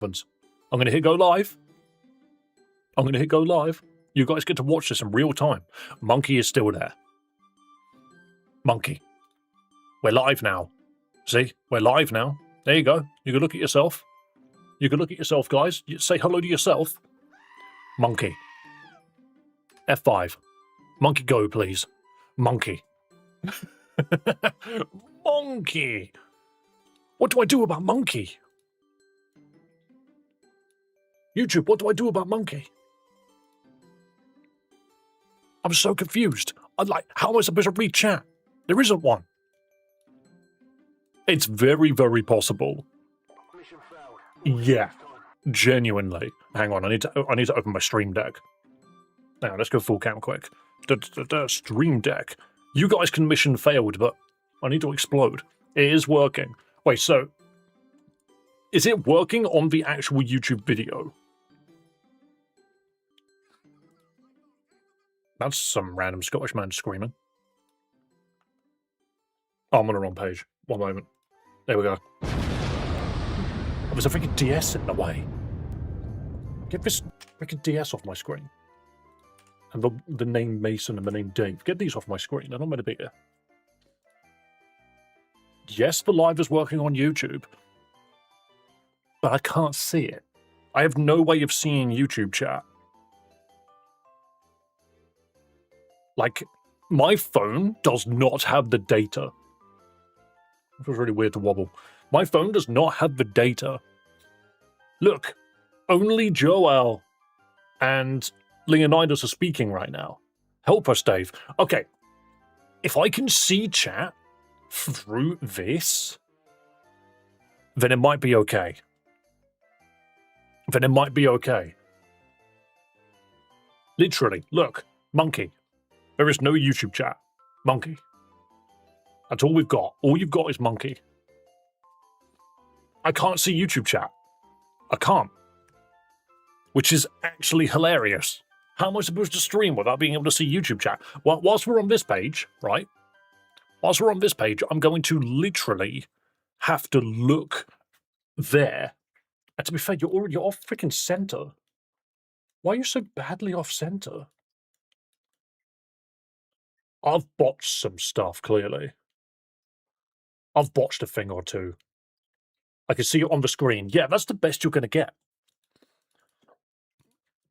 happens. I'm going to hit go live. I'm going to hit go live. You guys get to watch this in real time. Monkey is still there. Monkey. We're live now. See? We're live now. There you go. You can look at yourself. You can look at yourself, guys. You say hello to yourself. Monkey. F5. Monkey go, please. Monkey. Monkey. What do I do about Monkey? YouTube, what do I do about Monkey? I'm so confused. I'm like, how am I supposed to read chat? There isn't one. It's very, very possible. Yeah, genuinely. Hang on, I need to open my Stream Deck. Now, let's go full cam quick. Stream Deck. You guys can mission failed, but I need to explode. It is working. Wait, so is it working on the actual YouTube video? That's some random Scottish man screaming. Oh, I'm on the wrong page. One moment. There we go. Oh, there's a freaking DS in the way. Get this freaking DS off my screen. And the name Mason and the name Dave. Get these off my screen. They're not meant to be here. Yes, the live is working on YouTube. But I can't see it. I have no way of seeing YouTube chat. Like, my phone does not have the data. It feels really weird to wobble. My phone does not have the data. Look, only Joel and Leonidas are speaking right now. Help us, Dave. Okay, if I can see chat through this, then it might be okay. Then it might be okay. Literally, look, Monkey. There is no YouTube chat. Monkey. That's all we've got. All you've got is Monkey. I can't see YouTube chat. I can't. Which is actually hilarious. How am I supposed to stream without being able to see YouTube chat? Well, whilst we're on this page, right? Whilst we're on this page, I'm going to literally have to look there. And to be fair, you're off freaking center. Why are you so badly off center? I've botched some stuff, clearly. I've botched a thing or two. I can see it on the screen. Yeah, that's the best you're going to get.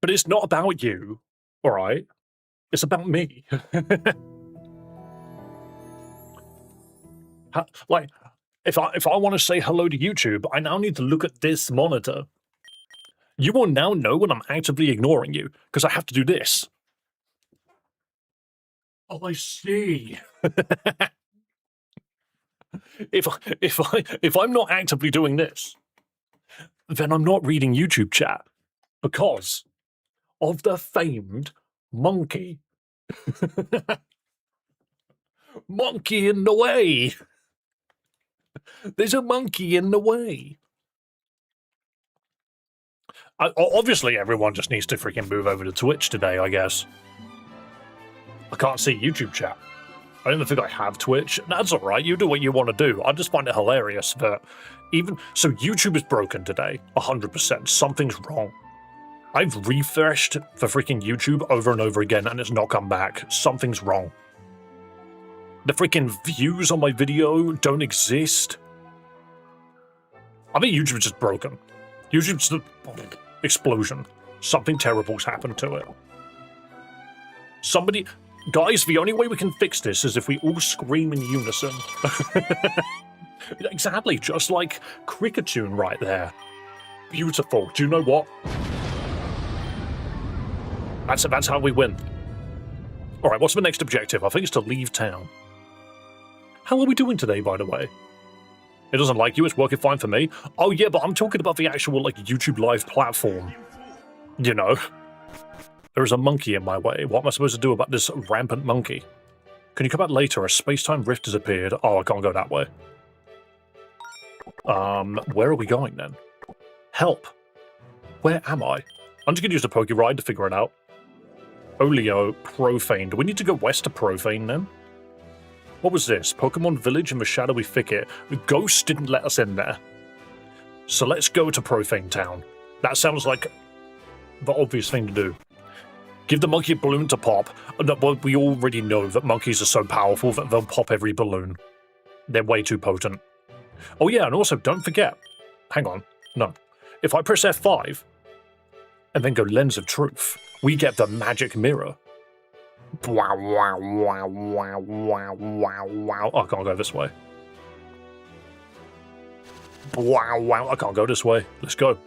But it's not about you, all right? It's about me. Like, if I want to say hello to YouTube, I now need to look at this monitor. You will now know when I'm actively ignoring you, because I have to do this. Oh, I see. If I'm not actively doing this, then I'm not reading YouTube chat because of the famed monkey. Monkey in the way. There's a monkey in the way. Obviously, everyone just needs to freaking move over to Twitch today, I guess. I can't see YouTube chat. I don't think I have Twitch. That's alright, you do what you want to do. I just find it hilarious that even... So YouTube is broken today, 100%. Something's wrong. I've refreshed the freaking YouTube over and over again and it's not come back. Something's wrong. The freaking views on my video don't exist. I think YouTube's just broken. YouTube's the explosion. Something terrible's happened to it. Somebody... Guys, the only way we can fix this is if we all scream in unison. Exactly, just like Cricketune right there. Beautiful. Do you know what? That's how we win. Alright, what's the next objective? I think it's to leave town. How are we doing today, by the way? It doesn't like you, it's working fine for me. Oh yeah, but I'm talking about the actual, like, YouTube Live platform. You know. There's a monkey in my way. What am I supposed to do about this rampant monkey? Can you come out later? A space-time rift has appeared. Oh, I can't go that way. Where are we going then? Help. Where am I? I'm just gonna use the Poke Ride to figure it out. Oleo, Profane. Do we need to go west to Profane then? What was this? Pokemon Village in the Shadowy Thicket. The ghost didn't let us in there. So let's go to Profane Town. That sounds like the obvious thing to do. Give the monkey a balloon to pop. Well, we already know that monkeys are so powerful that they'll pop every balloon. They're way too potent. Oh yeah, and also don't forget. Hang on. No. If I press F5 and then go Lens of Truth, we get the magic mirror. Wow, wow, wow, wow, wow, wow, wow. I can't go this way. Wow, wow, I can't go this way. Let's go.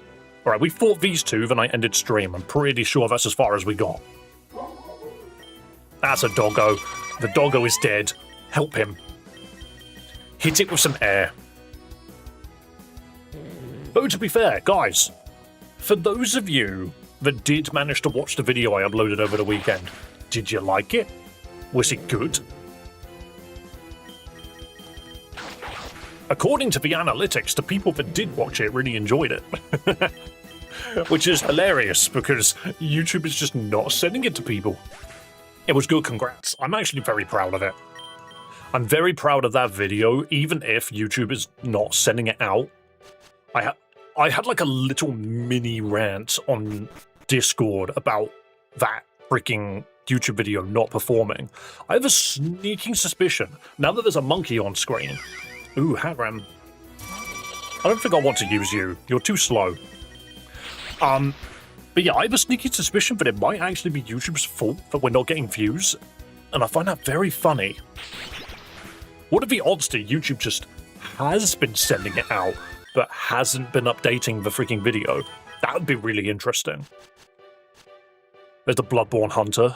Alright, we fought these two, then I ended stream. I'm pretty sure that's as far as we got. That's a doggo. The doggo is dead. Help him. Hit it with some air. But to be fair, guys, for those of you that did manage to watch the video I uploaded over the weekend, did you like it? Was it good? According to the analytics, the people that did watch it really enjoyed it. Which is hilarious, because YouTube is just not sending it to people. It was good, congrats. I'm actually very proud of it. I'm very proud of that video, even if YouTube is not sending it out. I had like a little mini rant on Discord about that freaking YouTube video not performing. I have a sneaking suspicion, now that there's a monkey on screen. Ooh, Hagram. I don't think I want to use you. You're too slow. But yeah, I have a sneaky suspicion that it might actually be YouTube's fault that we're not getting views, and I find that very funny. What are the odds that YouTube just has been sending it out, but hasn't been updating the freaking video? That would be really interesting. There's the Bloodborne Hunter.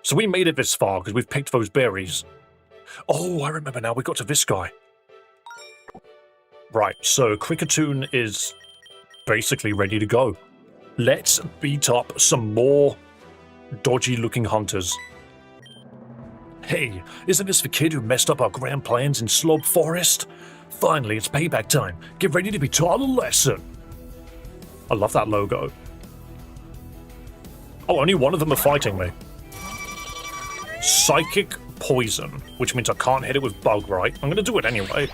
So we made it this far because we've picked those berries. Oh, I remember now, we got to this guy. Right, so Cricketoon is basically ready to go. Let's beat up some more dodgy-looking hunters. Hey, isn't this the kid who messed up our grand plans in Slob Forest? Finally, it's payback time. Get ready to be taught a lesson. I love that logo. Oh, only one of them are fighting me. Psychic Poison, which means I can't hit it with Bug, right? I'm gonna do it anyway.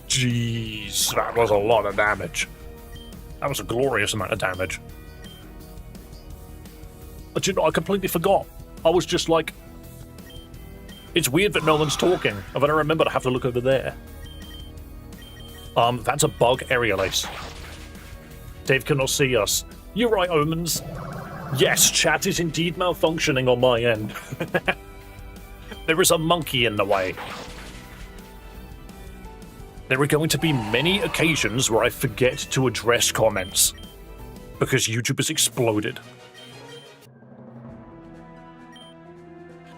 Jeez, that was a lot of damage. That was a glorious amount of damage. But you know, I completely forgot. I was just like... It's weird that no one's talking, and then I remember to have to look over there. That's a bug aerial-ace. Dave cannot see us. You're right, Omens. Yes, chat is indeed malfunctioning on my end. There is a monkey in the way. There are going to be many occasions where I forget to address comments, because YouTube has exploded.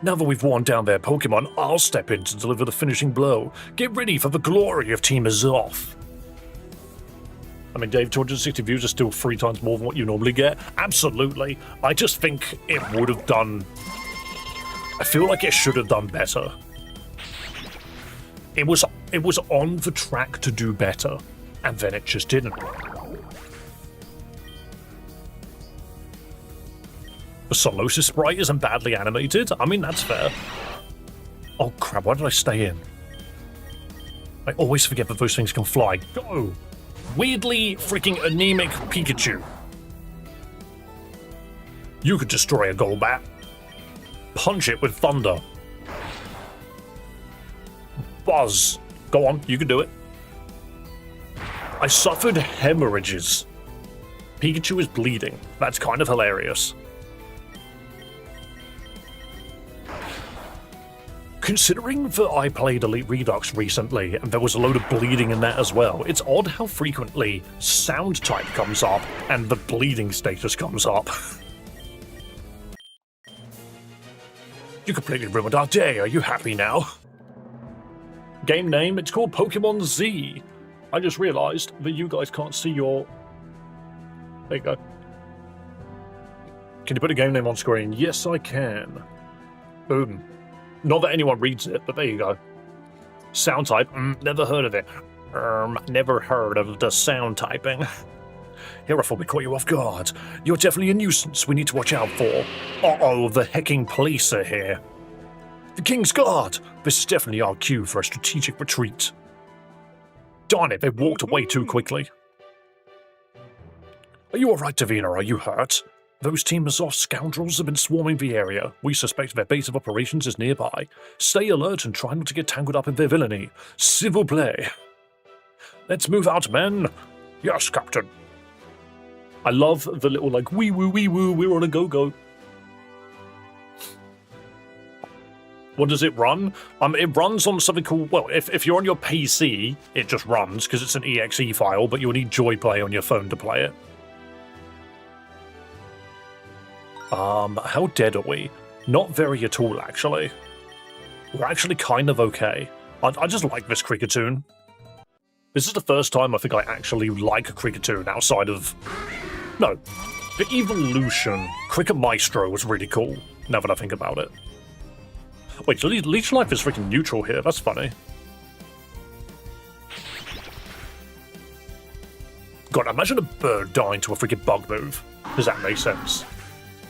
Now that we've worn down their Pokemon, I'll step in to deliver the finishing blow. Get ready for the glory of Team Azoth. I mean, Dave, 260 views are still 3 times more than what you normally get. Absolutely. I just think it would have done... I feel like it should have done better. It was on the track to do better, and then it just didn't. The Solosis sprite isn't badly animated. I mean, that's fair. Oh crap, why did I stay in? I always forget that those things can fly. Go! Weirdly freaking anemic Pikachu. You could destroy a Golbat. Punch it with thunder. Buzz. Go on, you can do it. I suffered hemorrhages. Pikachu is bleeding. That's kind of hilarious. Considering that I played Elite Redux recently, and there was a load of bleeding in that as well, it's odd how frequently sound type comes up and the bleeding status comes up. You completely ruined our day, are you happy now? Game name, it's called Pokemon Z. I just realised that you guys can't see your... There you go. Can you put a game name on screen? Yes, I can. Boom. Not that anyone reads it, but there you go. Sound type, never heard of it. Never heard of the sound typing. Here, I thought we caught you off guard. You're definitely a nuisance we need to watch out for. Uh-oh, the hecking police are here. The King's Guard! This is definitely our cue for a strategic retreat. Darn it, they walked away too quickly. Are you alright, Davina? Are you hurt? Those team of soft scoundrels have been swarming the area. We suspect their base of operations is nearby. Stay alert and try not to get tangled up in their villainy. S'il vous plaît. Let's move out, men. Yes, Captain. I love the little, like, wee woo, we're on a go-go. What does it run? It runs on something called, well, if you're on your PC, it just runs, because it's an exe file, but you'll need JoyPlay on your phone to play it. How dead are we? Not very at all, actually. We're actually kind of okay. I just like this Cricketoon. This is the first time I think I actually like a Cricketoon outside of... No. The Evolution. Cricket Maestro was really cool, now that I think about it. Wait, Leech Life is freaking neutral here, that's funny. God, imagine a bird dying to a freaking bug move. Does that make sense?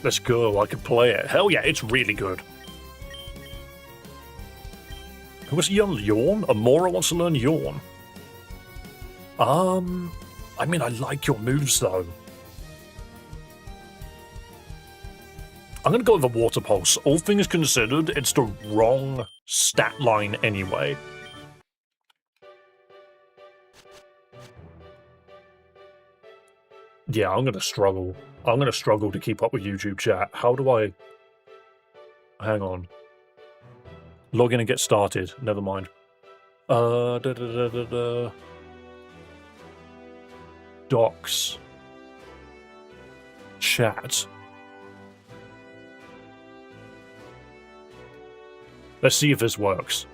Let's go, I can play it. Hell yeah, it's really good. Who wants to learn Yawn? Amora wants to learn Yawn. I mean, I like your moves, though. I'm gonna go with a Water Pulse. All things considered, it's the wrong stat line anyway. Yeah, I'm gonna struggle. I'm gonna struggle to keep up with YouTube chat. How do I... Hang on. Log in and get started. Never mind. Docs. Chat. Let's see if this works.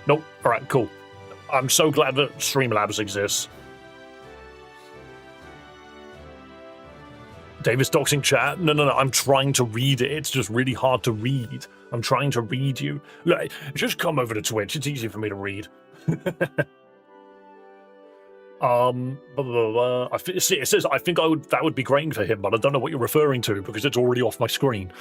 Nope. Alright, cool. I'm so glad that Streamlabs exists. Davis doxing chat? No, I'm trying to read it. It's just really hard to read. I'm trying to read you. Look, just come over to Twitch. It's easy for me to read. It says I think that would be great for him, but I don't know what you're referring to because it's already off my screen.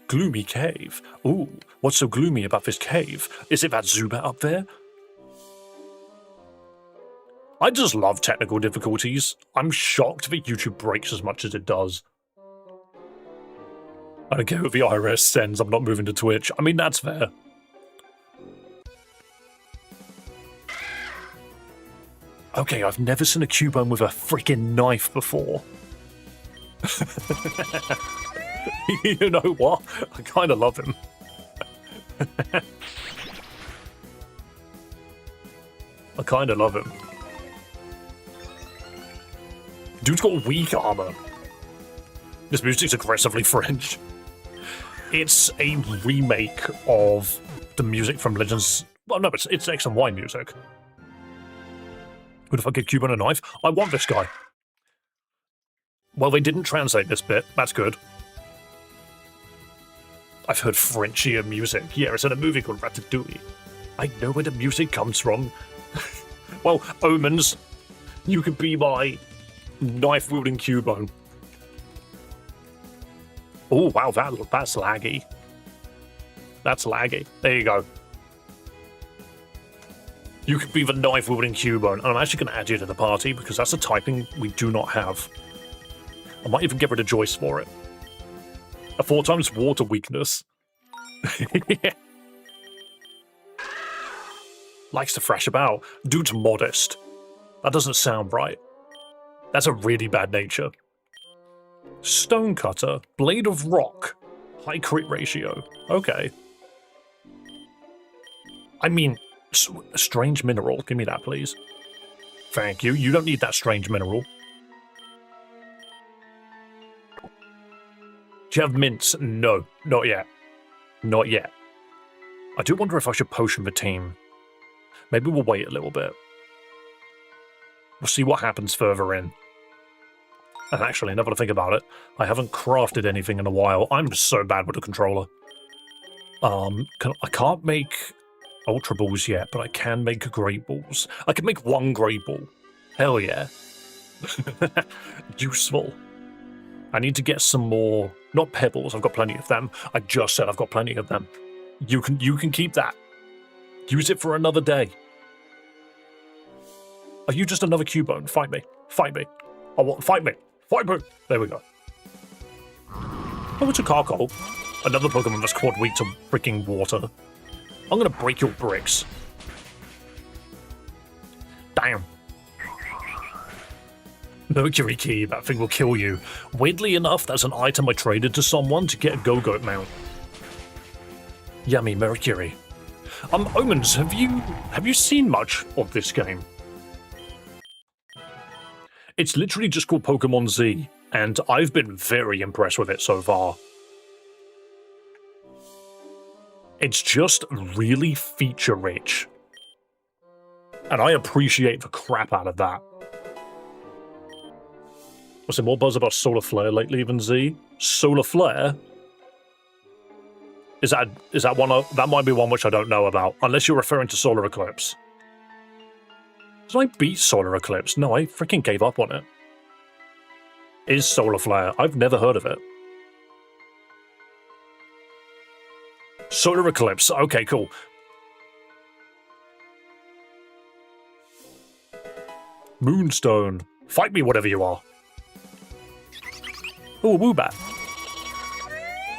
Gloomy cave. Ooh, what's so gloomy about this cave? Is it that Zubat up there? I just love technical difficulties. I'm shocked that YouTube breaks as much as it does. I don't care what the IRS sends, I'm not moving to Twitch. I mean, that's fair. Okay, I've never seen a Cubone with a freaking knife before. You know what? I kind of love him. I kind of love him. Dude's got weak armor. This music's aggressively French. It's a remake of the music from Legends... Well, no, it's X and Y music. What if I get Cubone a knife? I want this guy. Well, they didn't translate this bit. That's good. I've heard Frenchier music. Yeah, it's in a movie called Ratatouille. I know where the music comes from. Well, Omens, you could be my knife-wielding Cubone. Oh, wow, that's laggy. That's laggy. There you go. You could be the knife-wielding Cubone, and I'm actually going to add you to the party, because that's a typing we do not have. I might even get rid of Joyce for it. A 4 times water weakness. Likes to thrash about. Dude's modest. That doesn't sound right. That's a really bad nature. Stonecutter. Blade of Rock. High crit ratio. Okay. I mean, strange mineral. Give me that, please. Thank you. You don't need that strange mineral. Do you have mints? No, not yet. Not yet. I do wonder if I should potion the team. Maybe we'll wait a little bit. We'll see what happens further in. And actually, now that I think about it, I haven't crafted anything in a while. I'm so bad with the controller. I can't make Ultra Balls yet, but I can make Great Balls. I can make 1 Great Ball. Hell yeah. Useful. I need to get some more, not pebbles, I've got plenty of them. I just said I've got plenty of them. You can keep that. Use it for another day. Are you just another Cubone? Fight me. Fight me. Fight me. Fight me. There we go. Oh, it's a Carkol. Another Pokemon that's quite weak to freaking water. I'm gonna break your bricks. Damn. Mercury Key, that thing will kill you. Weirdly enough, that's an item I traded to someone to get a Go-Goat mount. Yummy Mercury. Omens, have you seen much of this game? It's literally just called Pokemon Z, and I've been very impressed with it so far. It's just really feature-rich. And I appreciate the crap out of that. Was there more buzz about Solar Flare lately than Z? Solar Flare? Is that one of, that might be one which I don't know about, unless you're referring to Solar Eclipse. Did I beat Solar Eclipse? No, I freaking gave up on it. Is Solar Flare? I've never heard of it. Solar Eclipse. Okay, cool. Moonstone. Fight me, whatever you are. Oh, a Woobat.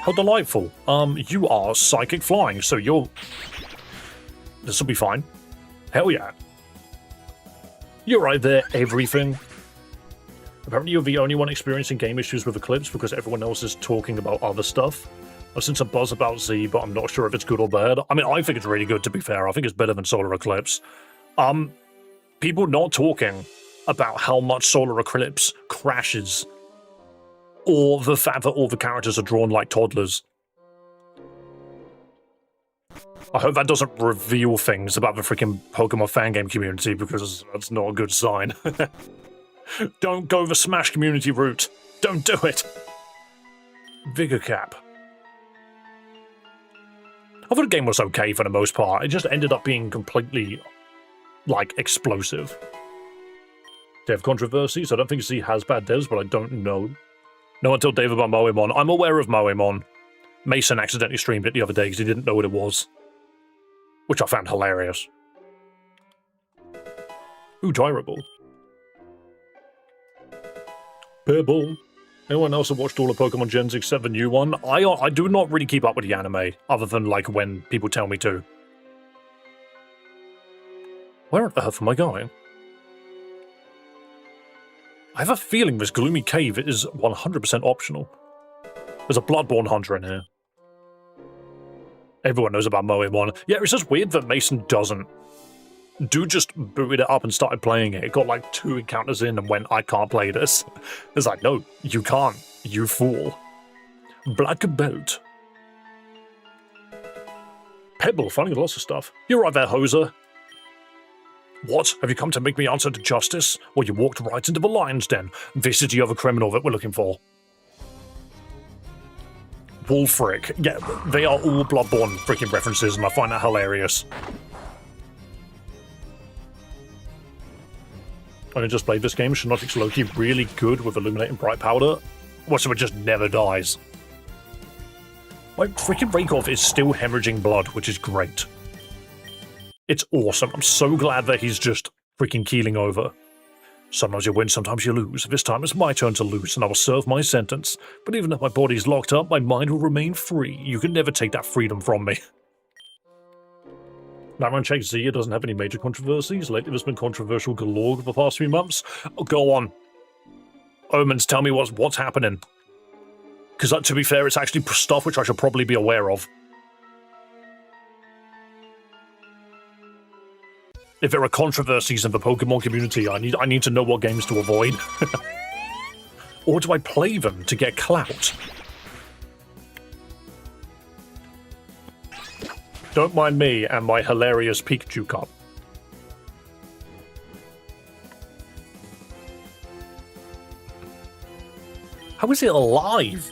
How delightful. You are psychic flying, so you're... This will be fine. Hell yeah. You're right there, everything. Apparently you're the only one experiencing game issues with Eclipse because everyone else is talking about other stuff. I've seen some buzz about Z, but I'm not sure if it's good or bad. I mean, I think it's really good, to be fair. I think it's better than Solar Eclipse. People not talking about how much Solar Eclipse crashes, or the fact that all the characters are drawn like toddlers. I hope that doesn't reveal things about the freaking Pokemon fangame community, because that's not a good sign. Don't go the Smash community route. Don't do it. Vigor Cap. I thought the game was okay for the most part. It just ended up being completely, like, explosive. Dev controversies? I don't think Z has bad devs, but I don't know. No one told Dave about Moemon. I'm aware of Moemon. Mason accidentally streamed it the other day because he didn't know what it was. Which I found hilarious. Ooh, Gyrable. Pebble. Anyone else have watched all of Pokemon Gens except the new one? I do not really keep up with the anime, other than, like, when people tell me to. Where on earth am I going? I have a feeling this gloomy cave is 100% optional. There's a Bloodborne hunter in here. Everyone knows about Moemon. Yeah, it's just weird that Mason doesn't. Dude just booted it up and started playing it. It got like 2 encounters in and went, I can't play this. It's like, no, you can't. You fool. Black Belt. Pebble, finding lots of stuff. You're right there, hoser. What? Have you come to make me answer to justice? Well, you walked right into the lion's den. This is the other criminal that we're looking for. Wolfric. Yeah, they are all Bloodborne freaking references, and I find that hilarious. I just played this game. Shiinotic's Loki really good with Illuminating Bright Powder. Well, so it just never dies. Like, freaking Raikov is still hemorrhaging blood, which is great. It's awesome. I'm so glad that he's just freaking keeling over. Sometimes you win, sometimes you lose. This time it's my turn to lose, and I will serve my sentence. But even if my body's locked up, my mind will remain free. You can never take that freedom from me. Now, check Z, it doesn't have any major controversies. Lately there's been controversial galore for the past few months. Oh, go on. Omens, tell me what's happening. Because, to be fair, it's actually stuff which I should probably be aware of. If there are controversies in the Pokemon community, I need to know what games to avoid. Or do I play them to get clout? Don't mind me and my hilarious Pikachu cup. How is it alive?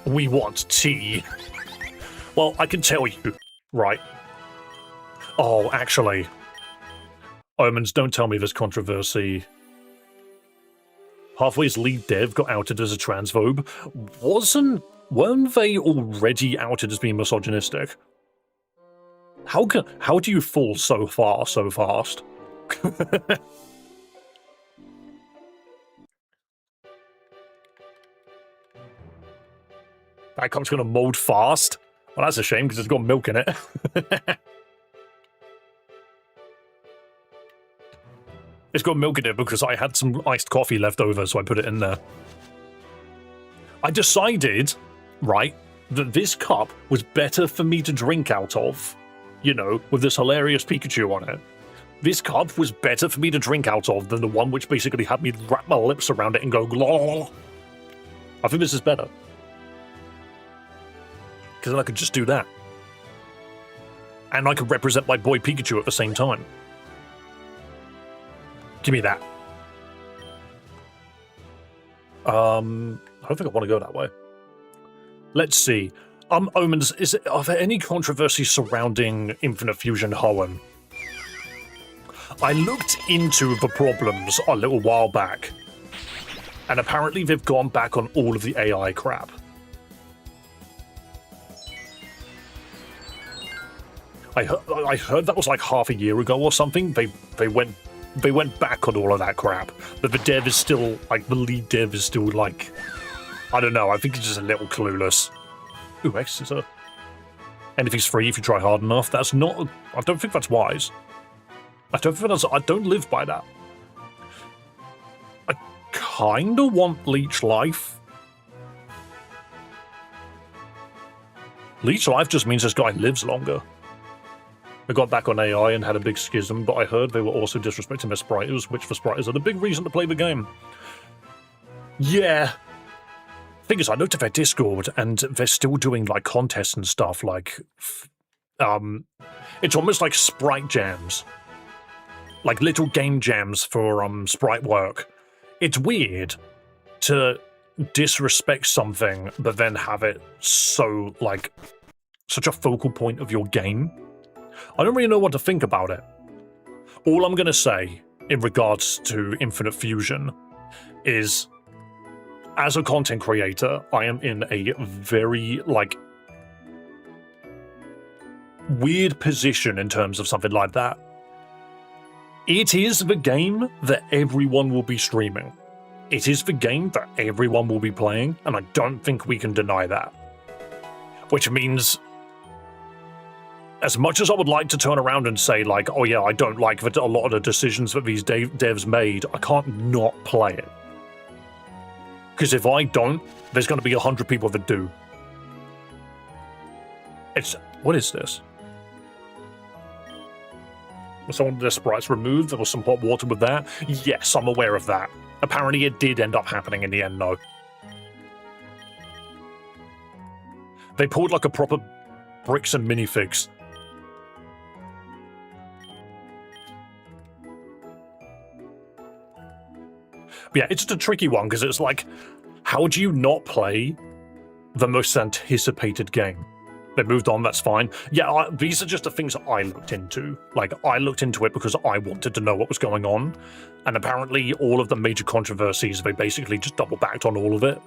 We want tea. Well, I can tell you, right? Oh, actually. Omens, don't tell me there's controversy. Halfway's lead dev got outed as a transphobe. Weren't they already outed as being misogynistic? How do you fall so far so fast? That cup's gonna mold fast. Well, that's a shame because it's got milk in it. It's got milk in it because I had some iced coffee left over, so I put it in there. I decided, right, that this cup was better for me to drink out of, you know, with this hilarious Pikachu on it. This cup was better for me to drink out of than the one which basically had me wrap my lips around it and go glor. I think this is better. Because then I could just do that. And I could represent my boy Pikachu at the same time. Give me that. I don't think I want to go that way. Let's see. Omens, are there any controversies surrounding Infinite Fusion Hoenn? I looked into the problems a little while back, and apparently they've gone back on all of the AI crap. I heard that was like half a year ago or something. They went back on all of that crap, but the dev is still like the lead dev is still like, I don't know. I think he's just a little clueless. Ooh, Exeter. Anything's free if you try hard enough. That's not. I don't think that's wise. I don't live by that. I kinda want Leech Life. Leech Life just means this guy lives longer. They got back on AI and had a big schism, but I heard they were also disrespecting their spriters, which for spriters are the big reason to play the game. Yeah. Thing is, I looked at their Discord, and they're still doing, like, contests and stuff, like, it's almost like sprite jams. Like, little game jams for, sprite work. It's weird to disrespect something, but then have it so, like, such a focal point of your game. I don't really know what to think about it. All I'm going to say in regards to Infinite Fusion is, as a content creator, I am in a very, like, weird position in terms of something like that. It is the game that everyone will be streaming. It is the game that everyone will be playing, and I don't think we can deny that. Which means, as much as I would like to turn around and say, like, oh yeah, I don't like a lot of the decisions that these devs made, I can't not play it. Because if I don't, there's going to be 100 people that do. What is this? Was some of their sprites removed? There was some hot water with that? Yes, I'm aware of that. Apparently it did end up happening in the end, though. They pulled like a proper bricks and minifigs. But yeah, it's just a tricky one, because it's like, how do you not play the most anticipated game? They moved on, that's fine. Yeah, these are just the things that I looked into. Like, I looked into it because I wanted to know what was going on, and apparently all of the major controversies, they basically just double backed on all of it.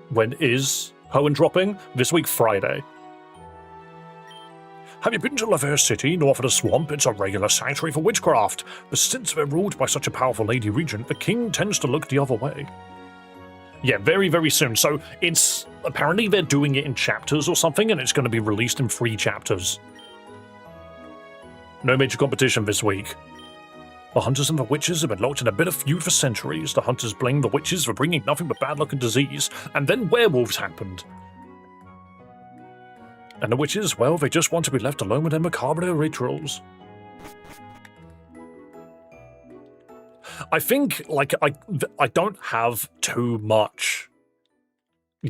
When is Hoenn dropping? This week, Friday. Have you been to Laver City, north of the swamp? It's a regular sanctuary for witchcraft. But since they're ruled by such a powerful lady regent, the king tends to look the other way. Yeah, very, very soon. So it's apparently they're doing it in chapters or something, and it's going to be released in 3 chapters. No major competition this week. The hunters and the witches have been locked in a bit of feud for centuries. The hunters blamed the witches for bringing nothing but bad luck and disease, and then werewolves happened. And the witches, well, they just want to be left alone with their macabre rituals. I think, like, I don't have too much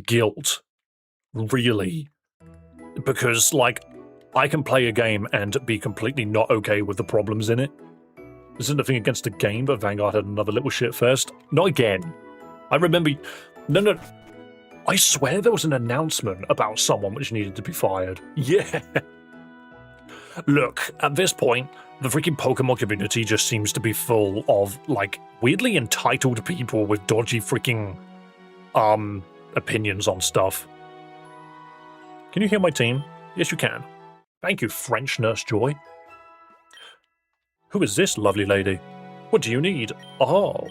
guilt, really, because, like, I can play a game and be completely not okay with the problems in it. This isn't a thing against the game, but Vanguard had another little shit first. Not again. I remember... No. I swear there was an announcement about someone which needed to be fired. Yeah. Look, at this point, the freaking Pokemon community just seems to be full of, like, weirdly entitled people with dodgy freaking, opinions on stuff. Can you hear my team? Yes, you can. Thank you, French Nurse Joy. Who is this lovely lady? What do you need? Oh.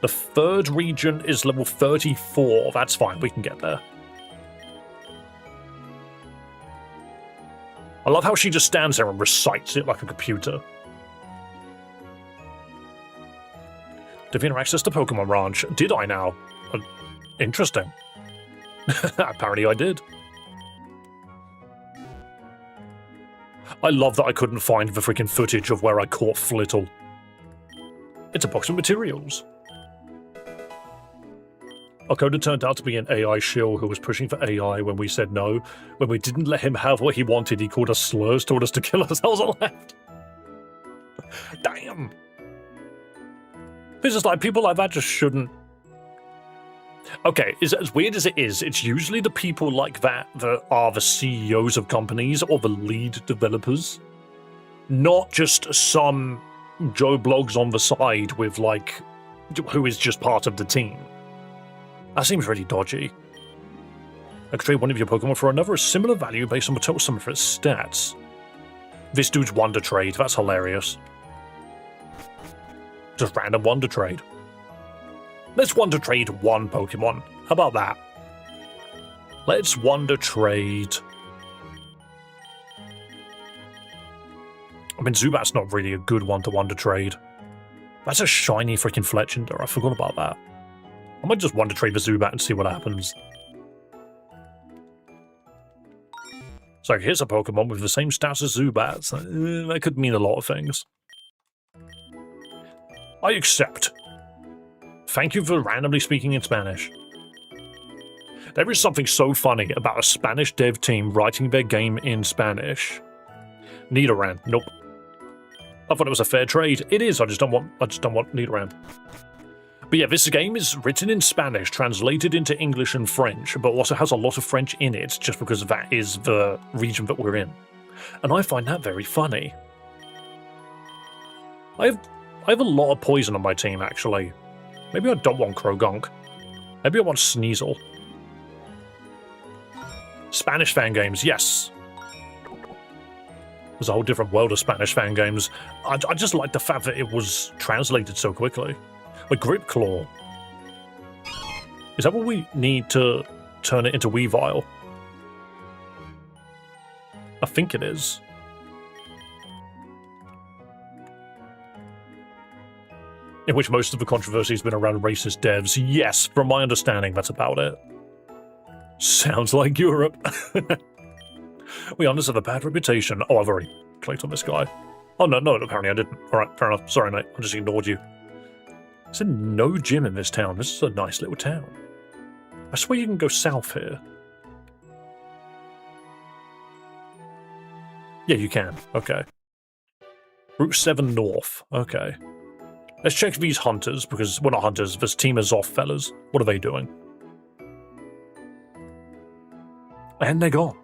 The third region is level 34. That's fine, we can get there. I love how she just stands there and recites it like a computer. Divina access to Pokemon Ranch. Did I now? Interesting. Apparently I did. I love that I couldn't find the freaking footage of where I caught Flittle. It's a box of materials. Our coder turned out to be an AI shill who was pushing for AI when we said no. When we didn't let him have what he wanted, he called us slurs, told us to kill ourselves and left. Damn. It's just like, people like that just shouldn't... Okay, as weird as it is, it's usually the people like that that are the CEOs of companies or the lead developers. Not just some Joe Blogs on the side with, like, who is just part of the team. That seems really dodgy. I could trade one of your Pokemon for another, a similar value based on the total sum of its stats. This dude's Wonder Trade, that's hilarious. Just random Wonder Trade. Let's Wonder Trade one Pokemon. How about that? Let's Wonder Trade... I mean, Zubat's not really a good one to Wonder Trade. That's a shiny freaking Fletchinder, I forgot about that. I might just Wonder Trade the Zubat and see what happens. So here's a Pokemon with the same stats as Zubat. That could mean a lot of things. I accept. Thank you for randomly speaking in Spanish. There is something so funny about a Spanish dev team writing their game in Spanish. Nidoran, nope. I thought it was a fair trade. It is, I just don't want Nidoran. But yeah, this game is written in Spanish, translated into English and French, but also has a lot of French in it, just because that is the region that we're in. And I find that very funny. I have a lot of poison on my team, actually. Maybe I don't want Krogunk. Maybe I want Sneasel. Spanish fan games, yes. There's a whole different world of Spanish fan games. I just like the fact that it was translated so quickly. Like Grip Claw. Is that what we need to turn it into Weavile? I think it is. In which most of the controversy has been around racist devs. Yes, from my understanding, that's about it. Sounds like Europe. We honestly have a bad reputation. Oh, I've already clicked on this guy. Oh, no, apparently I didn't. Alright, fair enough. Sorry, mate. I just ignored you. I said no gym in this town. This is a nice little town. I swear you can go south here. Yeah, you can. Okay. Route 7 north. Okay. Let's check these hunters, because we're not hunters. This team is off, fellas. What are they doing? And they're gone.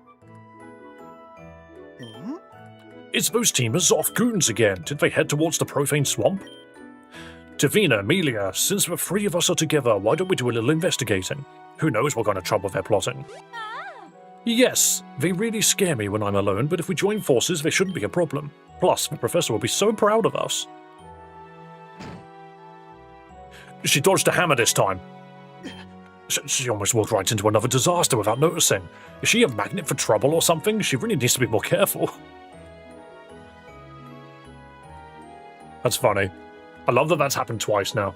It's those teamers off goons again. Did they head towards the Profane Swamp? Davina, Amelia, since the three of us are together, why don't we do a little investigating? Who knows what kind of trouble they're plotting? Yes, they really scare me when I'm alone, but if we join forces, they shouldn't be a problem. Plus, the professor will be so proud of us. She dodged a hammer this time. She almost walked right into another disaster without noticing. Is she a magnet for trouble or something? She really needs to be more careful. That's funny. I love that that's happened twice now.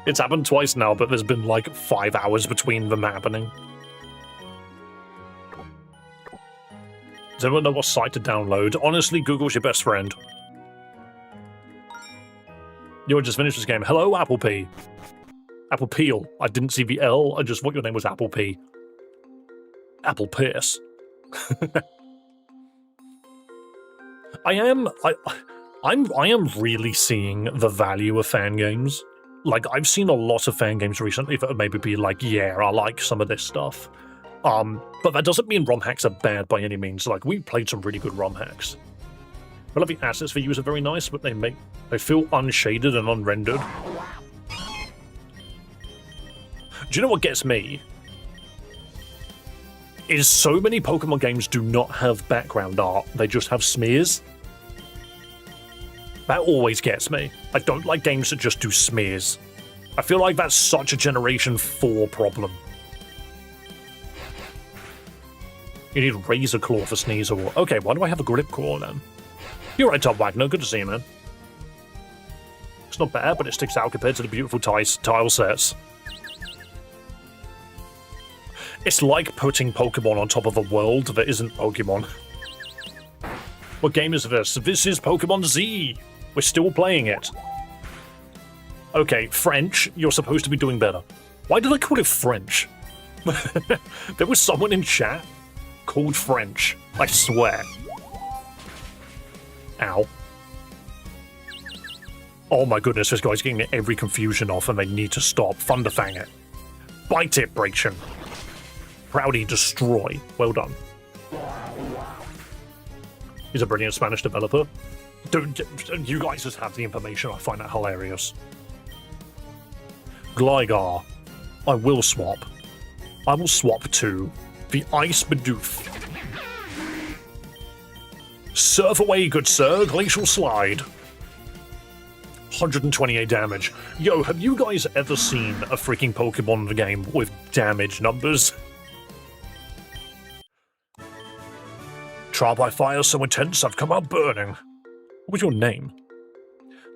It's happened twice now, but there's been like 5 hours between them happening. Does anyone know what site to download? Honestly, Google's your best friend. You just finished this game. Hello, Apple P. Apple Peel. I didn't see the L. I just thought your name was Apple P. Apple Pierce. I am really seeing the value of fan games. Like, I've seen a lot of fan games recently that would maybe be like, yeah, I like some of this stuff. But that doesn't mean ROM hacks are bad by any means. Like, we played some really good ROM hacks. I love the assets they use are very nice, but they feel unshaded and unrendered. Do you know what gets me? Is so many Pokemon games do not have background art, they just have smears. That always gets me. I don't like games that just do smears. I feel like that's such a Generation 4 problem. You need Razor Claw for Sneasel. Okay, why do I have a Grip Claw then? You're right, Tom Wagner. Good to see you, man. It's not bad, but it sticks out compared to the beautiful tile sets. It's like putting Pokemon on top of a world that isn't Pokemon. What game is this? This is Pokemon Z. We're still playing it. Okay, French, you're supposed to be doing better. Why did I call it French? There was someone in chat called French. I swear. Ow. Oh my goodness, this guy's getting every confusion off and they need to stop. Thunderfang it. Bite it, Braixen. Proudy destroy. Well done. He's a brilliant Spanish developer. Dude, you guys just have the information. I find that hilarious. Gligar. I will swap. I will swap to the Ice Bidoof. Surf away, good sir. Glacial Slide. 128 damage. Yo, have you guys ever seen a freaking Pokemon game with damage numbers? Trial by fire so intense, I've come out burning. What was your name?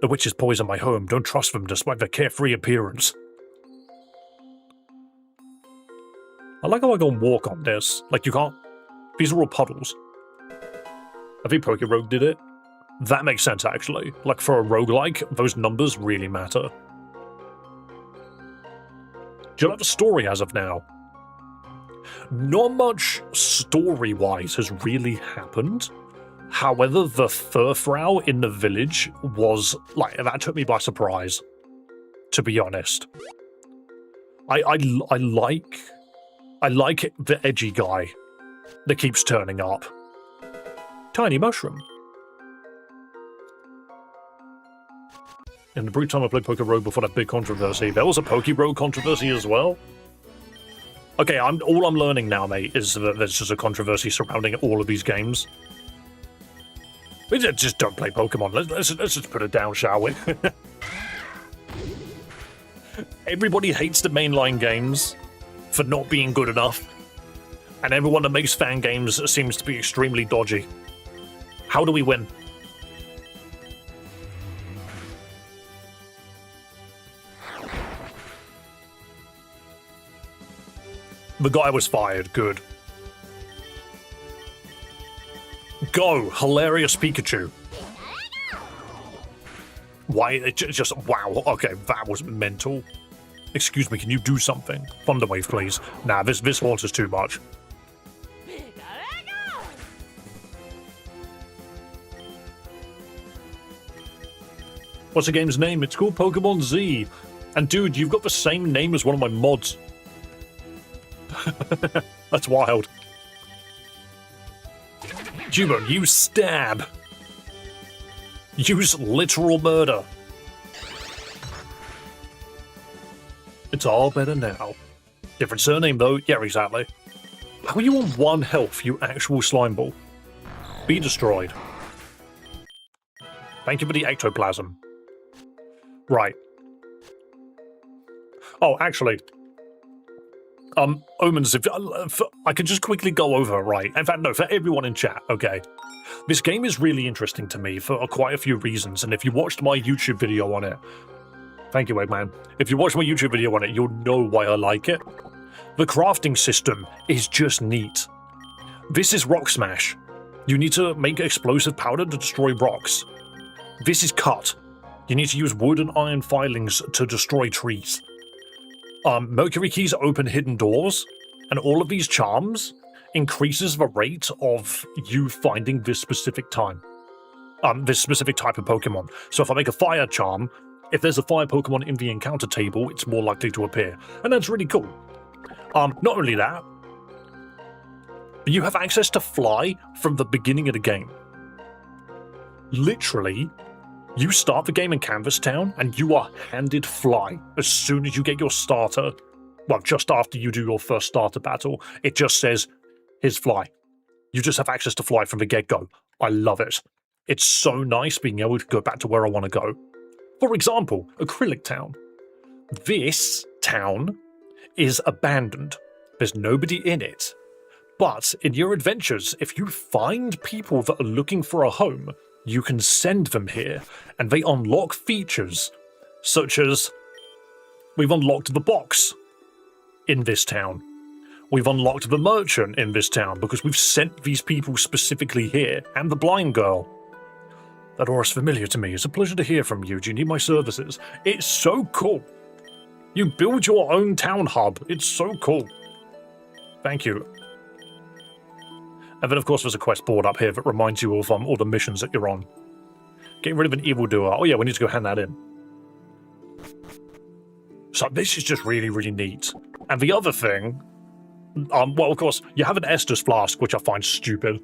The witches poison my home. Don't trust them despite their carefree appearance. I like how I can walk on this. Like, you can't... These are all puddles. I think Pokerogue did it. That makes sense, actually. Like, for a roguelike, those numbers really matter. Do you like the story as of now? Not much story-wise has really happened. However, the Furfrau in the village was, like, that took me by surprise, to be honest. I like the edgy guy that keeps turning up. Tiny mushroom. In the brief time I played Pokerogue before that big controversy, there was a Pokerogue controversy as well. Okay, all I'm learning now, mate, is that there's just a controversy surrounding all of these games. We just don't play Pokemon. Let's just put it down, shall we? Everybody hates the mainline games for not being good enough, and everyone that makes fan games seems to be extremely dodgy. How do we win? The guy was fired. Good. Go! Hilarious Pikachu. Why? It just... Wow. Okay, that was mental. Excuse me, can you do something? Thunderwave, please. Nah, this horse is too much. What's the game's name? It's called Pokemon Z. And dude, you've got the same name as one of my mods. That's wild. Jubon, use stab. Use literal murder. It's all better now. Different surname though. Yeah, exactly. How are you on 1 health, you actual slime ball? Be destroyed. Thank you for the ectoplasm. Right. Oh, actually... Omens, if I could just quickly go over, right? In fact, no, for everyone in chat, okay? This game is really interesting to me for quite a few reasons, and if you watched my YouTube video on it... Thank you, Eggman. If you watched my YouTube video on it, you'll know why I like it. The crafting system is just neat. This is Rock Smash. You need to make explosive powder to destroy rocks. This is Cut. You need to use wood and iron filings to destroy trees. Mercury keys open hidden doors, and all of these charms increases the rate of you finding this specific time. This specific type of Pokemon. So if I make a fire charm, if there's a fire Pokemon in the encounter table, it's more likely to appear. And that's really cool. Not only that, But you have access to fly from the beginning of the game. Literally, you start the game in Canvas Town and you are handed fly as soon as you get your starter. Well, just after you do your first starter battle, it just says, here's fly. You just have access to fly from the get-go. I love it. It's so nice being able to go back to where I want to go. For example, Acrylic Town. This town is abandoned. There's nobody in it. But in your adventures, if you find people that are looking for a home, you can send them here, and they unlock features, such as we've unlocked the box in this town. We've unlocked the merchant in this town because we've sent these people specifically here, and the blind girl. That aura's familiar to me. It's a pleasure to hear from you. Do you need my services? It's so cool. You build your own town hub. It's so cool. Thank you. And then, of course, there's a quest board up here that reminds you of all the missions that you're on. Getting rid of an evildoer. Oh yeah, we need to go hand that in. So this is just really, really neat. And the other thing, well, of course, you have an Estus flask, which I find stupid.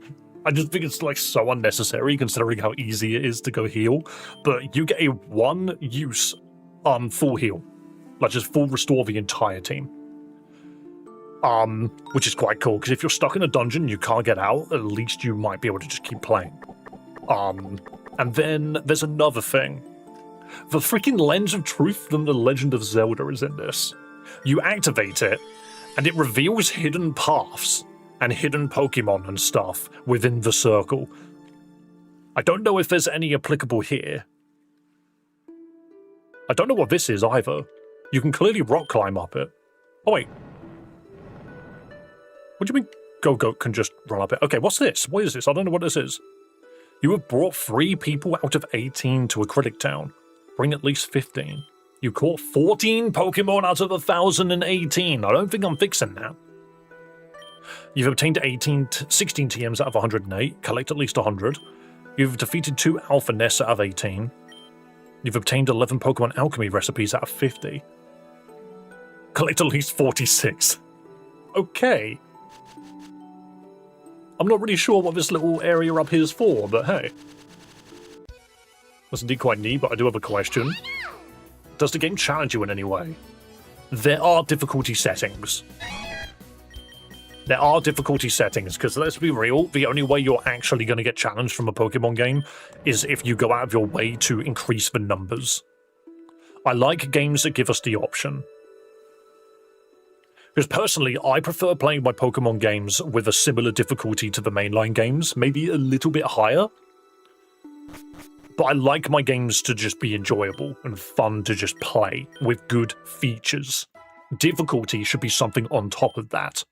I just think it's like so unnecessary considering how easy it is to go heal. But you get a one-use full heal, like just full restore the entire team. Which is quite cool because if you're stuck in a dungeon, you can't get out. At least you might be able to just keep playing. And then there's another thing. The freaking Lens of Truth from The Legend of Zelda is in this. You activate it, and it reveals hidden paths and hidden Pokemon and stuff within the circle. I don't know if there's any applicable here. I don't know what this is either. You can clearly rock climb up it. Oh wait. What do you mean Go-Goat can just run up it? Okay, what's this? What is this? I don't know what this is. You have brought 3 people out of 18 to Acrylic Town. Bring at least 15. You caught 14 Pokemon out of 1,018. I don't think I'm fixing that. You've obtained 16 TMs out of 108. Collect at least 100. You've defeated 2 Alpha Nests out of 18. You've obtained 11 Pokemon Alchemy recipes out of 50. Collect at least 46. Okay. I'm not really sure what this little area up here is for, but hey. That's indeed quite neat, but I do have a question. Does the game challenge you in any way? There are difficulty settings. There are difficulty settings, because let's be real, the only way you're actually going to get challenged from a Pokemon game is if you go out of your way to increase the numbers. I like games that give us the option. Because personally, I prefer playing my Pokemon games with a similar difficulty to the mainline games, maybe a little bit higher. But I like my games to just be enjoyable and fun to just play, with good features. Difficulty should be something on top of that.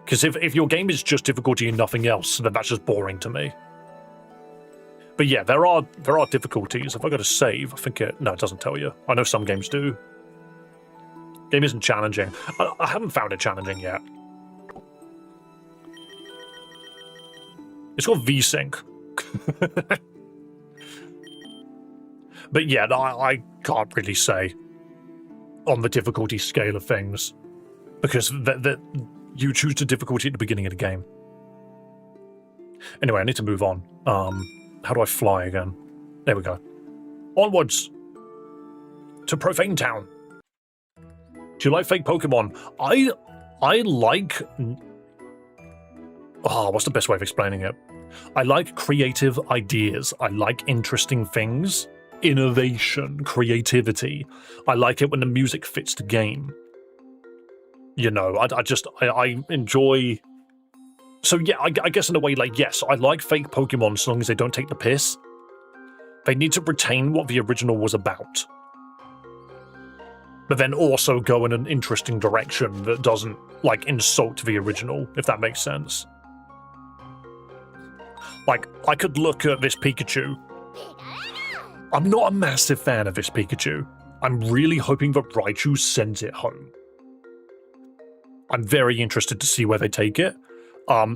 Because if your game is just difficulty and nothing else, then that's just boring to me. But yeah, there are difficulties. If I go to save, I think no, it doesn't tell you. I know some games do. Game isn't challenging. I haven't found it challenging yet. It's called VSync. But yeah, I can't really say on the difficulty scale of things. Because you choose the difficulty at the beginning of the game. Anyway, I need to move on. How do I fly again? There we go. Onwards! To Profane Town. Do you like fake Pokemon? I like... Oh, what's the best way of explaining it? I like creative ideas. I like interesting things. Innovation, creativity. I like it when the music fits the game. You know, I enjoy... So yeah, I guess in a way, like, yes, I like fake Pokemon as long as they don't take the piss. They need to retain what the original was about. But then also go in an interesting direction that doesn't, like, insult the original, if that makes sense. Like, I could look at this Pikachu. I'm not a massive fan of this Pikachu. I'm really hoping that Raichu sends it home. I'm very interested to see where they take it.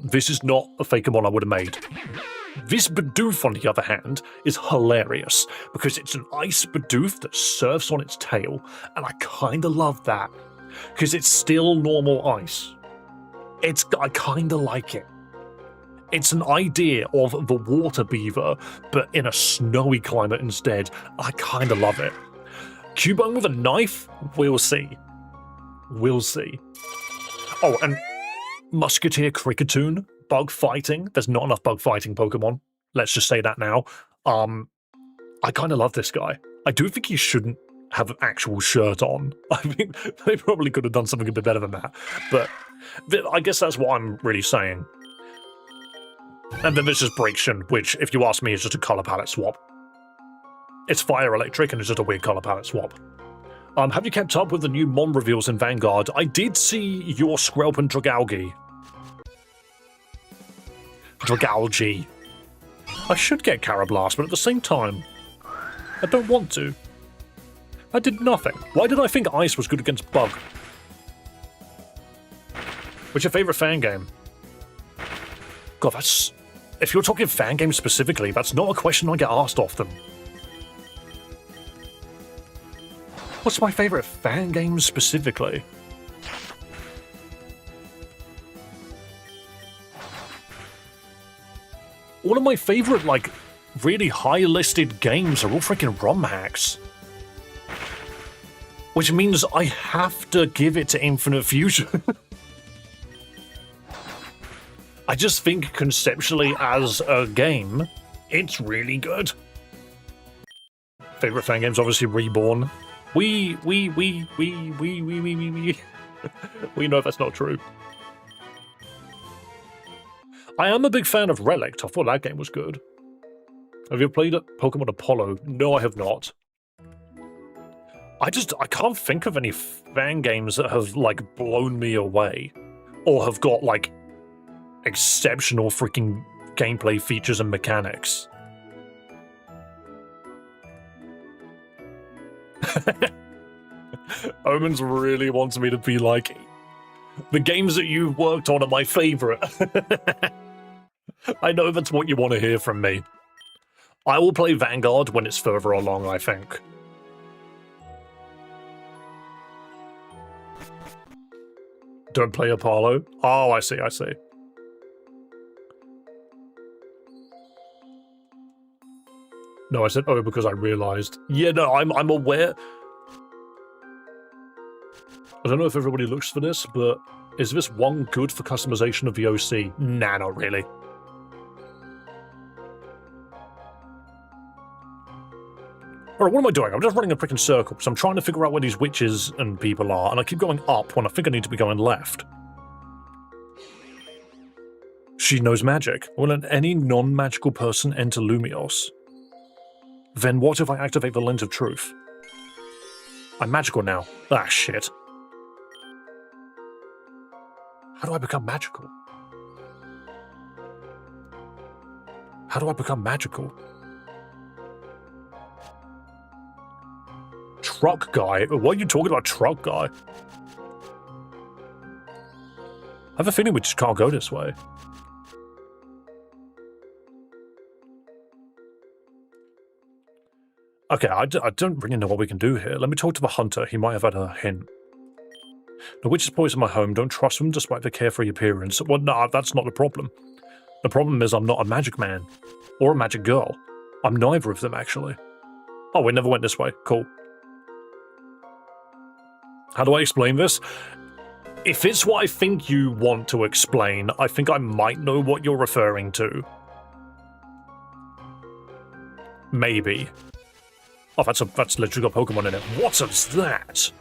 This is not a Fakemon I would have made. This Bidoof, on the other hand, is hilarious, because it's an ice Bidoof that surfs on its tail, and I kinda love that, because it's still normal ice. I kind of like it. It's an idea of the water beaver, but in a snowy climate instead. I kind of love it. Cubone with a knife? We'll see. We'll see. Oh, and Musketeer Cricketoon, bug fighting. There's not enough bug fighting Pokemon. Let's just say that now. I kind of love this guy. I do think he shouldn't have an actual shirt on. I think they probably could have done something a bit better than that. But I guess that's what I'm really saying. And then there's just Breakshin, which, if you ask me, is just a color palette swap. It's fire electric, and it's just a weird color palette swap. Have you kept up with the new Mon reveals in Vanguard? I did see your Skrelp and Dragalge. Dragalge. I should get Carablast, but at the same time, I don't want to. I did nothing. Why did I think Ice was good against Bug? What's your favorite fan game? God, that's... If you're talking fan games specifically, that's not a question I get asked often. What's my favorite fan game specifically? All of my favorite, like, really high-listed games are all freaking romhacks. Which means I have to give it to Infinite Fusion. I just think conceptually as a game, it's really good. Favorite fan games, obviously Reborn. We know that's not true. I am a big fan of Relict. I thought that game was good. Have you played Pokemon Apollo? No, I have not. I can't think of any fan games that have, like, blown me away. Or have got, like, exceptional freaking gameplay features and mechanics. Omens really wants me to be like, the games that you've worked on are my favorite. I know that's what you want to hear from me. I will play Vanguard when it's further along, I think. Don't play Apollo? Oh, I see, I see. No, I said, oh, because I realized. Yeah, no, I'm aware. I don't know if everybody looks for this, but is this one good for customization of the OC? Nah, not really. Alright, what am I doing? I'm just running a freaking circle, because I'm trying to figure out where these witches and people are, and I keep going up when I think I need to be going left. She knows magic. Will any non-magical person enter Lumios? Then what if I activate the Lens of Truth? I'm magical now. Ah, shit. How do I become magical? How do I become magical? Truck guy? What are you talking about, truck guy? I have a feeling we just can't go this way. Okay, I don't really know what we can do here. Let me talk to the hunter. He might have had a hint. The witches poison my home. Don't trust them despite their carefree appearance. Well, no, that's not the problem. The problem is I'm not a magic man. Or a magic girl. I'm neither of them, actually. Oh, we never went this way. Cool. How do I explain this? If it's what I think you want to explain, I think I might know what you're referring to. Maybe. Oh, that's literally got Pokemon in it. What is that?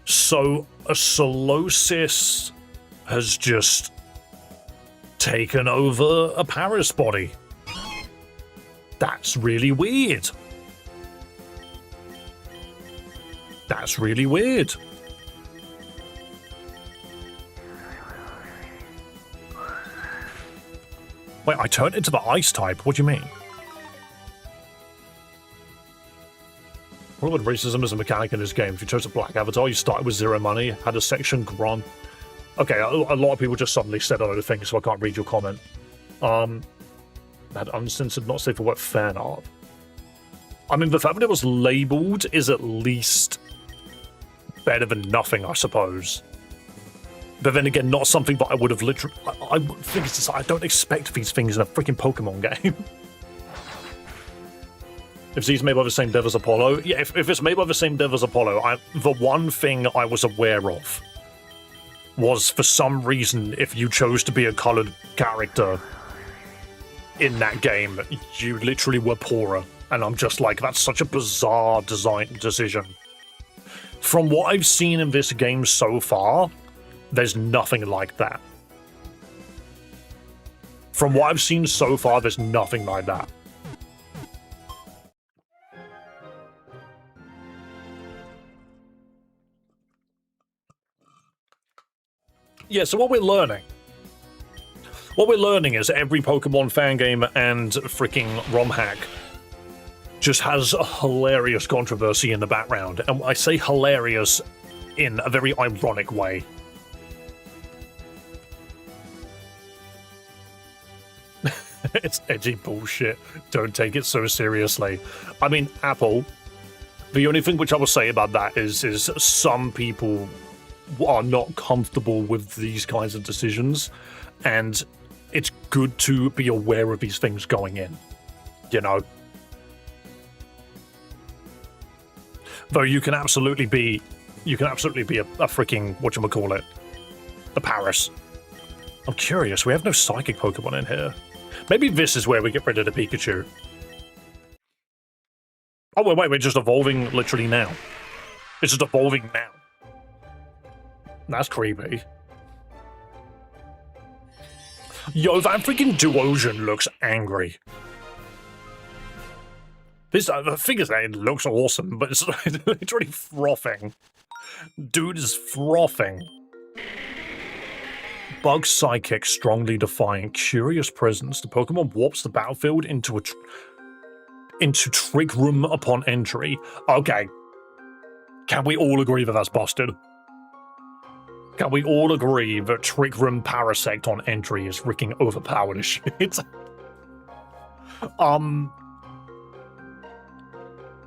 So, a Solosis has just taken over a Paris body. That's really weird. That's really weird. Wait, I turned into the ice type? What do you mean? What about racism as a mechanic in this game? If you chose a black avatar, you started with 0 money, had a section grant. Okay, a lot of people just suddenly said a load of things, so I can't read your comment. That uncensored, not safe for work fan art. I mean, the fact that it was labeled is at least better than nothing, I suppose. But then again, not something that I would have literally... I think it's just, I don't expect these things in a freaking Pokemon game. If these made by the same dev as Apollo... Yeah, if it's made by the same dev as Apollo, the one thing I was aware of was, for some reason, if you chose to be a colored character in that game, you literally were poorer. And I'm just like, that's such a bizarre design decision. From what I've seen in this game so far, there's nothing like that. From what I've seen so far, there's nothing like that. Yeah, so what we're learning is every Pokemon fan game and freaking ROM hack just has a hilarious controversy in the background. And I say hilarious in a very ironic way. It's edgy bullshit. Don't take it so seriously. I mean, Apple, the only thing which I will say about that is some people are not comfortable with these kinds of decisions, and it's good to be aware of these things going in, you know? Though you can absolutely be a freaking, whatchamacallit, a Paris. I'm curious, we have no psychic Pokemon in here. Maybe this is where we get rid of the Pikachu. Oh, wait, we're just evolving literally now. It's just evolving now. That's creepy. Yo, that freaking Duosion looks angry. This, the thing is that it looks awesome, but it's literally frothing. Dude is frothing. Bug Psychic, strongly defiant, curious presence. The Pokemon warps the battlefield into Trick Room upon entry. Okay. Can we all agree that that's busted? Can we all agree that Trick Room Parasect on entry is freaking overpowered as shit?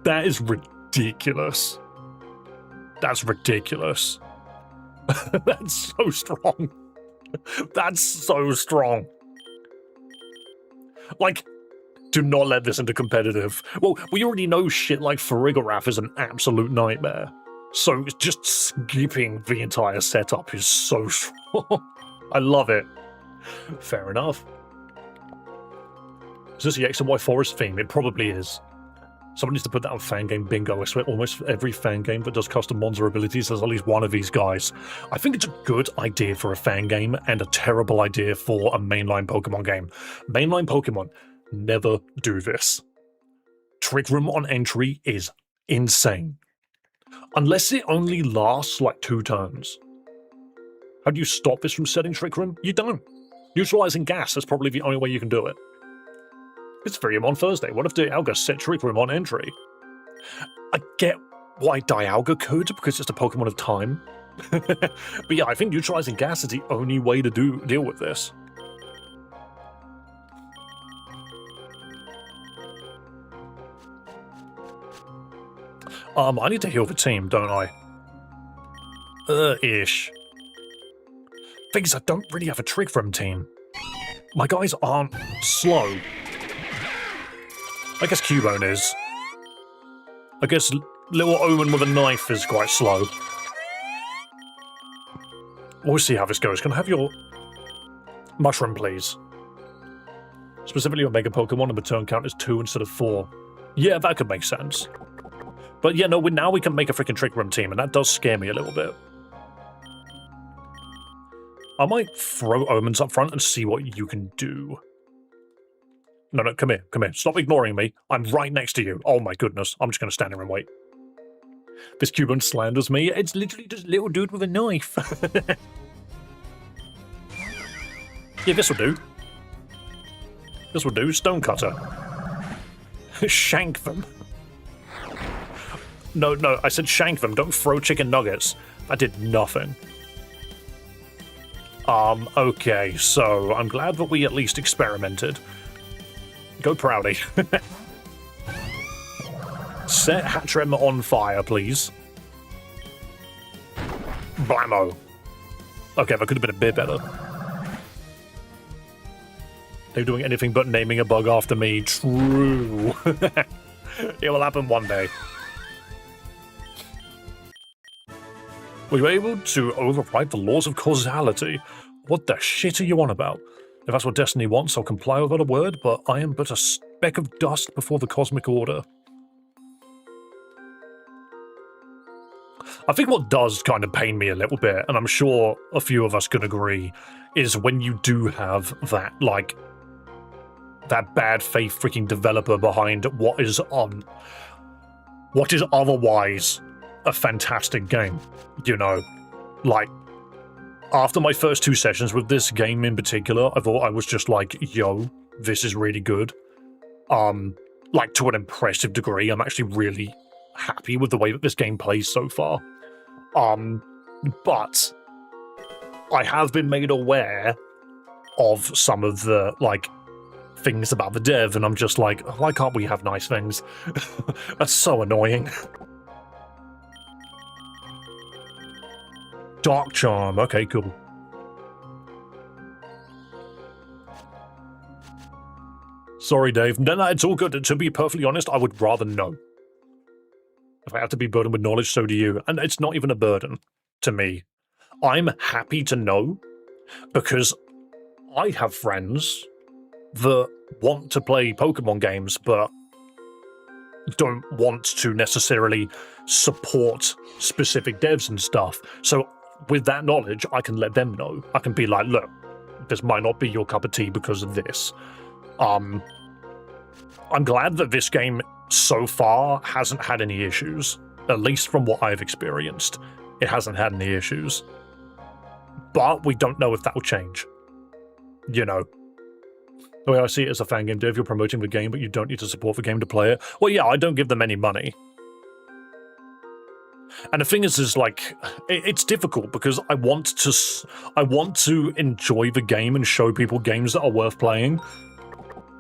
That is ridiculous. That's ridiculous. That's so strong. That's so strong. Like, do not let this into competitive. Well, we already know shit like Farigiraf is an absolute nightmare. So just skipping the entire setup is so strong. I love it. Fair enough. Is this the X and Y Forest theme? It probably is. Someone needs to put that on Fangame Bingo. I swear almost every Fangame that does custom Monster abilities has at least one of these guys. I think it's a good idea for a Fangame and a terrible idea for a mainline Pokemon game. Mainline Pokemon, never do this. Trick Room on entry is insane. Unless it only lasts like 2 turns. How do you stop this from setting Trick Room? You don't. Neutralizing gas is probably the only way you can do it. It's free on Thursday. What if Dialga set Trick Room on entry? I get why Dialga could, because it's a Pokemon of time. But yeah, I think neutralizing gas is the only way to deal with this. I need to heal the team, don't I? Ish. Thing is, I don't really have a Trick Room team. My guys aren't slow. I guess Cubone is. I guess Little Omen with a knife is quite slow. We'll see how this goes. Can I have your mushroom, please? Specifically your Mega Pokemon, and the turn count is 2 instead of 4. Yeah, that could make sense. But yeah, no, now we can make a freaking Trick Room team, and that does scare me a little bit. I might throw Omens up front and see what you can do. No, come here, come here. Stop ignoring me. I'm right next to you. Oh my goodness. I'm just going to stand here and wait. This Cubone slanders me. It's literally just a little dude with a knife. Yeah, this will do. This will do. Stonecutter. Shank them. No, I said shank them. Don't throw chicken nuggets. That did nothing. Okay, so I'm glad that we at least experimented. Go Proudy. Set Hattrem on fire, please. Blammo. Okay, that could have been a bit better. They're doing anything but naming a bug after me. True. It will happen one day. Were you able to override the laws of causality? What the shit are you on about? If that's what destiny wants, I'll comply without a word, but I am but a speck of dust before the cosmic order. I think what does kind of pain me a little bit, and I'm sure a few of us could agree, is when you do have that, like, that bad faith freaking developer behind what is otherwise a fantastic game, you know? Like, after my first 2 sessions with this game in particular, I thought I was just like, yo, this is really good. Like, to an impressive degree. I'm actually really happy with the way that this game plays so far. But I have been made aware of some of the, like, things about the dev, and I'm just like, why can't we have nice things? That's so annoying. Dark Charm, okay, cool. Sorry, Dave. No, it's all good. To be perfectly honest, I would rather know. If I have to be burdened with knowledge, so do you. And it's not even a burden to me. I'm happy to know because I have friends that want to play Pokemon games but don't want to necessarily support specific devs and stuff. So with that knowledge, I can let them know. I can be like, look, this might not be your cup of tea because of this. I'm glad that this game so far hasn't had any issues, at least from what I've experienced. It hasn't had any issues. But we don't know if that will change. You know. The way I see it as a fan game dev, you're promoting the game, but you don't need to support the game to play it. Well, yeah, I don't give them any money. And the thing is like, it's difficult because I want to enjoy the game and show people games that are worth playing.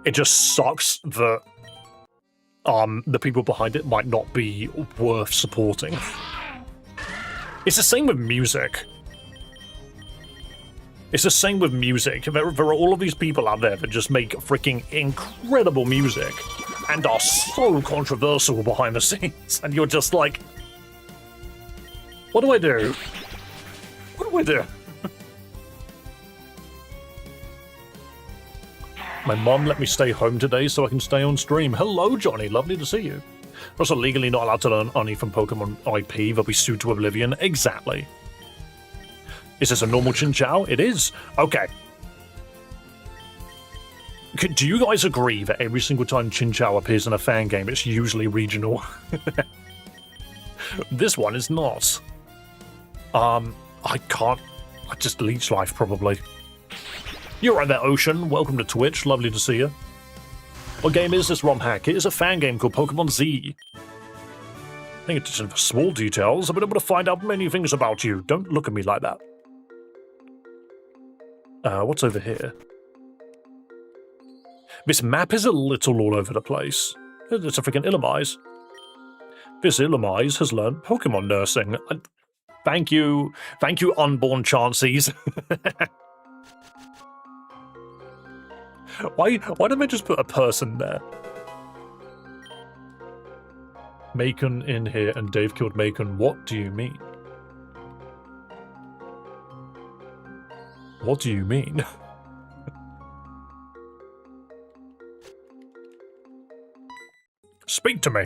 It just sucks that the people behind it might not be worth supporting. It's the same with music. It's the same with music. There are all of these people out there that just make freaking incredible music and are so controversial behind the scenes, and you're just like, what do I do? What do I do? My mom let me stay home today so I can stay on stream. Hello, Johnny. Lovely to see you. We're also legally not allowed to learn any from Pokemon IP. They'll be sued to oblivion. Exactly. Is this a normal Chinchou? It is. Okay. Do you guys agree that every single time Chinchou appears in a fan game, it's usually regional? This one is not. I can't. I just Leech Life, probably. You're right there, Ocean. Welcome to Twitch. Lovely to see you. What game is this, Romhack? It is a fan game called Pokemon Z. Paying attention for small details, I've been able to find out many things about you. Don't look at me like that. What's over here? This map is a little all over the place. It's a freaking Illumise. This Illumise has learned Pokemon nursing. Thank you, unborn Chanseys. Why don't they just put a person there? Macon in here and Dave killed Macon. What do you mean? What do you mean? Speak to me.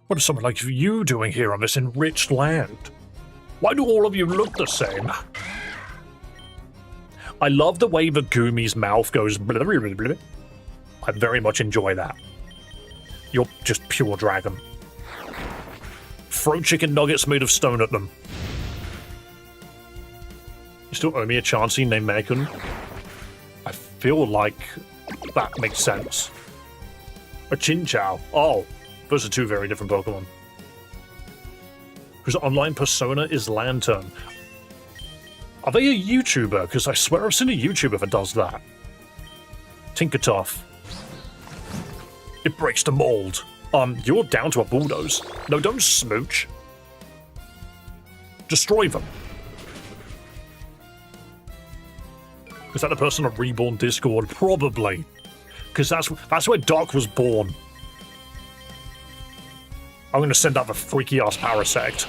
What is someone like you doing here on this enriched land? Why do all of you look the same? I love the way the Gumi's mouth goes blah, blah, blah, blah. I very much enjoy that. You're just pure dragon. Throw chicken nuggets made of stone at them. You still owe me a Chansey named Megan? I feel like that makes sense. A Chinchou. Oh, those are two very different Pokemon. Whose online persona is Lantern. Are they a YouTuber? Because I swear I've seen a YouTuber that does that. Tinkertoff. It breaks the mold. You're down to a bulldoze. No, don't smooch. Destroy them. Is that the person on Reborn Discord? Probably. Because that's where Doc was born. I'm going to send out the freaky-ass Parasect.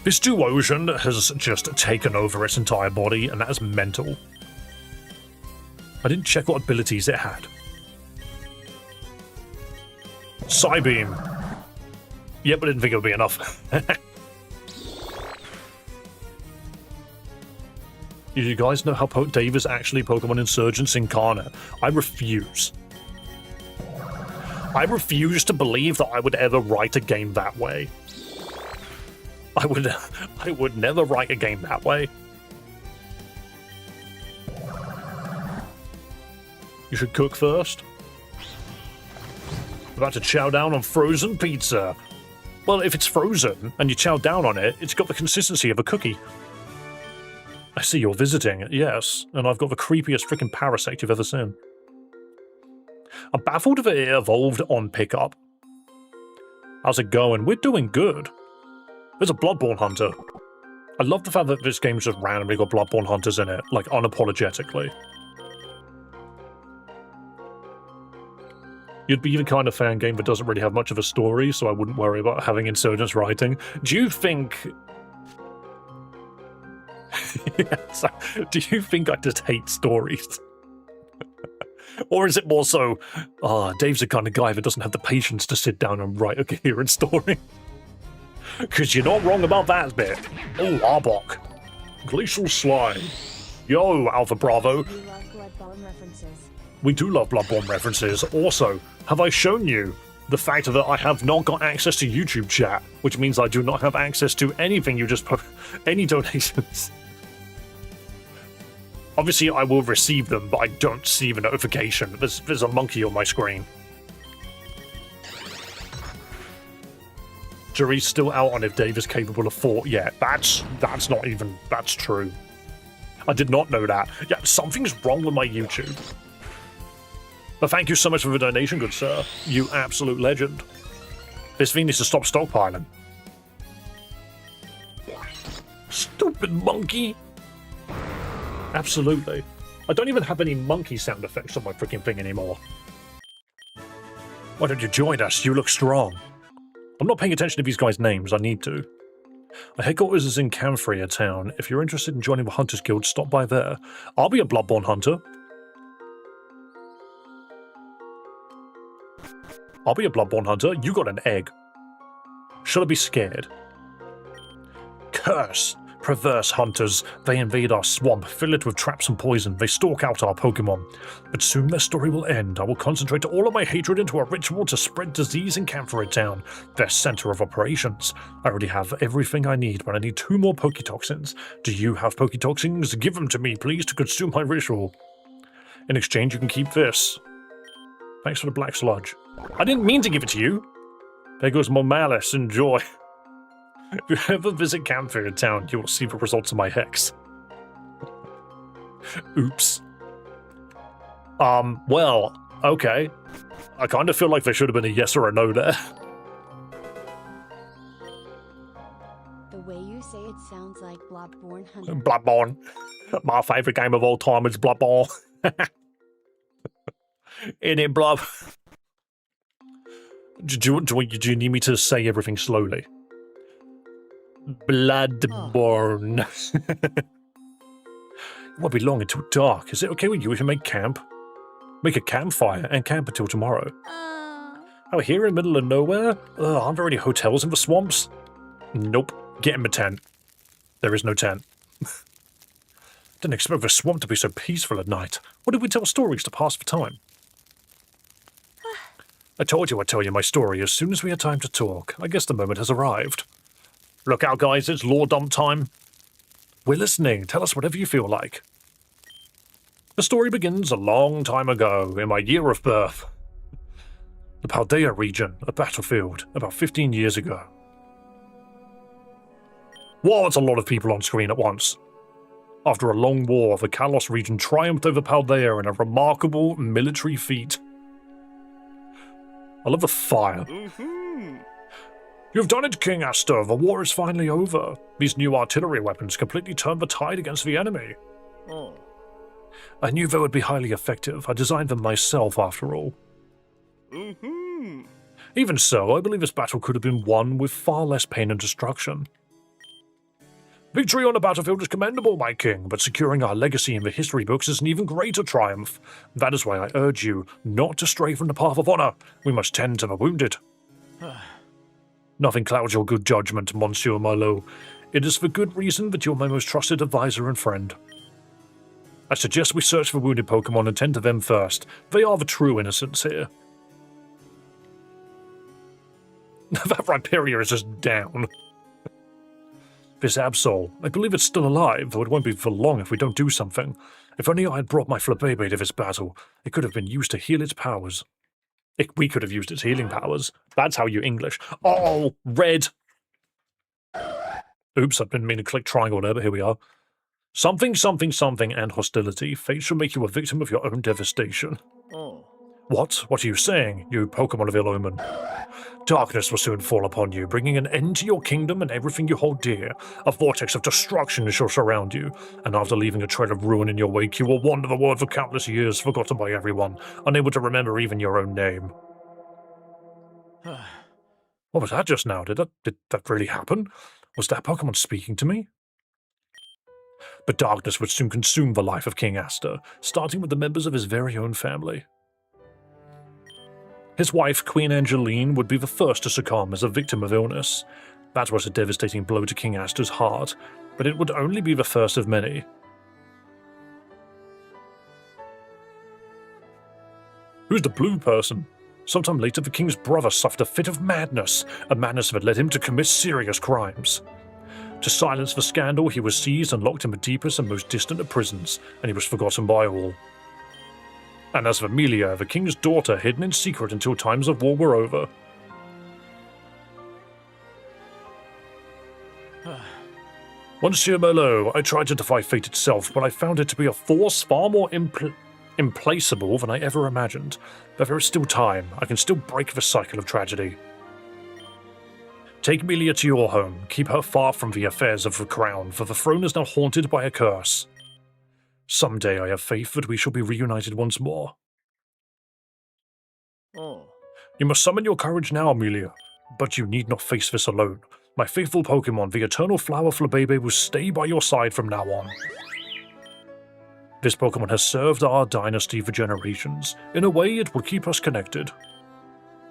This Duosian has just taken over its entire body, and that is mental. I didn't check what abilities it had. Psybeam. Yep, I didn't think it would be enough. You guys know how Dave is actually Pokemon Insurgence Incarnate? I refuse. I refuse to believe that I would ever write a game that way. I would never write a game that way. You should cook first. About to chow down on frozen pizza. Well, if it's frozen and you chow down on it, it's got the consistency of a cookie. I see you're visiting, yes, and I've got the creepiest freaking Parasect you've ever seen. I'm baffled that it evolved on pickup. How's it going? We're doing good. There's a Bloodborne Hunter. I love the fact that this game's just randomly got Bloodborne Hunters in it, like unapologetically. You'd be the kind of fan game that doesn't really have much of a story, so I wouldn't worry about having Insurgents writing. Do you think... yes, do you think I just hate stories? Or is it more so, Dave's the kind of guy that doesn't have the patience to sit down and write a coherent story? Because you're not wrong about that bit. Oh, Arbok. Glacial Slime. Yo, Alpha Bravo. We love Bloodborne references. We do love Bloodborne references. Also, have I shown you the fact that I have not got access to YouTube chat, which means I do not have access to anything you just put, any donations. Obviously, I will receive them, but I don't see the notification. There's a monkey on my screen. Jury's still out on if Dave is capable of thought yet. That's true. I did not know that. Yeah, something's wrong with my YouTube. But thank you so much for the donation, good sir. You absolute legend. This thing needs to stop stockpiling. Stupid monkey. Absolutely. I don't even have any monkey sound effects on my freaking thing anymore. Why don't you join us? You look strong. I'm not paying attention to these guys' names. I need to. Our headquarters is in Camphria town. If you're interested in joining the Hunters Guild, stop by there. I'll be a Bloodborne Hunter. I'll be a Bloodborne Hunter. You got an egg. Should I be scared? Curse! Perverse hunters. They invade our swamp, fill it with traps and poison. They stalk out our Pokemon. But soon their story will end. I will concentrate all of my hatred into a ritual to spread disease in Camphor Town, their center of operations. I already have everything I need, but I need 2 more Poketoxins. Do you have Poketoxins? Give them to me, please, to consume my ritual. In exchange, you can keep this. Thanks for the black sludge. I didn't mean to give it to you. There goes my malice. Enjoy. If you ever visit Camphor Town, you will see the results of my hex. Oops. Well, okay. I kind of feel like there should have been a yes or a no there. The way you say it sounds like Bloodborne Hunter. Bloodborne. My favourite game of all time is Bloodborne. In it, Blood. Do you need me to say everything slowly? Bloodborne. It won't be long until dark. Is it okay with you if you make camp? Make a campfire and camp until tomorrow. Oh, here in the middle of nowhere? Aren't there any hotels in the swamps? Nope. Get in the tent. There is no tent. Didn't expect the swamp to be so peaceful at night. What did we tell stories to pass the time? I told you I'd tell you my story as soon as we had time to talk. I guess the moment has arrived. Look out, guys, it's lore dump time. We're listening. Tell us whatever you feel like. The story begins a long time ago, in my year of birth. The Paldea region, a battlefield, about 15 years ago. Whoa, that's a lot of people on screen at once. After a long war, the Kalos region triumphed over Paldea in a remarkable military feat. I love the fire. You've done it, King Aster. The war is finally over. These new artillery weapons completely turned the tide against the enemy. Oh. I knew they would be highly effective. I designed them myself, after all. Mm-hmm. Even so, I believe this battle could have been won with far less pain and destruction. Victory on the battlefield is commendable, my king, but securing our legacy in the history books is an even greater triumph. That is why I urge you not to stray from the path of honor. We must tend to the wounded. Nothing clouds your good judgment, Monsieur Marlowe. It is for good reason that you're my most trusted advisor and friend. I suggest we search for wounded Pokemon and tend to them first. They are the true innocents here. That Rhyperior is just down. This Absol, I believe it's still alive, though it won't be for long if we don't do something. If only I had brought my Flabébé to this battle, it could have been used to heal its powers. We could have used its healing powers. That's how you English. Oh, red! Oops, I didn't mean to click triangle there, but here we are. Something, something, something, and hostility. Fate shall make you a victim of your own devastation. Oh. What? What are you saying, you Pokemon of ill omen? Darkness will soon fall upon you, bringing an end to your kingdom and everything you hold dear. A vortex of destruction shall surround you, and after leaving a trail of ruin in your wake, you will wander the world for countless years, forgotten by everyone, unable to remember even your own name. What was that just now? Did that really happen? Was that Pokemon speaking to me? But darkness would soon consume the life of King Aster, starting with the members of his very own family. His wife, Queen Angeline, would be the first to succumb as a victim of illness. That was a devastating blow to King Aster's heart, but it would only be the first of many. Who's the blue person? Sometime later, the king's brother suffered a fit of madness, a madness that led him to commit serious crimes. To silence the scandal, he was seized and locked in the deepest and most distant of prisons, and he was forgotten by all. And as for Amelia, the king's daughter, hidden in secret until times of war were over. Monsieur Merlot, I tried to defy fate itself, but I found it to be a force far more implacable than I ever imagined. But there is still time. I can still break the cycle of tragedy. Take Amelia to your home. Keep her far from the affairs of the crown, for the throne is now haunted by a curse. Someday I have faith that we shall be reunited once more. Oh. You must summon your courage now, Amelia. But you need not face this alone. My faithful Pokemon, the Eternal Flower Flabébé, will stay by your side from now on. This Pokemon has served our dynasty for generations. In a way, it will keep us connected.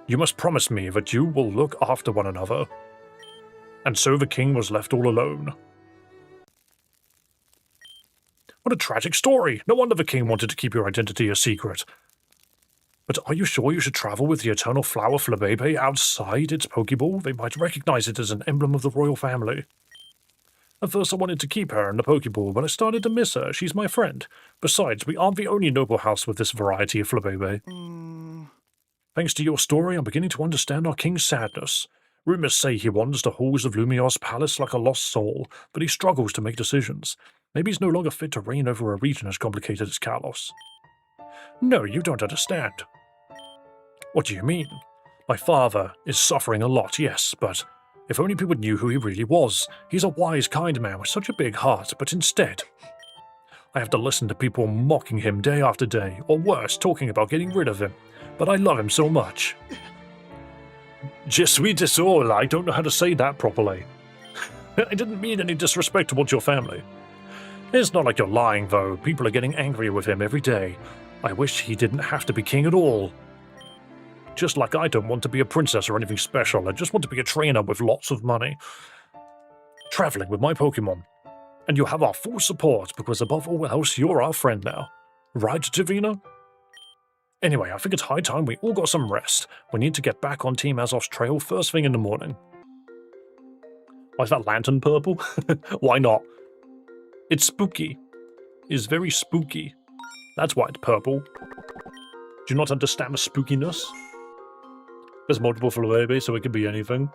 You must promise me that you will look after one another. And so the king was left all alone. What a tragic story! No wonder the king wanted to keep your identity a secret. But are you sure you should travel with the Eternal Flower Flabébé outside its Pokeball? They might recognize it as an emblem of the royal family. At first I wanted to keep her in the Pokeball, but I started to miss her. She's my friend. Besides, we aren't the only noble house with this variety of Flabébé. Thanks to your story, I'm beginning to understand our king's sadness. Rumors say he wanders the halls of Lumiar's palace like a lost soul, but he struggles to make decisions. Maybe he's no longer fit to reign over a region as complicated as Kalos. No, you don't understand. What do you mean? My father is suffering a lot, yes, but if only people knew who he really was. He's a wise, kind man with such a big heart, but instead, I have to listen to people mocking him day after day, or worse, talking about getting rid of him. But I love him so much. Je suis désolé, I don't know how to say that properly. I didn't mean any disrespect towards your family. It's not like you're lying, though. People are getting angrier with him every day. I wish he didn't have to be king at all. Just like I don't want to be a princess or anything special, I just want to be a trainer with lots of money. Traveling with my Pokemon. And you have our full support, because above all else, you're our friend now. Right, Divina? Anyway, I think it's high time we all got some rest. We need to get back on Team Azov's trail first thing in the morning. Why is that lantern purple? Why not? It's spooky. It's very spooky. That's why it's purple. Do you not understand the spookiness? There's multiple Flabébé, so it could be anything.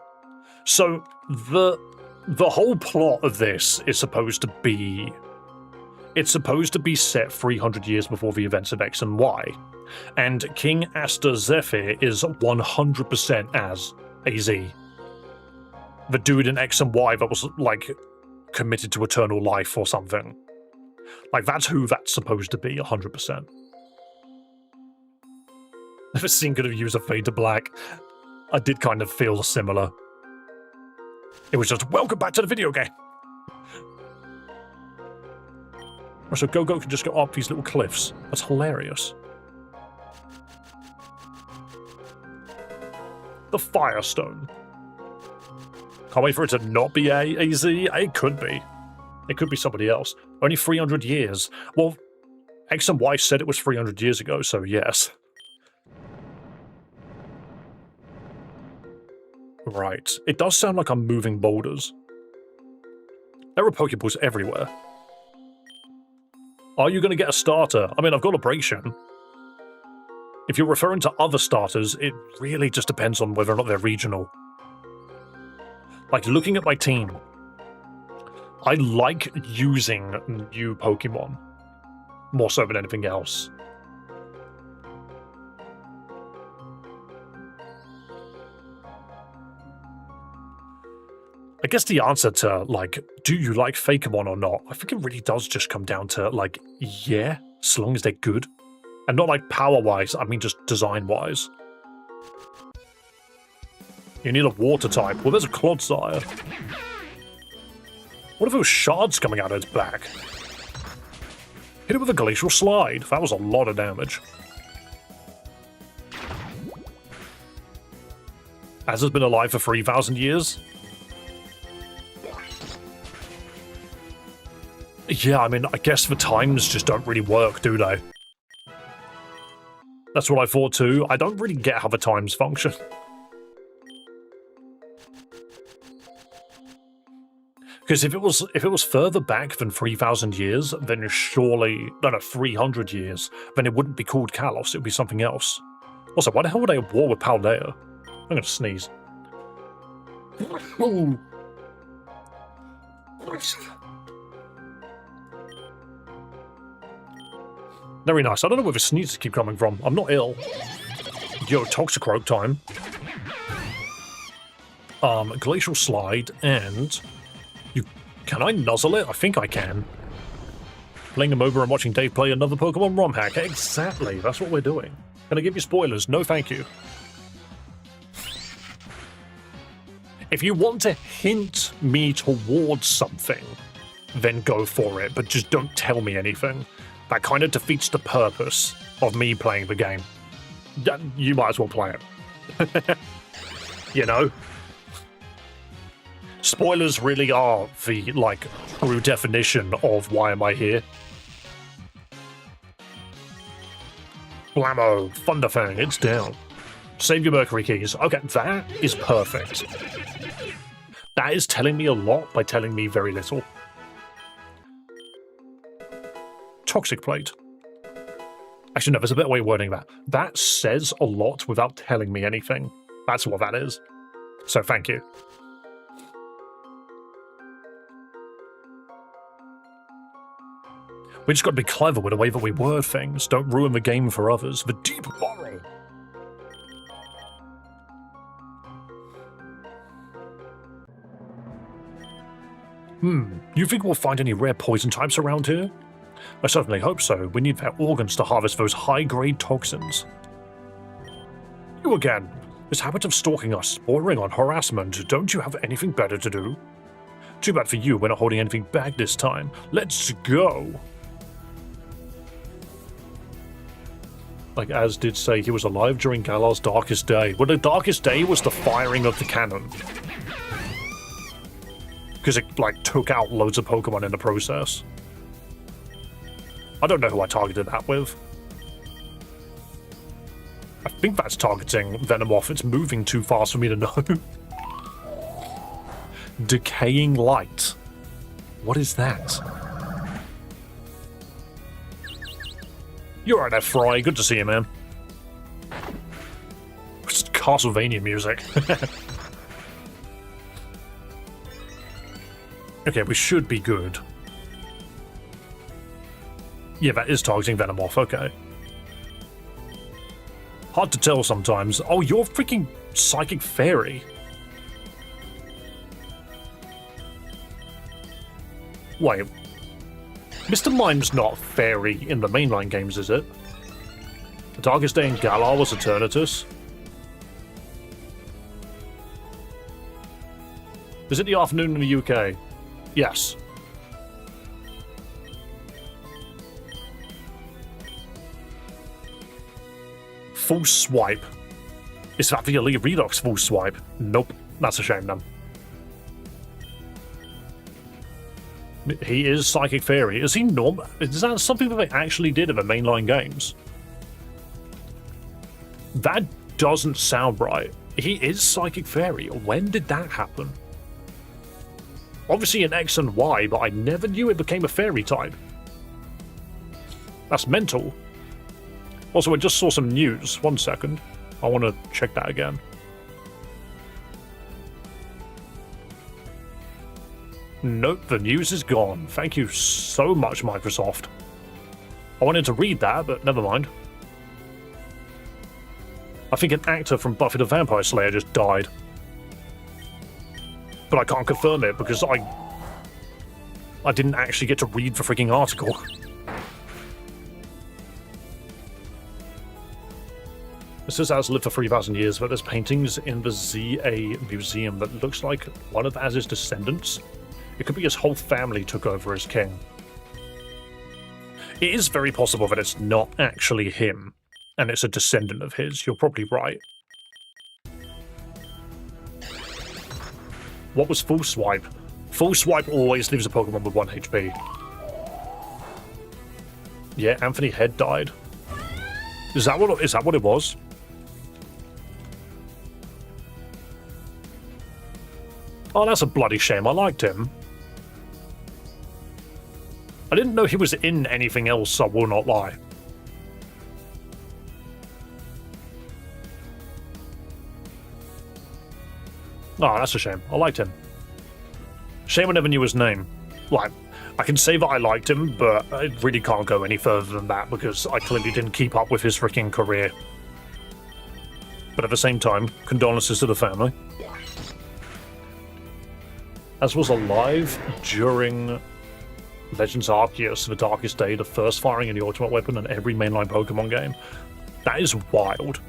So, the whole plot of this is supposed to be... It's supposed to be set 300 years before the events of X and Y. And King Aster Zephyr is 100% as AZ. the dude in X and Y that was, like, committed to eternal life or something. Like, that's who that's supposed to be, 100%. Never seen could have used a fade to black. I did kind of feel similar. It was just, welcome back to the video game! So Go-Go can just go up these little cliffs. That's hilarious. The Firestone. Can't wait for it to not be AZ. It could be. It could be somebody else. Only 300 years. Well, X and Y said it was 300 years ago, so yes. Right. It does sound like I'm moving boulders. There are Pokeballs everywhere. Are you going to get a starter? I mean, I've got a Abrasion. If you're referring to other starters, it really just depends on whether or not they're regional. Like, looking at my team, I like using new Pokemon more so than anything else. I guess the answer to, like, do you like Fakemon or not, I think it really does just come down to, like, yeah, as long as they're good. And not like power-wise, I mean just design-wise. You need a water type. Well, there's a Clodsire. What if it was shards coming out of its back? Hit it with a Glacial Slide. That was a lot of damage. As has been alive for 3,000 years? Yeah, I mean, I guess the times just don't really work, do they? That's what I thought too. I don't really get how the times function. Because if it was further back than 3,000 years, then surely, no, 300 years, then it wouldn't be called Kalos, it would be something else. Also, why the hell were they at war with Paldea? I'm gonna sneeze. Ooh. Very nice. I don't know where the sneezes keep coming from. I'm not ill. Yo, Toxicroak time. Glacial Slide, and... Can I nuzzle it? I think I can. Playing them over and watching Dave play another Pokemon ROM hack. Exactly, that's what we're doing. Can I give you spoilers? No thank you. If you want to hint me towards something, then go for it, but just don't tell me anything. That kind of defeats the purpose of me playing the game. You might as well play it. You know? Spoilers really are the, like, true definition of why am I here. Blammo, Thunderfang, it's down. Save your Mercury keys. Okay, that is perfect. That is telling me a lot by telling me very little. Toxic Plate. Actually, no, there's a better way of wording that. That says a lot without telling me anything. That's what that is. So thank you. We just got to be clever with the way that we word things. Don't ruin the game for others. The deep borrow. You think we'll find any rare poison types around here? I certainly hope so. We need their organs to harvest those high-grade toxins. You again. This habit of stalking us, bordering on harassment. Don't you have anything better to do? Too bad for you, we're not holding anything back this time. Let's go! Like Az did say, he was alive during Galar's darkest day. Well, the darkest day was the firing of the cannon. Because it, like, took out loads of Pokemon in the process. I don't know who I targeted that with. I think that's targeting Venomoth. It's moving too fast for me to know. Decaying Light. What is that? You're right there, Fry. Good to see you, man. It's Castlevania music. Okay, we should be good. Yeah, that is targeting Venomoth, okay. Hard to tell sometimes. Oh, you're freaking Psychic Fairy. Wait. Mr. Mime's not fairy in the mainline games, is it? The Darkest Day in Galar was Eternatus. Is it the afternoon in the UK? Yes. Full swipe. Is that the Elite Redux full swipe? Nope. That's a shame then. He is Psychic Fairy. Is he normal? Is that something that they actually did in the mainline games? That doesn't sound right. He is Psychic Fairy. When did that happen? Obviously in X and Y, but I never knew it became a fairy type. That's mental. Also, I just saw some news. 1 second. I want to check that again. Nope, the news is gone. Thank you so much, Microsoft. I wanted to read that, but never mind. I think an actor from Buffy the Vampire Slayer just died. But I can't confirm it because I didn't actually get to read the freaking article. It says As lived for 3,000 years, but there's paintings in the ZA museum that looks like one of Az's descendants. It could be his whole family took over as king. It is very possible that it's not actually him, and it's a descendant of his. You're probably right. What was Full Swipe? Full Swipe always leaves a Pokemon with 1 HP. Yeah, Anthony Head died. Is that what it was? Oh, that's a bloody shame. I liked him. I didn't know he was in anything else, I will not lie. Oh, that's a shame. I liked him. Shame I never knew his name. Like, I can say that I liked him, but I really can't go any further than that because I clearly didn't keep up with his freaking career. But at the same time, condolences to the family. As was alive during Legends Arceus, The Darkest Day, the first firing in the Ultimate Weapon in every mainline Pokemon game. That is wild.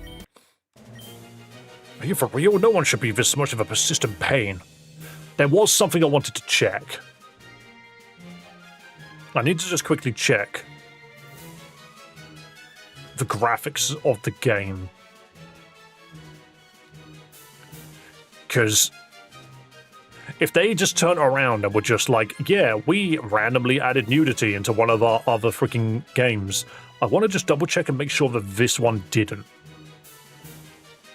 Are you for real? No one should be this much of a persistent pain. There was something I wanted to check. I need to just quickly check the graphics of the game. Because if they just turn around and were just like, yeah, we randomly added nudity into one of our other freaking games, I want to just double check and make sure that this one didn't.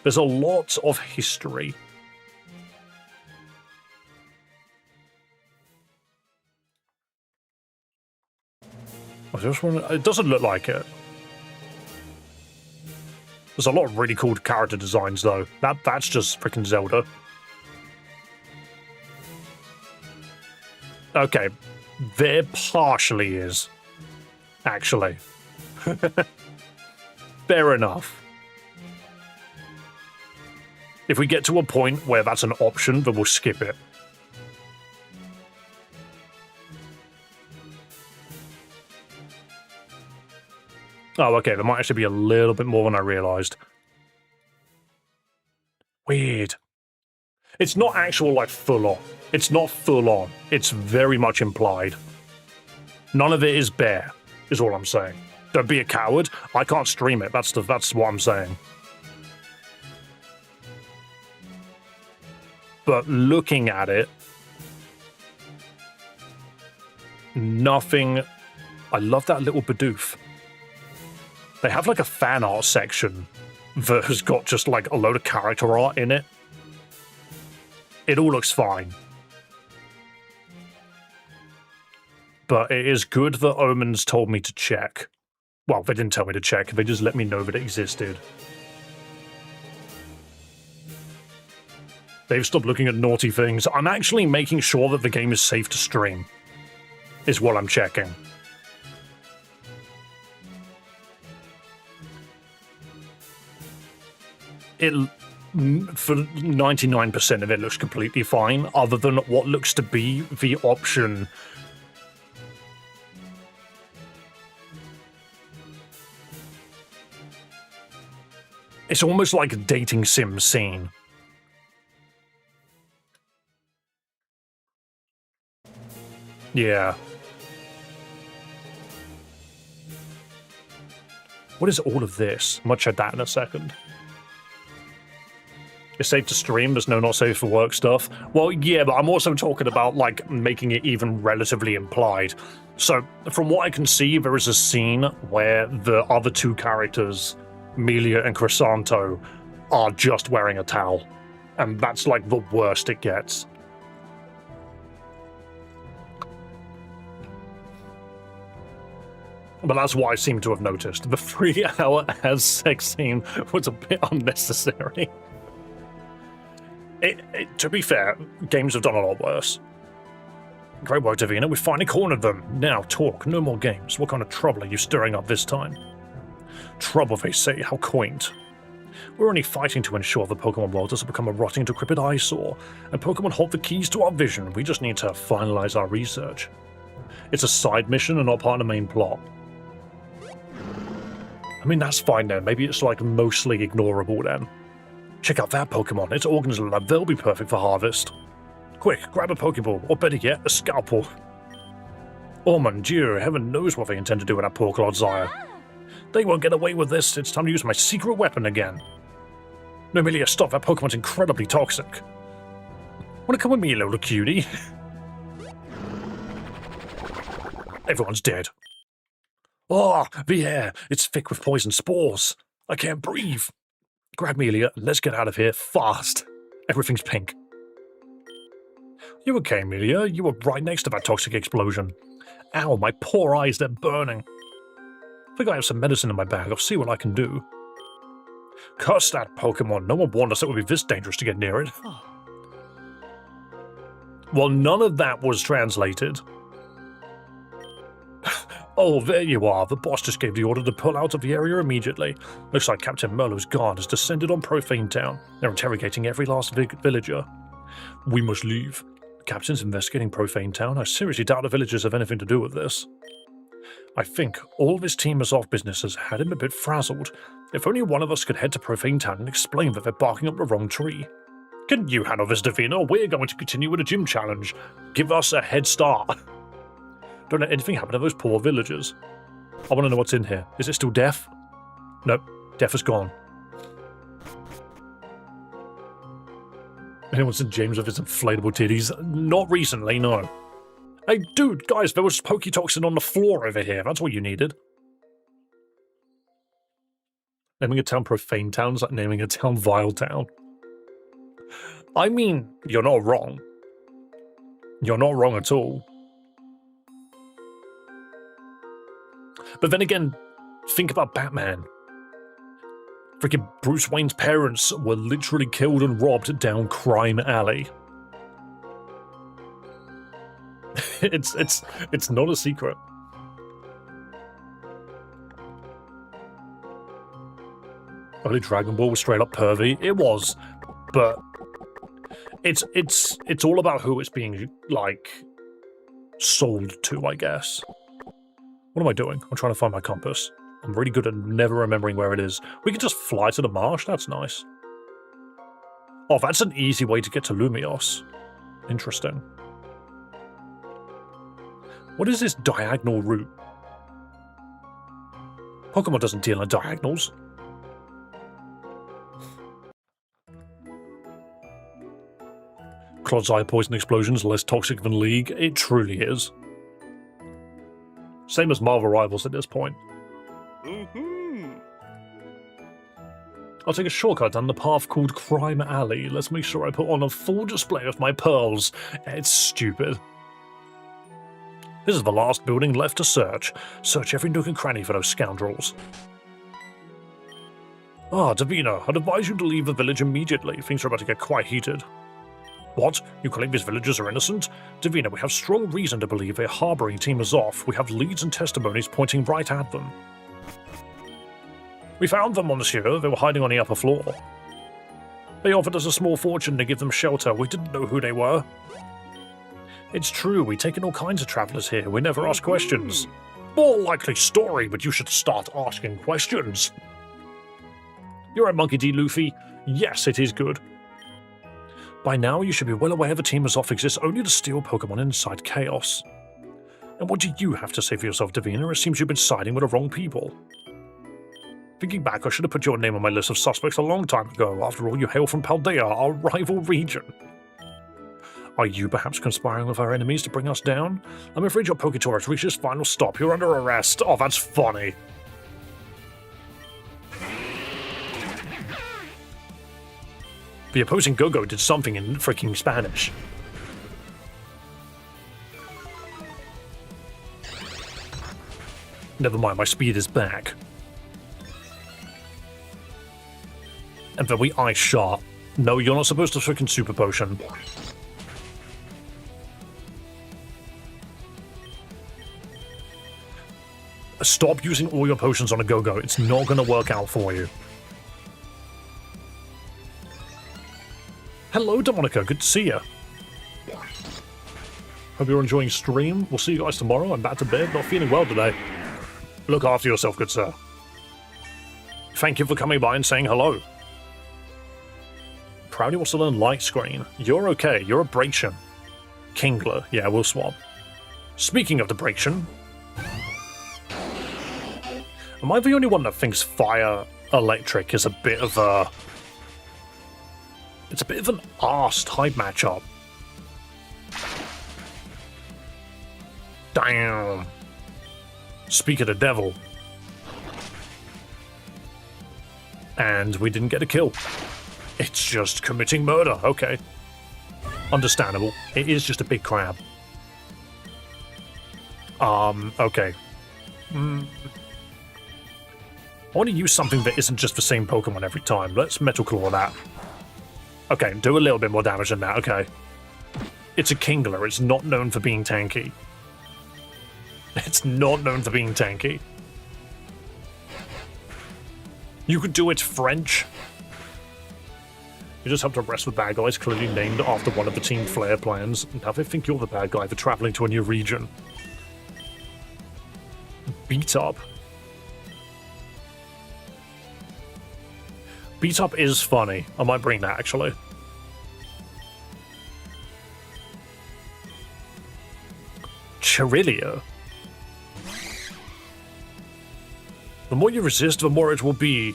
There's a lot of history. I just want to, it doesn't look like it. There's a lot of really cool character designs though. That's just freaking Zelda. Okay, there partially is, actually. Fair enough. If we get to a point where that's an option, then we'll skip it. Oh, okay, there might actually be a little bit more than I realised. Weird. It's not actual, like, full-on. It's not full-on. It's very much implied. None of it is bare, is all I'm saying. Don't be a coward. I can't stream it. That's what I'm saying. But looking at it, nothing... I love that little Bidoof. They have, like, a fan art section that has got just, like, a load of character art in it. It all looks fine. But it is good that Omens told me to check. Well, they didn't tell me to check, they just let me know that it existed. They've stopped looking at naughty things. I'm actually making sure that the game is safe to stream, is what I'm checking. For 99% of it looks completely fine, other than what looks to be the option It's almost like a dating sim scene. Yeah. What is all of this? I'm gonna check that in a second. It's safe to stream, there's no not safe for work stuff. Well, yeah, but I'm also talking about, like, making it even relatively implied. So, from what I can see, there is a scene where the other two characters, Melia and Crisanto, are just wearing a towel. And that's, like, the worst it gets. But that's what I seem to have noticed. The 3-hour ass sex scene was a bit unnecessary. To be fair, games have done a lot worse. Great work, Davina. We finally cornered them. Now talk, no more games. What kind of trouble are you stirring up this time? Trouble, they say. How quaint. We're only fighting to ensure the Pokemon world doesn't become a rotting, decrepit eyesore, and Pokemon hold the keys to our vision. We just need to finalize our research. It's a side mission and not part of the main plot. I mean, that's fine then. Maybe it's, like, mostly ignorable then. Check out that Pokemon. Its organs look like they'll be perfect for harvest. Quick, grab a Pokeball, or better yet, a scalpel. Oh mon dieu, heaven knows what they intend to do with that poor Clodsire. They won't get away with this. It's time to use my secret weapon again. No, Melia, stop. That Pokemon's incredibly toxic. Wanna come with me, little cutie? Everyone's dead. Oh, the air. It's thick with poison spores. I can't breathe. Grab Melia, and let's get out of here fast. Everything's pink. You okay, Melia? You were right next to that toxic explosion. Ow, my poor eyes, they're burning. I think I have some medicine in my bag. I'll see what I can do. Curse that Pokemon. No one warned us it would be this dangerous to get near it. Well, none of that was translated. Oh, there you are. The boss just gave the order to pull out of the area immediately. Looks like Captain Merlo's guard has descended on Profane Town. They're interrogating every last villager. We must leave. The captain's investigating Profane Town. I seriously doubt the villagers have anything to do with this. I think all of his team is off business has had him a bit frazzled. If only one of us could head to Profane Town and explain that they're barking up the wrong tree. Can you handle this, Davina? We're going to continue with the gym challenge. Give us a head start. Don't let anything happen to those poor villagers. I want to know what's in here. Is it still Death? Nope, Death is gone. Anyone seen James with his inflatable titties? Not recently, no. Hey, dude, guys, there was Poketoxin on the floor over here. That's what you needed. Naming a town Profane Town is like naming a town Vile Town. I mean, you're not wrong. You're not wrong at all. But then again, think about Batman. Freaking Bruce Wayne's parents were literally killed and robbed down Crime Alley. It's not a secret. Early Dragon Ball was straight up pervy. It was, but it's all about who it's being, like, sold to, I guess. What am I doing? I'm trying to find my compass. I'm really good at never remembering where it is. We can just fly to the marsh. That's nice. Oh, that's an easy way to get to Lumios. Interesting. What is this diagonal route? Pokemon doesn't deal in diagonals. Clodsire poison explosions less toxic than League. It truly is. Same as Marvel Rivals at this point. I'll take a shortcut down the path called Crime Alley. Let's make sure I put on a full display of my pearls. It's stupid. This is the last building left to search. Search every nook and cranny for those scoundrels. Ah, Davina, I'd advise you to leave the village immediately. Things are about to get quite heated. What? You claim these villagers are innocent? Davina, we have strong reason to believe they're harboring Team Azoth. We have leads and testimonies pointing right at them. We found them, monsieur. They were hiding on the upper floor. They offered us a small fortune to give them shelter. We didn't know who they were. It's true, we take in all kinds of travelers here. We never ask questions. More likely story, but you should start asking questions. You're right, Monkey D. Luffy. Yes, it is good. By now, you should be well aware the Team Azoth exists only to steal Pokemon inside Chaos. And what do you have to say for yourself, Davina? It seems you've been siding with the wrong people. Thinking back, I should have put your name on my list of suspects a long time ago. After all, you hail from Paldea, our rival region. Are you perhaps conspiring with our enemies to bring us down? I'm afraid your Poketour has reached its final stop. You're under arrest. Oh, that's funny. The opposing Go-Go did something in freaking Spanish. Never mind, my speed is back. And then we Ice Shot. No, you're not supposed to freaking Super Potion. Stop using all your potions on a Go-Go. It's not going to work out for you. Hello, Dominica. Good to see you. Hope you're enjoying stream. We'll see you guys tomorrow. I'm back to bed. Not feeling well today. Look after yourself, good sir. Thank you for coming by and saying hello. Proudy wants to learn light screen. You're okay. You're a Braixen. Kingler. Yeah, we'll swap. Speaking of the Braixen, am I the only one that thinks Fire Electric is a bit of a... It's a bit of an arse type matchup. Damn. Speak of the devil. And we didn't get a kill. It's just committing murder. Okay. Understandable. It is just a big crab. Okay. I want to use something that isn't just the same Pokemon every time. Let's Metal Claw that. Okay, do a little bit more damage than that, okay. It's a Kingler, it's not known for being tanky. It's not known for being tanky. You could do it French. You just have to rest with bad guys clearly named after one of the Team Flare plans. Now they think you're the bad guy for traveling to a new region. Beat Up. Beat Up is funny. I might bring that, actually. Chirilia. The more you resist, the more it will be.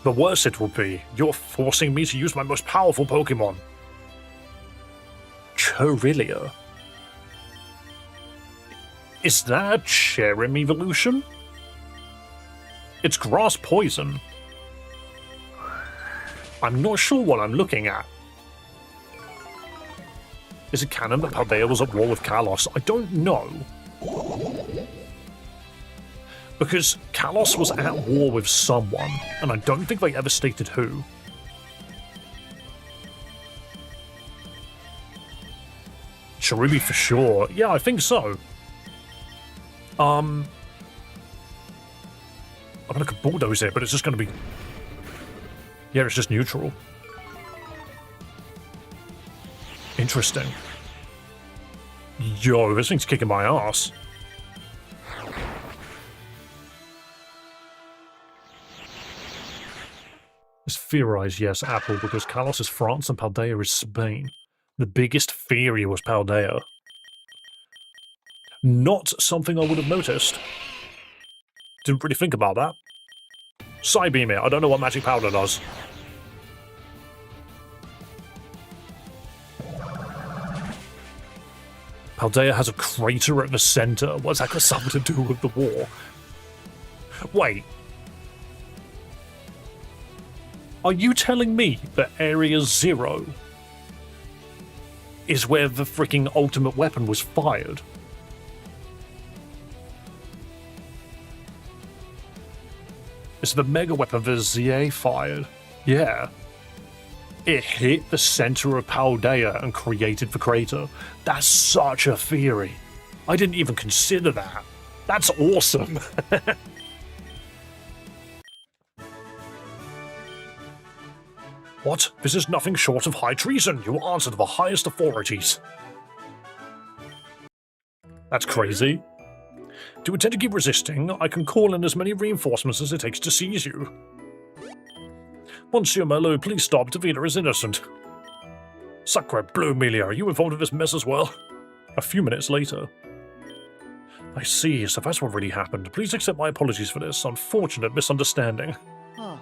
The worse it will be. You're forcing me to use my most powerful Pokemon. Chirilia. Is that a Cherim evolution? It's grass poison. I'm not sure what I'm looking at. Is it canon that Paldea was at war with Kalos? I don't know. Because Kalos was at war with someone, and I don't think they ever stated who. Cherubi for sure. Yeah, I think so. I'm gonna bulldoze it, but it's just gonna be... Yeah, it's just neutral. Interesting. Yo, this thing's kicking my ass. Let's theorize, yes, Apple, because Kalos is France and Paldea is Spain. The biggest theory was Paldea. Not something I would have noticed. Didn't really think about that. Psybeam it. I don't know what Magic Powder does. Paldea has a crater at the center. What's that got something to do with the war? Wait. Are you telling me that Area 0 is where the freaking ultimate weapon was fired? It's the mega weapon that ZA fired. Yeah. It hit the center of Paldea and created the crater. That's such a theory. I didn't even consider that. That's awesome. What? This is nothing short of high treason. You will answer to the highest authorities. That's crazy. To intend to keep resisting, I can call in as many reinforcements as it takes to seize you. Monsieur Merlot, please stop. Davina is innocent. Sacre bleu, Melia, are you involved in this mess as well? A few minutes later. I see, so that's what really happened. Please accept my apologies for this unfortunate misunderstanding. Oh.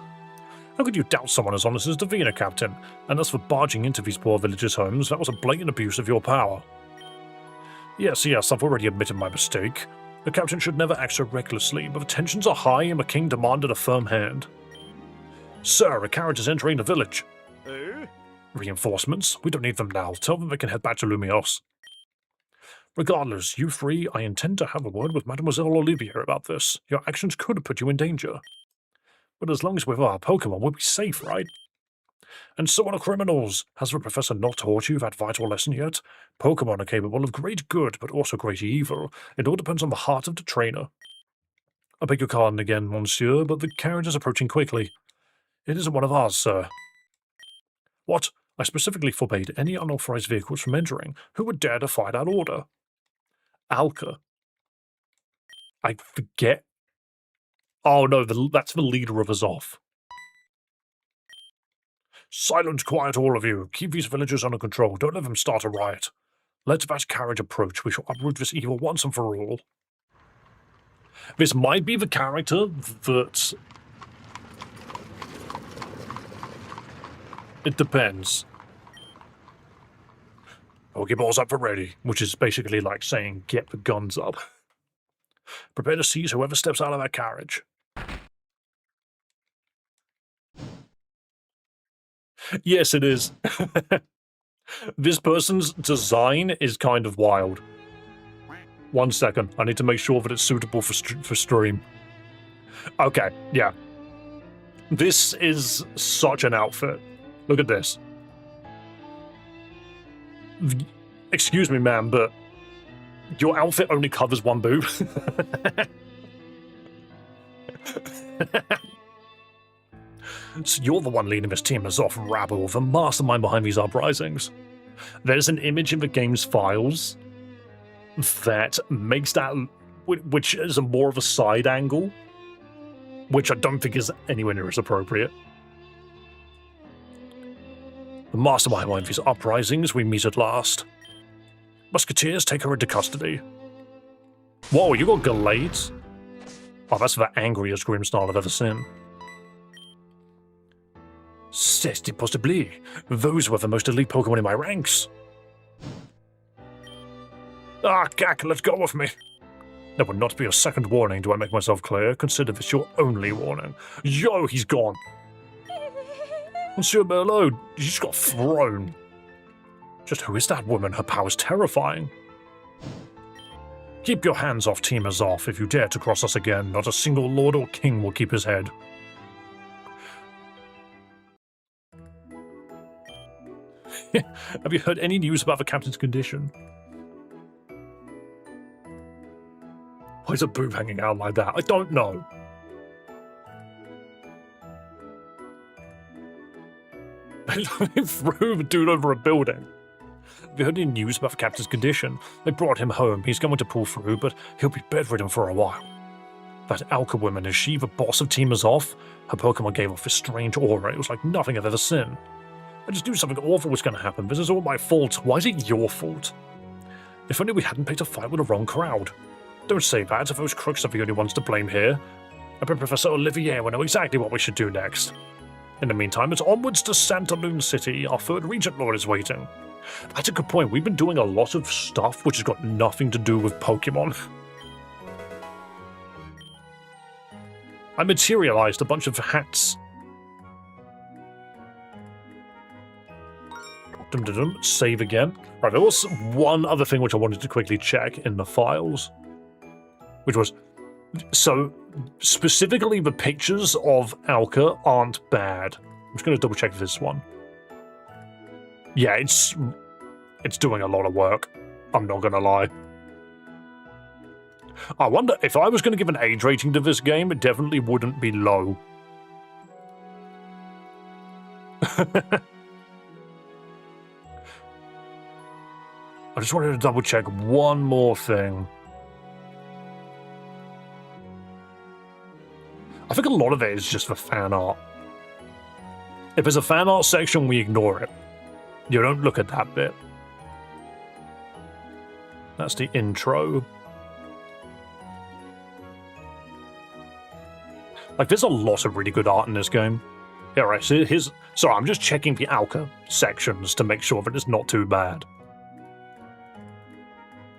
How could you doubt someone as honest as Davina, Captain? And as for barging into these poor villagers' homes, that was a blatant abuse of your power. Yes, I've already admitted my mistake. The captain should never act so recklessly, but the tensions are high and the king demanded a firm hand. Sir, a carriage is entering the village. Eh? Reinforcements? We don't need them now. Tell them they can head back to Lumios. Regardless, you three, I intend to have a word with Mademoiselle Olivier about this. Your actions could put you in danger. But as long as we're our Pokemon, we'll be safe, right? And so are the criminals. Has the professor not taught you that vital lesson yet? Pokemon are capable of great good, but also great evil. It all depends on the heart of the trainer. I beg your pardon again, monsieur, but the carriage is approaching quickly. It isn't one of ours, sir. What? I specifically forbade any unauthorized vehicles from entering. Who would dare defy that order? Alka. I forget. Oh no, that's the leader of Azoth. Silence, quiet, all of you. Keep these villagers under control. Don't let them start a riot. Let that carriage approach. We shall uproot this evil once and for all. This might be the character that... It depends. Pokeballs up for ready, which is basically like saying, get the guns up. Prepare to seize whoever steps out of that carriage. Yes, it is. This person's design is kind of wild. 1 second, I need to make sure that it's suitable for stream. Okay, yeah. This is such an outfit. Look at this. Excuse me, ma'am, but your outfit only covers one boob. So you're the one leading this team as off rabble, the mastermind behind these uprisings. There's an image in the game's files that makes that, which is a more of a side angle, which I don't think is anywhere near as appropriate. The mastermind behind these uprisings, we meet at last. Musketeers, take her into custody. Whoa, you got Gallades? Oh, that's the angriest Grimsnarl I've ever seen. C'est impossible. Those were the most elite Pokemon in my ranks. Ah, Gak, let go of me. There will not be a second warning, do I make myself clear? Consider this your only warning. Yo, he's gone. Monsieur Merlot, you just got thrown. Just who is that woman? Her power's terrifying. Keep your hands off Team Azoth. If you dare to cross us again, not a single lord or king will keep his head. Have you heard any news about the captain's condition? Why is a boob hanging out like that? I don't know. They threw the dude over a building. Have you heard any news about the captain's condition? They brought him home. He's going to pull through, but he'll be bedridden for a while. That Alka woman, is she the boss of Team Azoth? Her Pokemon gave off this strange aura. It was like nothing I've ever seen. I just knew something awful was going to happen. This is all my fault. Why is it your fault? If only we hadn't picked a fight with the wrong crowd. Don't say that. Those crooks are the only ones to blame here. I bet Professor Olivier will know exactly what we should do next. In the meantime, it's onwards to Santa City. Our third Regent Lord is waiting. That's a good point. We've been doing a lot of stuff which has got nothing to do with Pokemon. I materialized a bunch of hats. Save again. Right, there was one other thing which I wanted to quickly check in the files. Which was... So, specifically the pictures of Alka aren't bad. I'm just going to double check this one. Yeah, it's doing a lot of work. I'm not going to lie. I wonder, if I was going to give an age rating to this game, it definitely wouldn't be low. I just wanted to double check one more thing. I think a lot of it is just for fan art. If there's a fan art section, we ignore it. You don't look at that bit. That's the intro. Like, there's a lot of really good art in this game. Yeah, right, so here's... Sorry, I'm just checking the Alka sections to make sure that it's not too bad.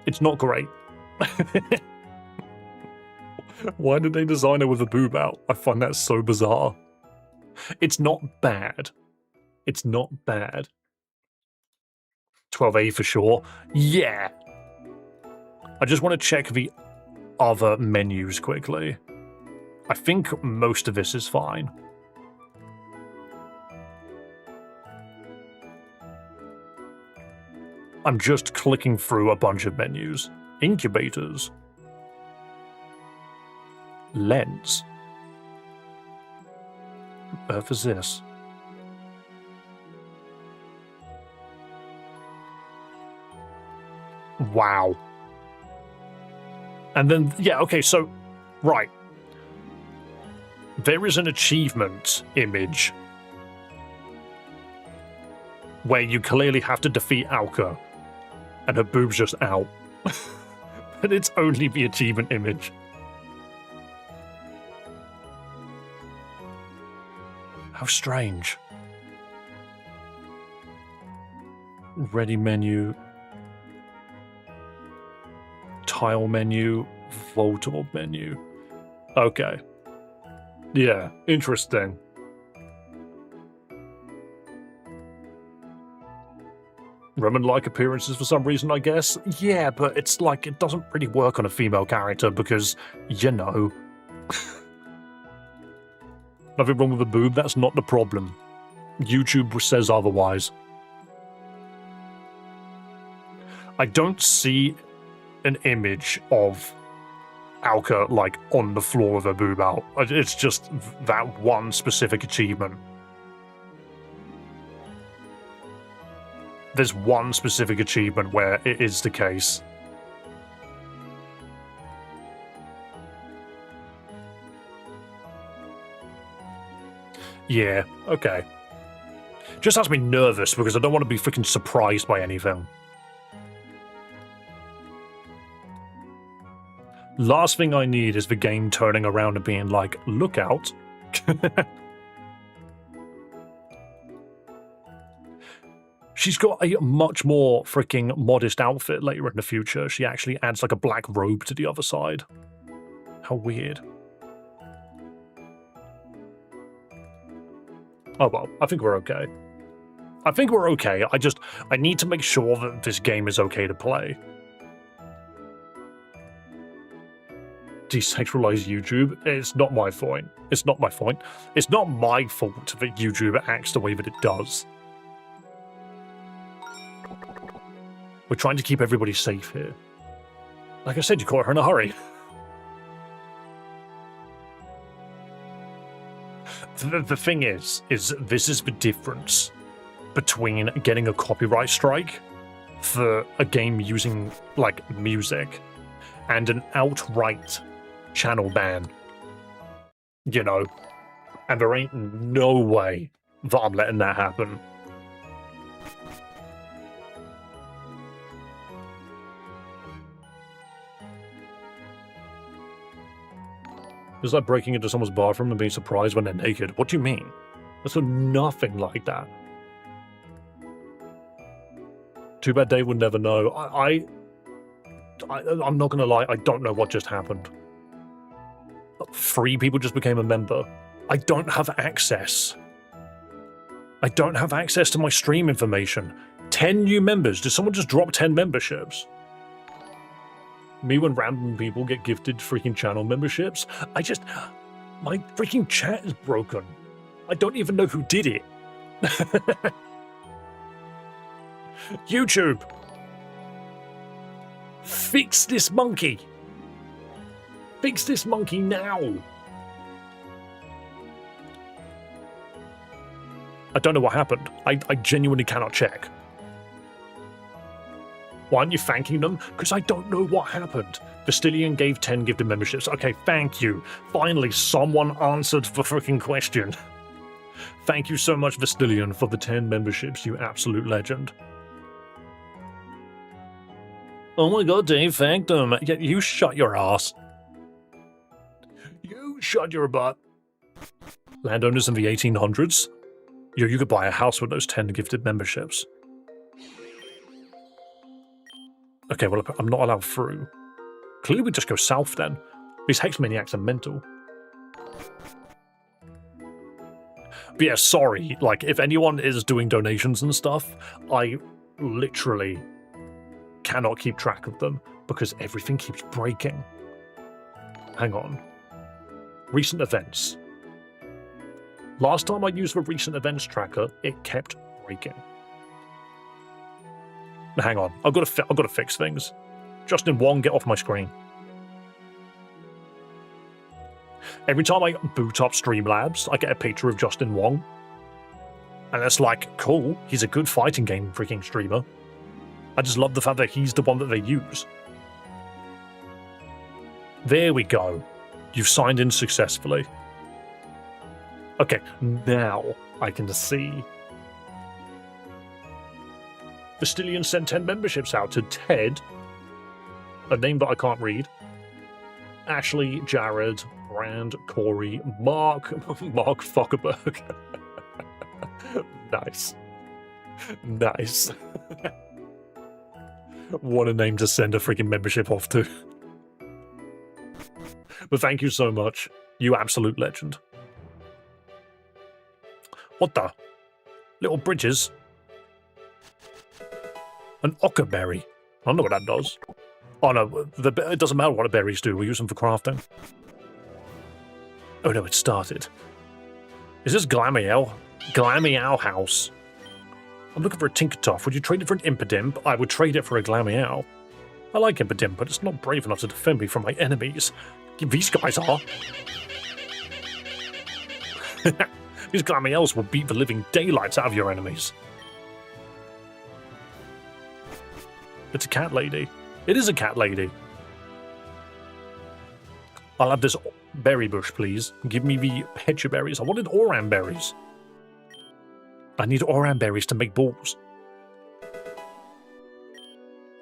It's not great. Why did they design it with a boob out? I find that so bizarre. It's not bad. It's not bad. 12A for sure. Yeah. I just want to check the other menus quickly. I think most of this is fine. I'm just clicking through a bunch of menus. Incubators. Lens. What on earth is this? Wow. And then, yeah, okay, so, right. There is an achievement image where you clearly have to defeat Alka, and her boob's just out. But it's only the achievement image. How strange. Ready menu. Tile menu. Volatile menu. Okay. Yeah, interesting. Roman-like appearances for some reason, I guess. Yeah, but it's like, it doesn't really work on a female character because, you know. Nothing wrong with a boob, that's not the problem. YouTube says otherwise. I don't see an image of Alka, like, on the floor with her boob out. It's just that one specific achievement. There's one specific achievement where it is the case. Yeah, okay. Just has me nervous because I don't want to be freaking surprised by anything. Last thing I need is the game turning around and being like, look out. She's got a much more freaking modest outfit later in the future. She actually adds like a black robe to the other side. How weird. Oh well, I think we're okay. I think we're okay. I need to make sure that this game is okay to play. Desexualize YouTube? It's not my fault. It's not my fault. It's not my fault that YouTube acts the way that it does. We're trying to keep everybody safe here. Like I said, you caught her in a hurry. The thing is this is the difference between getting a copyright strike for a game using, like, music and an outright channel ban. You know? And there ain't no way that I'm letting that happen. It's like breaking into someone's bathroom and being surprised when they're naked. What do you mean? There's nothing like that. Too bad Dave would never know. I'm not gonna lie, I don't know what just happened. 3 people just became a member. I don't have access. I don't have access to my stream information. 10 new members. Did someone just drop 10 memberships? Me when random people get gifted freaking channel memberships? My freaking chat is broken. I don't even know who did it. YouTube! Fix this monkey! Fix this monkey now! I don't know what happened. I genuinely cannot check. Why aren't you thanking them? Because I don't know what happened. Vastillion gave 10 gifted memberships. Okay, thank you. Finally, someone answered the freaking question. Thank you so much, Vestilian, for the 10 memberships, you absolute legend. Oh my god, Dave, thanked him. Yeah, you shut your ass. You shut your butt. Landowners in the 1800s? Yo, you could buy a house with those 10 gifted memberships. Okay, well, I'm not allowed through. Clearly we just go south then. These hex maniacs are mental. But yeah, sorry, like, if anyone is doing donations and stuff, I literally cannot keep track of them because everything keeps breaking. Hang on. Recent events. Last time I used the recent events tracker, it kept breaking. Hang on, I've got to fix things. Justin Wong, get off my screen. Every time I boot up Streamlabs, I get a picture of Justin Wong. And it's like, cool, he's a good fighting game freaking streamer. I just love the fact that he's the one that they use. There we go. You've signed in successfully. Okay, now I can see. Vestilian sent 10 memberships out to Ted, a name that I can't read, Ashley, Jared, Brand, Corey, Mark Zuckerberg. Nice. Nice. What a name to send a freaking membership off to. But thank you so much. You absolute legend. What the? Little bridges? An ockerberry. I don't know what that does. Oh no, it doesn't matter what the berries do. We use them for crafting. Oh no, it started. Is this Glamiel? Glamiel House. I'm looking for a Tinkertoff. Would you trade it for an Impidimp? I would trade it for a Glamiel. I like Impidimp, but it's not brave enough to defend me from my enemies. These guys are. These Glamiels will beat the living daylights out of your enemies. It's a cat lady. It is a cat lady. I'll have this berry bush, please. Give me the Pecha berries. I wanted Oran berries. I need Oran berries to make balls.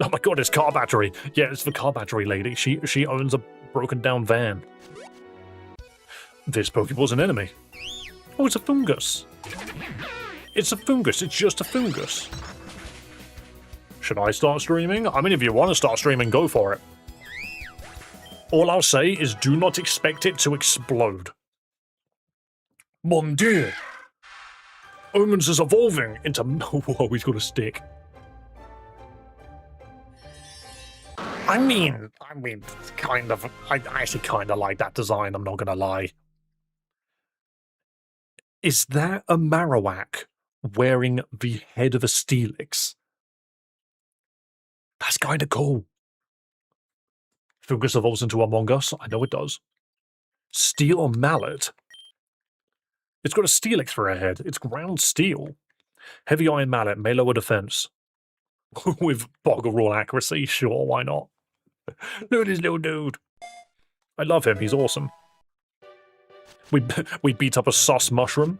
Oh my god, it's car battery. Yeah, it's the car battery lady. She owns a broken down van. This Pokeball's an enemy. Oh, it's a fungus. It's a fungus. It's just a fungus. Should I start streaming? I mean, if you want to start streaming, go for it. All I'll say is do not expect it to explode. Mon Dieu! Omens is evolving into... Whoa, he's got a stick. I mean, kind of... I actually kind of like that design, I'm not going to lie. Is that a Marowak wearing the head of a Steelix? That's kind of cool. Fungus evolves into Among Us. I know it does. Steel or Mallet? It's got a Steelix for a head. It's ground steel. Heavy Iron Mallet, may lower defense. With boggle roll accuracy, sure, why not? Look at this little dude. I love him, he's awesome. We beat up a sus mushroom.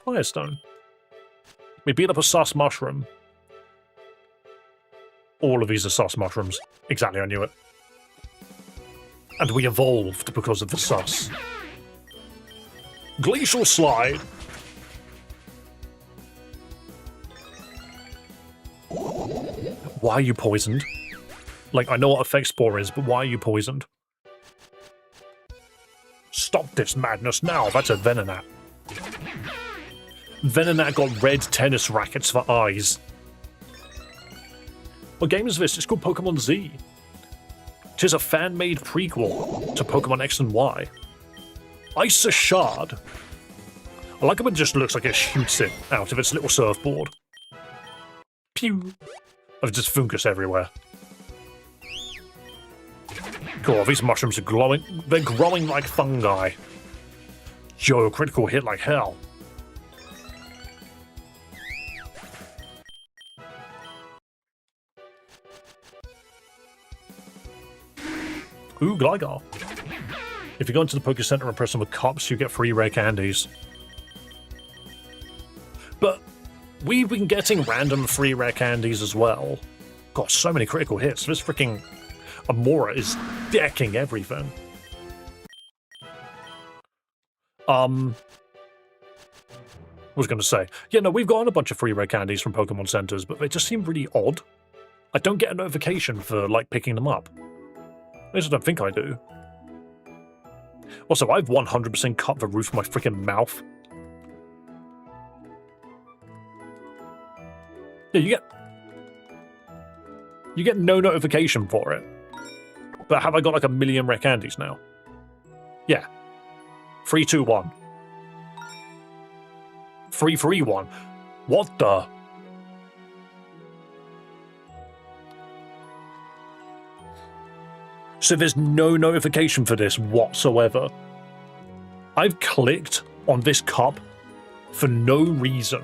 Firestone. We beat up a sus mushroom. All of these are sus mushrooms. Exactly, I knew it. And we evolved because of the sus. Glacial Slide. Why are you poisoned? Like, I know what Effect Spore is, but why are you poisoned? Stop this madness now, that's a Venonat. Venonat got red tennis rackets for eyes. What game is this? It's called Pokemon Z. Tis a fan-made prequel to Pokemon X and Y. Ice Shard. I like how it just looks like it shoots it out of its little surfboard. Pew! There's just fungus everywhere. Cool, these mushrooms are glowing. They're growing like fungi. Yo, critical hit like hell. Ooh, Gligar. If you go into the Poké Center and press on the cups, you get free rare candies. But we've been getting random free rare candies as well. Got so many critical hits. This freaking Amora is decking everything. I was going to say, yeah, no, we've gotten a bunch of free rare candies from Pokemon Centers, but they just seem really odd. I don't get a notification for, like, picking them up. At least I don't think I do. Also, I've 100% cut the roof of my freaking mouth. Yeah, you get no notification for it. But have I got like a million rare candies now? Yeah. 3, 2, 1. 3, 3, 1. What the? So there's no notification for this whatsoever. I've clicked on this cup for no reason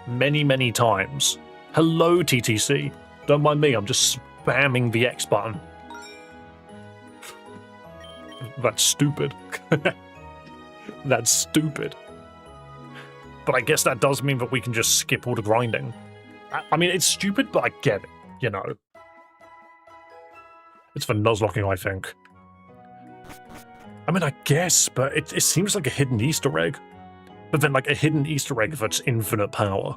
many, many times. Hello, TTC. Don't mind me, I'm just spamming the X button. That's stupid. That's stupid. But I guess that does mean that we can just skip all the grinding. I mean, it's stupid, but I get it, you know. It's for Nuzlocking, I think. I mean, I guess, but it seems like a hidden Easter egg. But then, like, a hidden Easter egg that's infinite power.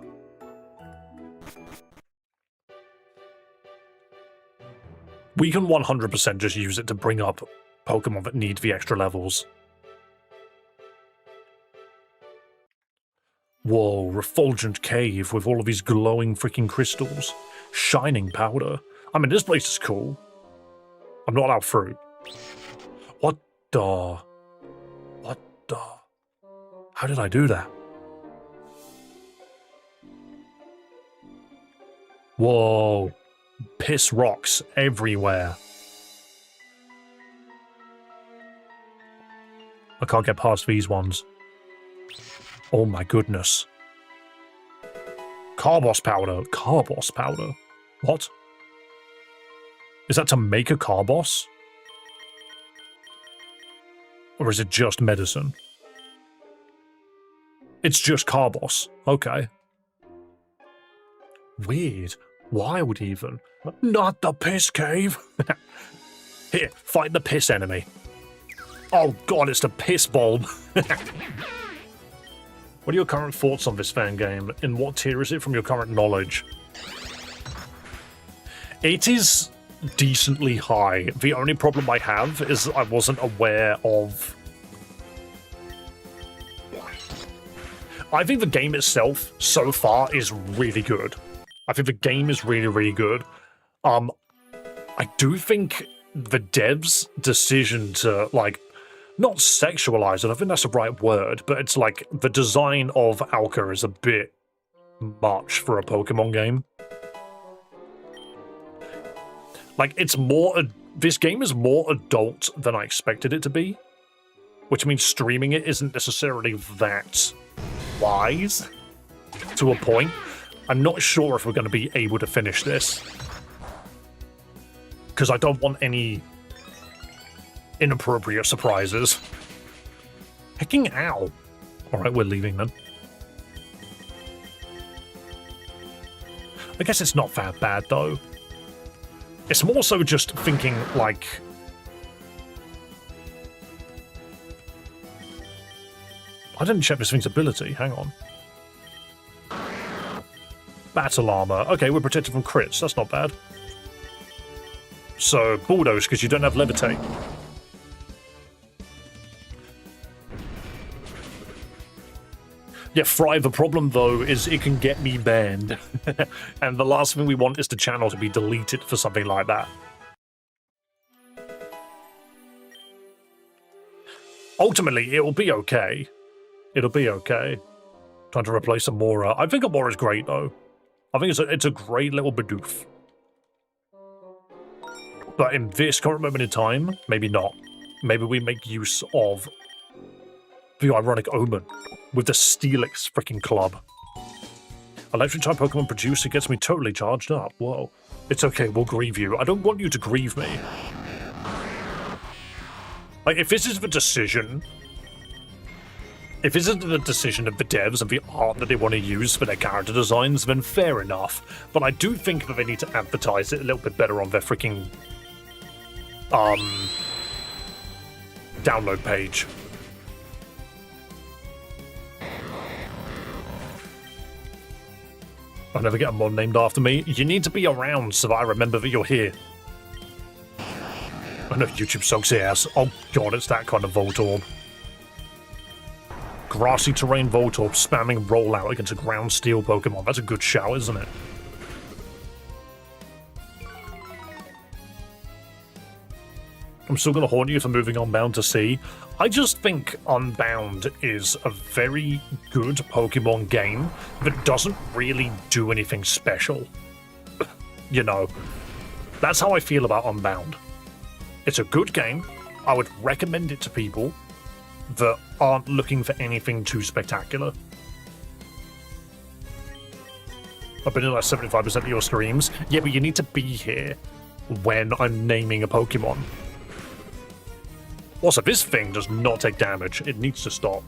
We can 100% just use it to bring up Pokemon that need the extra levels. Whoa, refulgent cave with all of these glowing freaking crystals. Shining powder. I mean, this place is cool. I'm not allowed through. What the? What the? How did I do that? Whoa. Piss rocks everywhere. I can't get past these ones. Oh my goodness. Carbos powder. Carbos powder? What? Is that to make a Carbos? Or is it just medicine? It's just Carbos. Okay. Weird. Wild even. Not the piss cave. Here, fight the piss enemy. Oh god, it's the piss bulb. What are your current thoughts on this fan game? In what tier is it from your current knowledge? It is decently high. The only problem I have is I wasn't aware of... I think the game itself, so far, is really good. I think the game is really, really good. I do think the devs' decision to, like, not sexualize it, I think that's the right word, but it's like the design of Alka is a bit much for a Pokemon game. Like, it's more... this game is more adult than I expected it to be, which means streaming it isn't necessarily that wise to a point. I'm not sure if we're going to be able to finish this, because I don't want any inappropriate surprises. Hecking ow. Alright, we're leaving then. I guess it's not that bad, though. It's more so just thinking, like... I didn't check this thing's ability. Hang on. Battle armor. Okay, we're protected from crits. That's not bad. So, bulldoze, because you don't have levitate. Yeah, Fry, the problem, though, is it can get me banned. And the last thing we want is the channel to be deleted for something like that. Ultimately, it'll be okay. It'll be okay. Trying to replace Amora. I think Amora's great, though. I think it's a great little Bidoof. But in this current moment in time, maybe not. Maybe we make use of the Ironic Omen with the Steelix freaking club. Electric type Pokemon producer gets me totally charged up. Whoa. It's okay, we'll grieve you. I don't want you to grieve me. Like, if this is the decision, If it's a decision of the devs and the art that they want to use for their character designs, then fair enough. But I do think that they need to advertise it a little bit better on their freaking download page. I'll never get a mod named after me. You need to be around so that I remember that you're here. I know YouTube sucks ass. Oh god, it's that kind of Voltorb. Grassy terrain Voltorb spamming rollout against a ground steel Pokemon. That's a good shout, isn't it? I'm still going to haunt you for moving Unbound to C. I just think Unbound is a very good Pokemon game that doesn't really do anything special. You know, that's how I feel about Unbound. It's a good game. I would recommend it to people that aren't looking for anything too spectacular. I've been in like 75% of your streams. Yeah, but you need to be here when I'm naming a Pokemon. Also, this thing does not take damage. It needs to stop.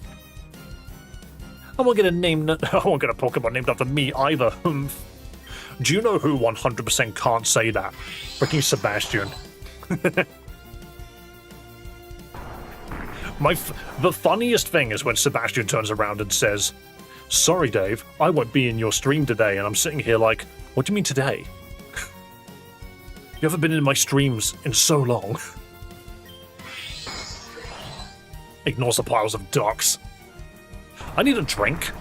I won't get a Pokemon named after me either. Do you know who 100% can't say that? Freaking Sebastian. The funniest thing is when Sebastian turns around and says, "Sorry, Dave, I won't be in your stream today," and I'm sitting here like, what do you mean today? You haven't been in my streams in so long. Ignores the piles of ducks. I need a drink.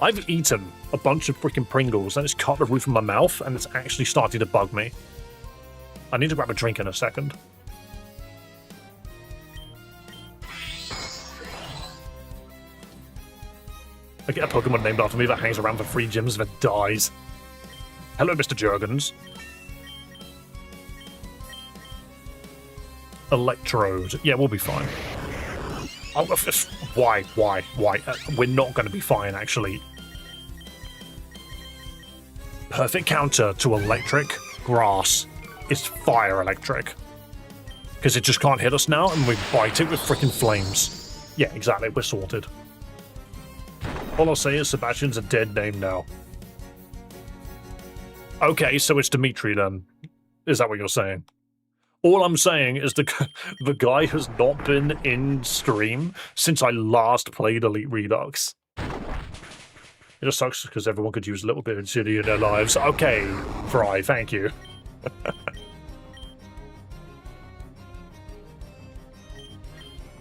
I've eaten a bunch of freaking Pringles and it's cut the roof of my mouth and it's actually starting to bug me. I need to grab a drink in a second. I get a Pokemon named after me that hangs around for free gyms that dies. Hello, Mr. Jurgens. Electrode. Yeah, we'll be fine. Oh, why? We're not going to be fine, actually. Perfect counter to electric grass is fire electric. Because it just can't hit us now, and we bite it with freaking flames. Yeah, exactly, we're sorted. All I'll say is Sebastian's a dead name now. Okay, so it's Dimitri then. Is that what you're saying? All I'm saying is the guy has not been in stream since I last played Elite Redux. It just sucks because everyone could use a little bit of city in their lives. Okay, Fry, thank you.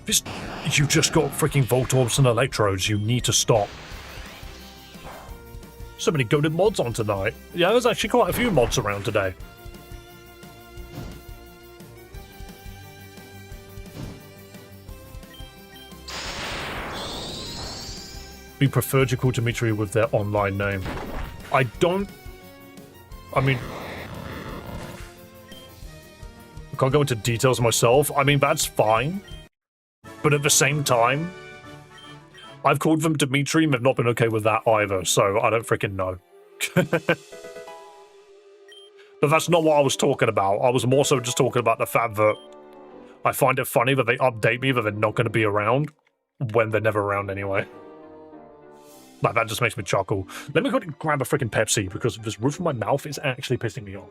You just got freaking Voltorbs and Electrodes. You need to stop. So many goated mods on tonight. Yeah, there's actually quite a few mods around today. We preferred you call Dimitri with their online name. I mean, I can't go into details myself. I mean, that's fine. But at the same time, I've called them Dimitri and they've not been okay with that either, so I don't freaking know. But that's not what I was talking about. I was more so just talking about the fact that I find it funny that they update me that they're not going to be around when they're never around anyway. Like, that just makes me chuckle. Let me go and grab a freaking Pepsi because this roof of my mouth is actually pissing me off.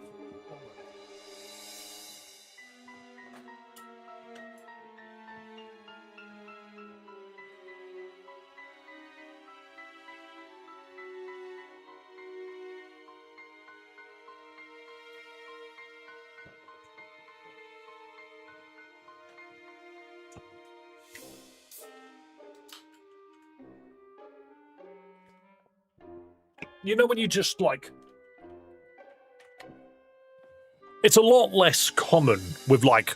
You know when you just, like... It's a lot less common with, like,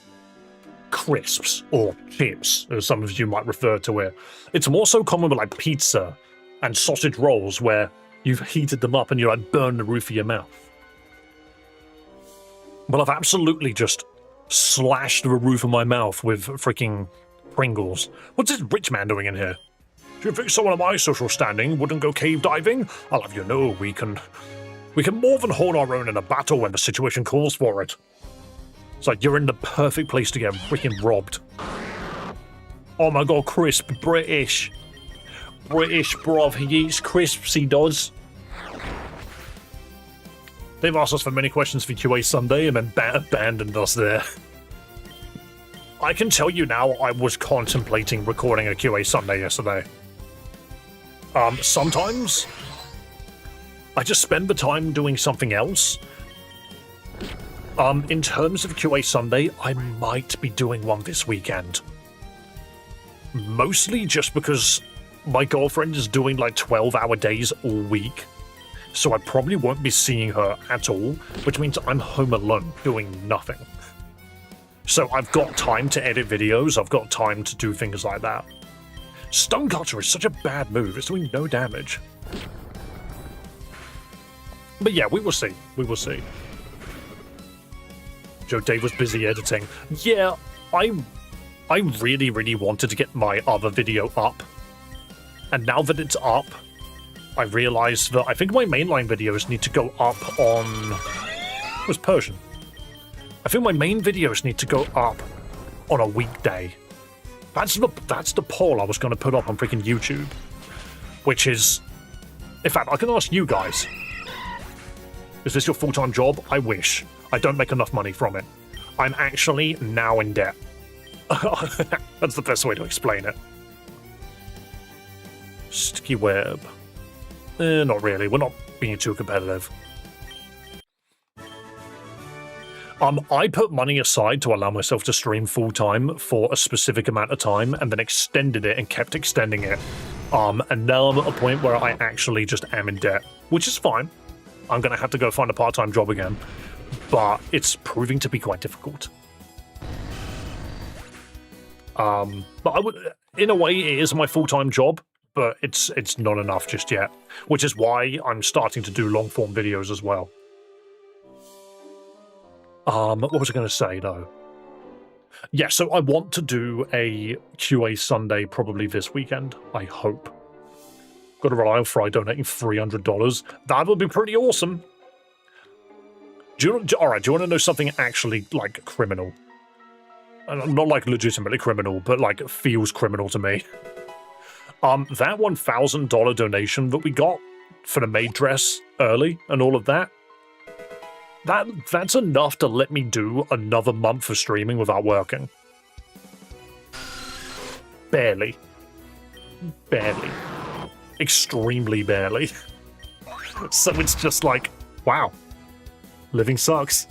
crisps or chips, as some of you might refer to it. It's more so common with, like, pizza and sausage rolls where you've heated them up and you, like, burn the roof of your mouth. Well, I've absolutely just slashed the roof of my mouth with freaking Pringles. What's this rich man doing in here? Do you think someone of my social standing wouldn't go cave diving? I'll have you know we can more than hold our own in a battle when the situation calls for it. It's like you're in the perfect place to get freaking robbed. Oh my god, crisp, British. British, bruv. He eats crisps, he does. They've asked us for many questions for QA Sunday and then abandoned us there. I can tell you now, I was contemplating recording a QA Sunday yesterday. Sometimes I just spend the time doing something else. In terms of QA Sunday, I might be doing one this weekend. Mostly just because my girlfriend is doing like 12-hour days all week. So I probably won't be seeing her at all, which means I'm home alone doing nothing. So I've got time to edit videos, I've got time to do things like that. Stonecutter is such a bad move, it's doing no damage. But yeah, we will see. We will see. Joe Dave was busy editing. Yeah, I really, really wanted to get my other video up. And now that it's up, I realized that I think my mainline videos need to go up on... It was Persian. I think my main videos need to go up on a weekday. That's the poll I was going to put up on freaking YouTube. Which is... In fact, I can ask you guys. Is this your full-time job? I wish. I don't make enough money from it. I'm actually now in debt. That's the best way to explain it. Sticky web. Not really. We're not being too competitive. I put money aside to allow myself to stream full-time for a specific amount of time and then extended it and kept extending it. And now I'm at a point where I actually just am in debt, which is fine. I'm going to have to go find a part-time job again, but it's proving to be quite difficult. But I would, in a way, it is my full-time job, but it's not enough just yet, which is why I'm starting to do long-form videos as well. What was I going to say, though? Yeah, so I want to do a QA Sunday probably this weekend, I hope. Got to rely on Fry donating $300. That would be pretty awesome. Alright, do you want to know something actually, like, criminal? Not, like, legitimately criminal, but, like, feels criminal to me. That $1,000 donation that we got for the maid dress early and all of that, that's enough to let me do another month of streaming without working. Barely. Barely. Extremely barely. So it's just like, wow. Living sucks.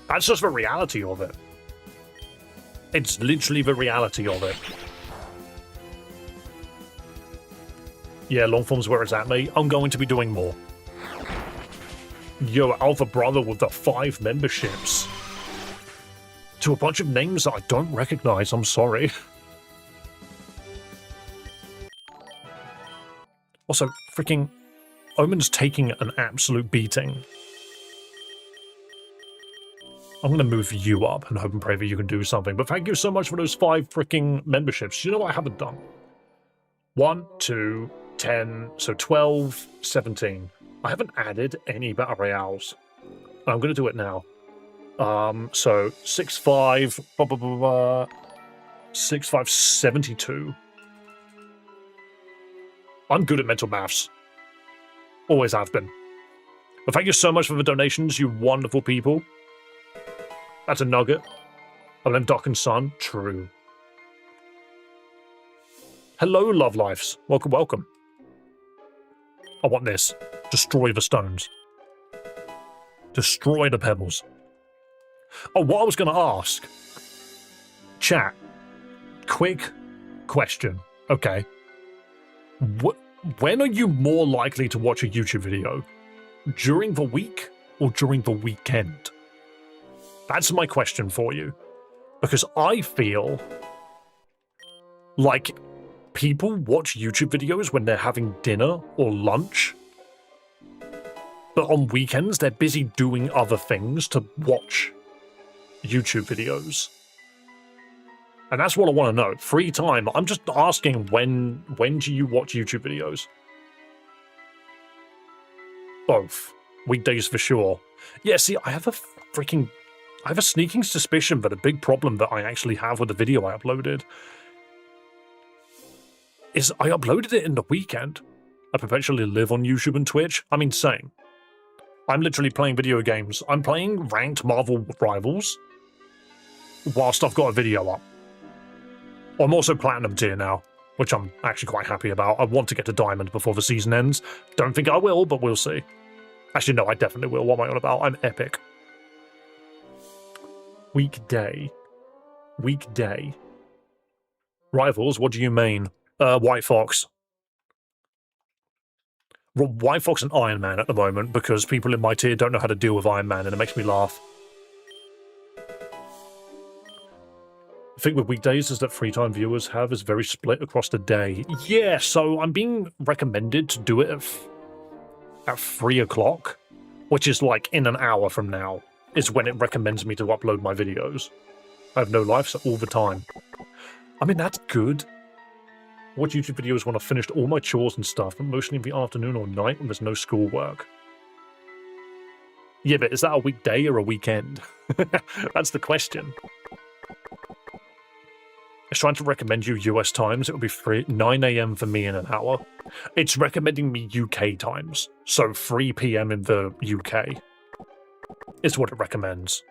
That's just the reality of it. It's literally the reality of it. Yeah, longform's where it's at, mate. I'm going to be doing more. Yo, Alpha Brother with the 5 memberships. To a bunch of names that I don't recognize, I'm sorry. Also, freaking Omen's taking an absolute beating. I'm going to move you up and hope and pray that you can do something. But thank you so much for those 5 freaking memberships. You know what I haven't done? 1, 2, 10, so 12, 17. I haven't added any Battle Royales. I'm going to do it now. So 6, 5, 6, 5, 72. I'm good at mental maths. Always have been. But thank you so much for the donations, you wonderful people. That's a nugget. I blame Doc and Son. True. Hello, love lives. Welcome, welcome. I want this. Destroy the stones. Destroy the pebbles. Oh, what I was going to ask. Chat. Quick question. Okay. When are you more likely to watch a YouTube video? During the week or during the weekend? That's my question for you. Because I feel like people watch YouTube videos when they're having dinner or lunch. But on weekends, they're busy doing other things to watch YouTube videos. And that's what I want to know. Free time. I'm just asking, when do you watch YouTube videos? Both. Weekdays for sure. Yeah, see, I have a sneaking suspicion that a big problem that I actually have with the video I uploaded is I uploaded it in the weekend. I perpetually live on YouTube and Twitch. I'm insane. I'm literally playing video games. I'm playing ranked Marvel Rivals whilst I've got a video up. I'm also Platinum tier now, which I'm actually quite happy about. I want to get to Diamond before the season ends. Don't think I will, but we'll see. Actually, no, I definitely will. What am I on about? I'm epic. Weekday. Rivals, what do you mean? White Fox. White Fox and Iron Man at the moment, because people in my tier don't know how to deal with Iron Man, and it makes me laugh. The thing with weekdays is that free time viewers have is very split across the day. Yeah, so I'm being recommended to do it at 3 o'clock, which is like in an hour from now, is when it recommends me to upload my videos. I have no life, so all the time. I mean, that's good. I watch YouTube videos when I've finished all my chores and stuff, but mostly in the afternoon or night when there's no schoolwork. Yeah, but is that a weekday or a weekend? That's the question. It's trying to recommend you US times. It would be 9 AM for me in an hour. It's recommending me UK times, so 3 PM in the UK is what it recommends.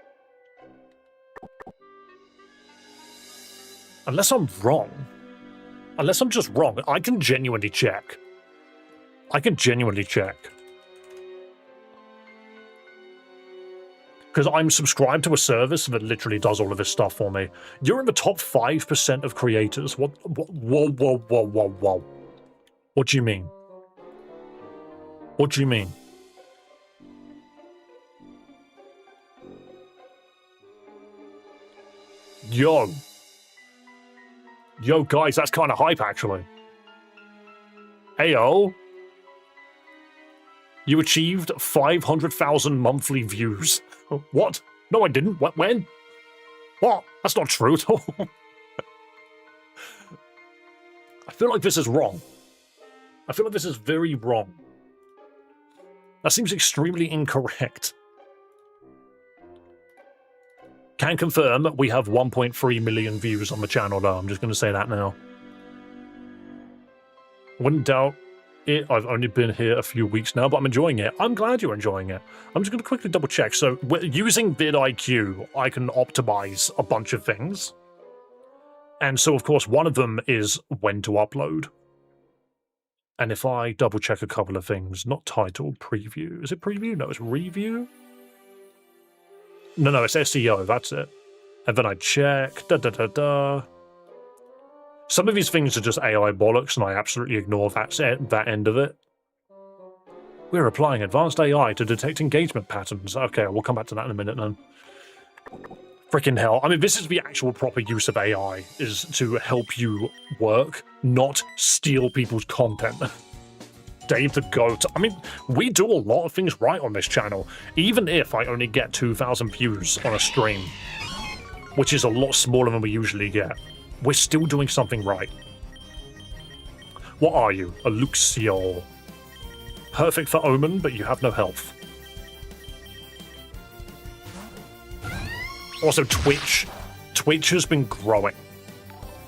Unless I'm wrong. Unless I'm just wrong, I can genuinely check. Because I'm subscribed to a service that literally does all of this stuff for me. You're in the top 5% of creators. What? Whoa. What do you mean? What do you mean? Yo, guys, that's kind of hype, actually. Heyo. You achieved 500,000 monthly views. What? No, I didn't. What? When? What? That's not true at all. I feel like this is wrong. I feel like this is very wrong. That seems extremely incorrect. Can confirm we have 1.3 million views on the channel, though. I'm just going to say that now. Wouldn't doubt it. I've only been here a few weeks now, but I'm enjoying it. I'm glad you're enjoying it. I'm just going to quickly double check. So using vidIQ, I can optimize a bunch of things. And so, of course, one of them is when to upload. And if I double check a couple of things, not title, preview. Is it preview? No, it's review. No, it's SEO, that's it. And then I check, Some of these things are just AI bollocks, and I absolutely ignore that end of it. We're applying advanced AI to detect engagement patterns. Okay, we'll come back to that in a minute then. Freaking hell. I mean, this is the actual proper use of AI, is to help you work, not steal people's content. Dave the Goat. I mean, we do a lot of things right on this channel, even if I only get 2,000 views on a stream, which is a lot smaller than we usually get. We're still doing something right. What are you? A Luxio. Perfect for Omen, but you have no health. Also, Twitch. Twitch has been growing.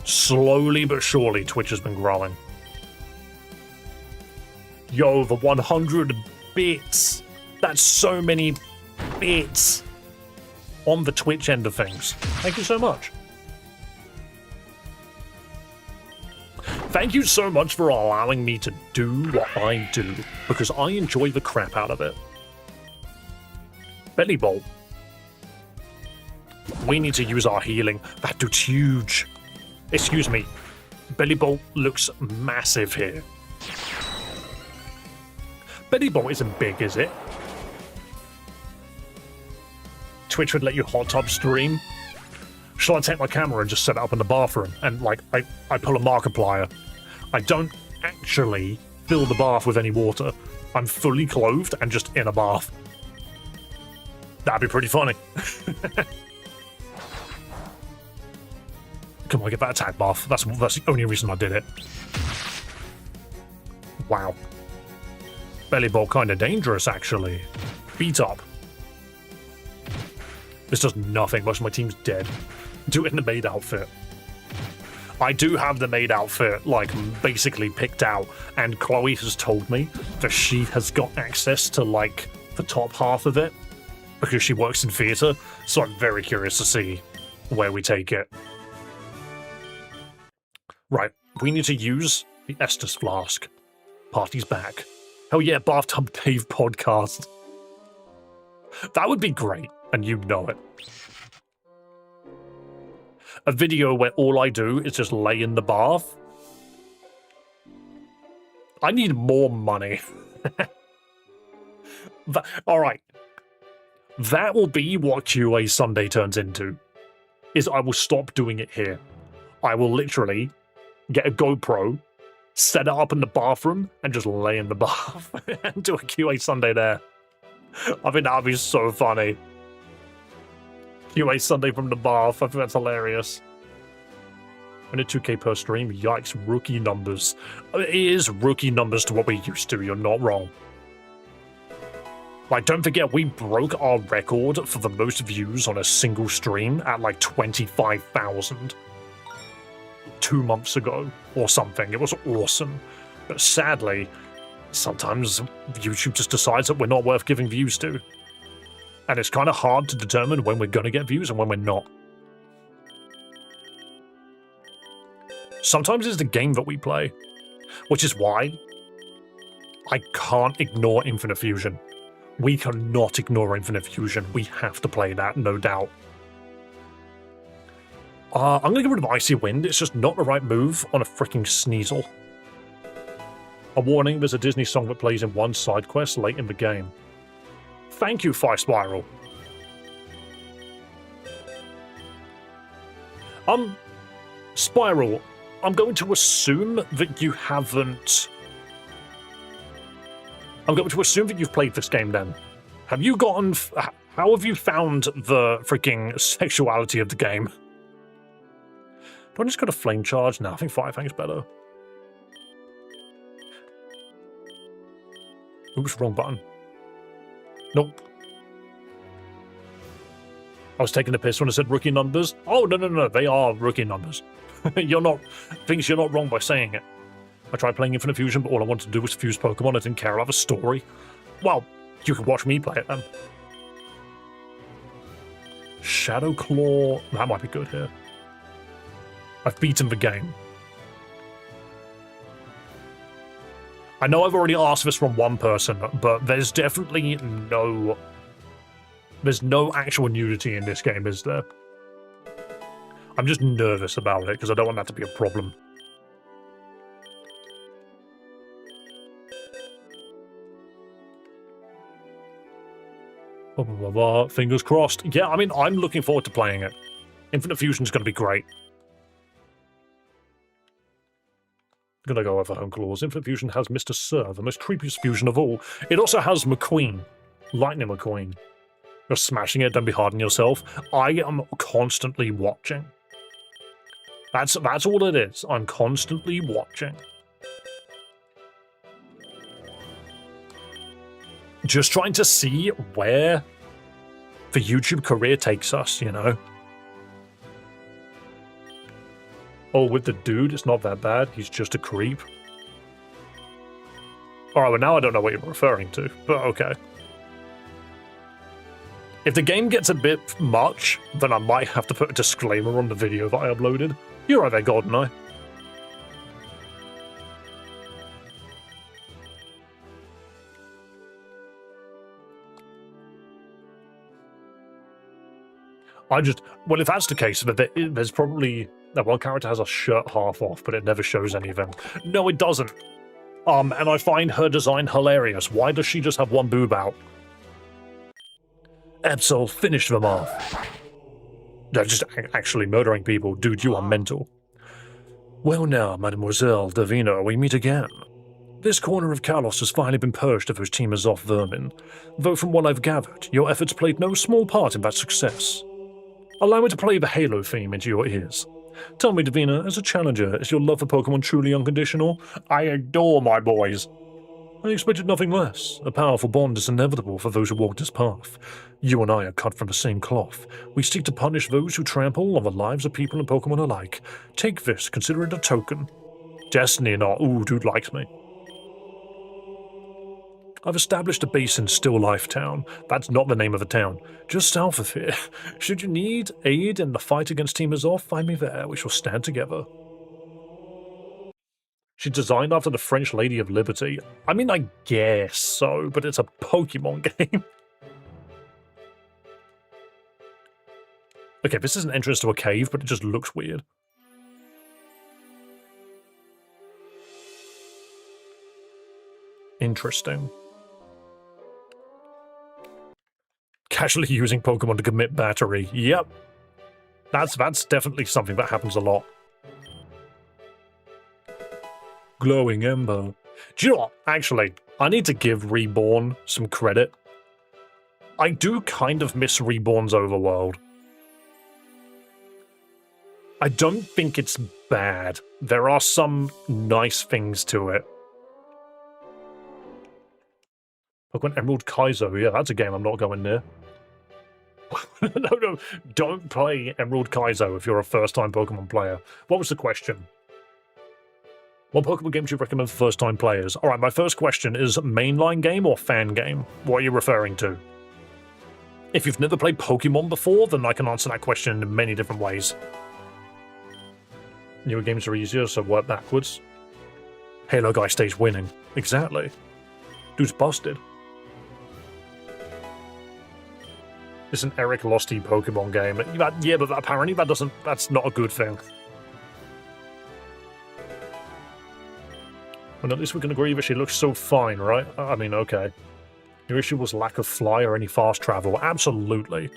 Slowly but surely, Twitch has been growing. Yo, the 100 bits. That's so many bits on the Twitch end of things. Thank you so much. Thank you so much for allowing me to do what I do, because I enjoy the crap out of it. Belly Bolt. We need to use our healing. That dude's huge. Excuse me. Belly Bolt looks massive here. Belly Bolt isn't big, is it? Twitch would let you hot tub stream. Shall I take my camera and just set it up in the bathroom? And, like, I pull a Markiplier. I don't actually fill the bath with any water. I'm fully clothed and just in a bath. That'd be pretty funny. Come on, get that attack buff. That's the only reason I did it. Wow. Belly Bolt kind of dangerous, actually. Beat up. This does nothing. Most of my team's dead. Do it in the maid outfit. I do have the maid outfit, like, basically picked out, and Chloe has told me that she has got access to, like, the top half of it because she works in theatre, so I'm very curious to see where we take it. Right, we need to use the Estus flask. Party's back. Hell yeah, Bathtub Dave podcast. That would be great, and you know it. A video where all I do is just lay in the bath. I need more money. Alright. That will be what QA Sunday turns into. Is I will stop doing it here. I will literally get a GoPro, set it up in the bathroom, and just lay in the bath and do a QA Sunday there. I think that would be so funny. QA Sunday from the bath. I think that's hilarious. Only 2K per stream. Yikes, rookie numbers. It is rookie numbers to what we used to. You're not wrong. Like, don't forget, we broke our record for the most views on a single stream at like 25,000 2 months ago or something. It was awesome. But sadly, sometimes YouTube just decides that we're not worth giving views to. And it's kind of hard to determine when we're going to get views and when we're not. Sometimes it's the game that we play, which is why I can't ignore Infinite Fusion. We cannot ignore Infinite Fusion. We have to play that, no doubt. I'm going to get rid of Icy Wind. It's just not the right move on a freaking Sneasel. A warning, there's a Disney song that plays in one side quest late in the game. Thank you, Fire Spiral. Spiral, I'm going to assume that you haven't... I'm going to assume that you've played this game then. Have you gotten... How have you found the freaking sexuality of the game? Do I just go to Flame Charge? No, I think Fire Fang's better. Oops, wrong button. Nope. I was taking the piss when I said rookie numbers. Oh, no, they are rookie numbers. You're not wrong by saying it. I tried playing Infinite Fusion, but all I wanted to do was fuse Pokemon. I didn't care about the story. Well, you can watch me play it then. Shadow Claw, that might be good here. I've beaten the game. I know I've already asked this from one person, but there's definitely no... There's no actual nudity in this game, is there? I'm just nervous about it, because I don't want that to be a problem. Fingers crossed. Yeah, I mean, I'm looking forward to playing it. Infinite Fusion's going to be great. Gonna go over home claws. Infinite Fusion has Mr. Sir, the most creepiest fusion of all. It also has McQueen. Lightning McQueen. You're smashing it, don't be hard on yourself. I am constantly watching. That's all it is. I'm constantly watching. Just trying to see where the YouTube career takes us, you know? Oh, with the dude, it's not that bad. He's just a creep. Alright, well now I don't know what you're referring to, but okay. If the game gets a bit much, then I might have to put a disclaimer on the video that I uploaded. You're right there, GoldenEye. Well, if that's the case, there's probably... That one character has a shirt half off, but it never shows anything. No, it doesn't. And I find her design hilarious. Why does she just have one boob out? Absol, finish them off. They're just actually murdering people. Dude, you are mental. Well now, Mademoiselle Davina, we meet again. This corner of Kalos has finally been purged of those Team Azoth vermin, though from what I've gathered, your efforts played no small part in that success. Allow me to play the Halo theme into your ears. Tell me, Davina, as a challenger, is your love for Pokemon truly unconditional? I adore my boys. I expected nothing less. A powerful bond is inevitable for those who walk this path. You and I are cut from the same cloth. We seek to punish those who trample on the lives of people and Pokemon alike. Take this, consider it a token. Destiny and all. Ooh, dude likes me. I've established a base in Still Life Town. That's not the name of the town. Just south of here. Should you need aid in the fight against Team Azov, find me there. We shall stand together. She's designed after the French Lady of Liberty. I mean, I guess so, but it's a Pokemon game. Okay, this is an entrance to a cave, but it just looks weird. Interesting. Casually using Pokemon to commit battery. Yep. That's definitely something that happens a lot. Glowing Ember. Do you know what? Actually, I need to give Reborn some credit. I do kind of miss Reborn's overworld. I don't think it's bad. There are some nice things to it. Pokemon Emerald Kaizo. Yeah, that's a game I'm not going near. No, don't play Emerald Kaizo if you're a first-time Pokemon player. What was the question? What Pokemon game do you recommend for first-time players? Alright, my first question is mainline game or fan game? What are you referring to? If you've never played Pokemon before, then I can answer that question in many different ways. Newer games are easier, so work backwards. Halo guy stays winning. Exactly. Dude's busted. It's an Eric Losty Pokemon game. Yeah, but apparently that's not a good thing. Well, at least we can agree that she looks so fine, right? I mean, okay. Your issue was lack of fly or any fast travel. Absolutely.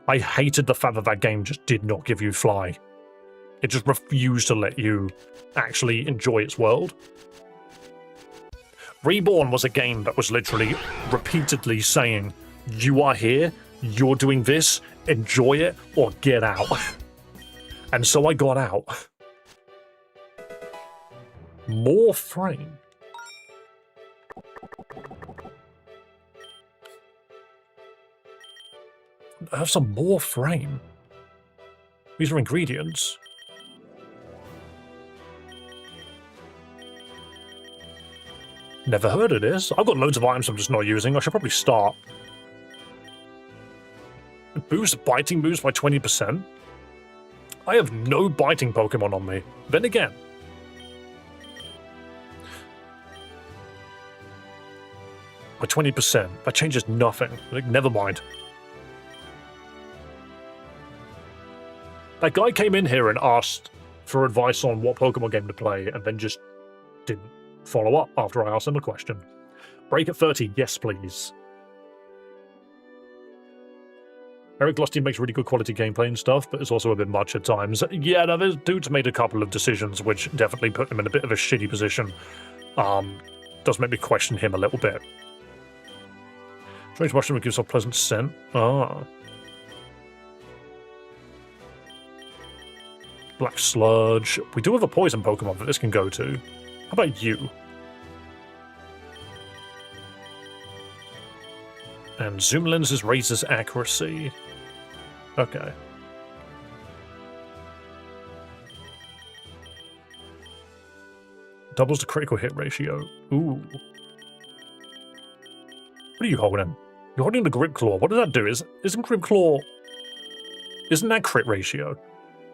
I hated the fact that that game just did not give you fly. It just refused to let you actually enjoy its world. Reborn was a game that was literally repeatedly saying, you are here, you're doing this, enjoy it, or get out. And so I got out. More frame. I have some more frame. These are ingredients. Never heard of this. I've got loads of items I'm just not using. I should probably start. Boost biting moves by 20%. I have no biting Pokemon on me. Then again, by 20%. That changes nothing. Like, never mind. That guy came in here and asked for advice on what Pokemon game to play, and then just didn't follow up after I asked him a question. Break at 30, yes please. Eric Losty makes really good quality gameplay and stuff, but it's also a bit much at times. Yeah, no, this dude's made a couple of decisions which definitely put him in a bit of a shitty position. Does make me question him a little bit. Strange mushroom gives off pleasant scent. Ah. Black sludge. We do have a poison Pokemon that this can go to. How about you? And zoom lenses raises accuracy. Okay. Doubles the critical hit ratio. Ooh. What are you holding? You're holding the Grip Claw. What does that do? Isn't Grip Claw... Isn't that crit ratio?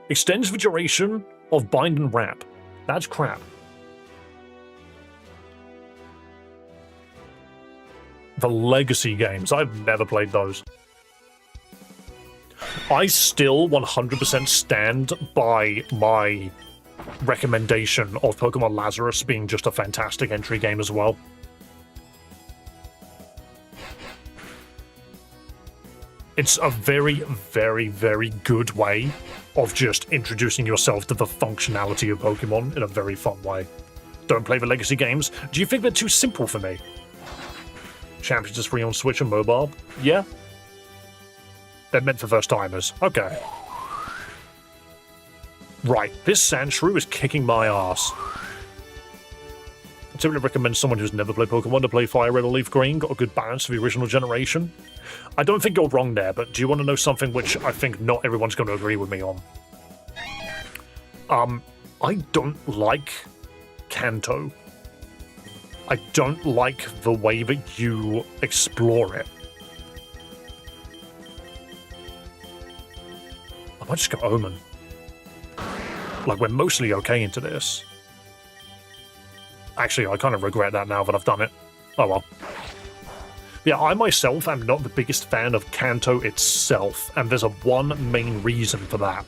Extends the duration of Bind and Wrap. That's crap. The Legacy games. I've never played those. I still 100% stand by my recommendation of Pokemon Lazarus being just a fantastic entry game as well. It's a very, very, very good way of just introducing yourself to the functionality of Pokemon in a very fun way. Don't play the Legacy games. Do you think they're too simple for me? Champions is free on Switch and mobile? Yeah? They're meant for first-timers. Okay. Right, this Sandshrew is kicking my ass. I typically recommend someone who's never played Pokemon to play Fire Red or Leaf Green, got a good balance for the original generation. I don't think you're wrong there, but do you want to know something which I think not everyone's going to agree with me on? I don't like Kanto. I don't like the way that you explore it. I might just go Omen. Like, we're mostly okay into this. Actually, I kind of regret that now that I've done it. Oh well. Yeah, I myself am not the biggest fan of Kanto itself, and there's one main reason for that.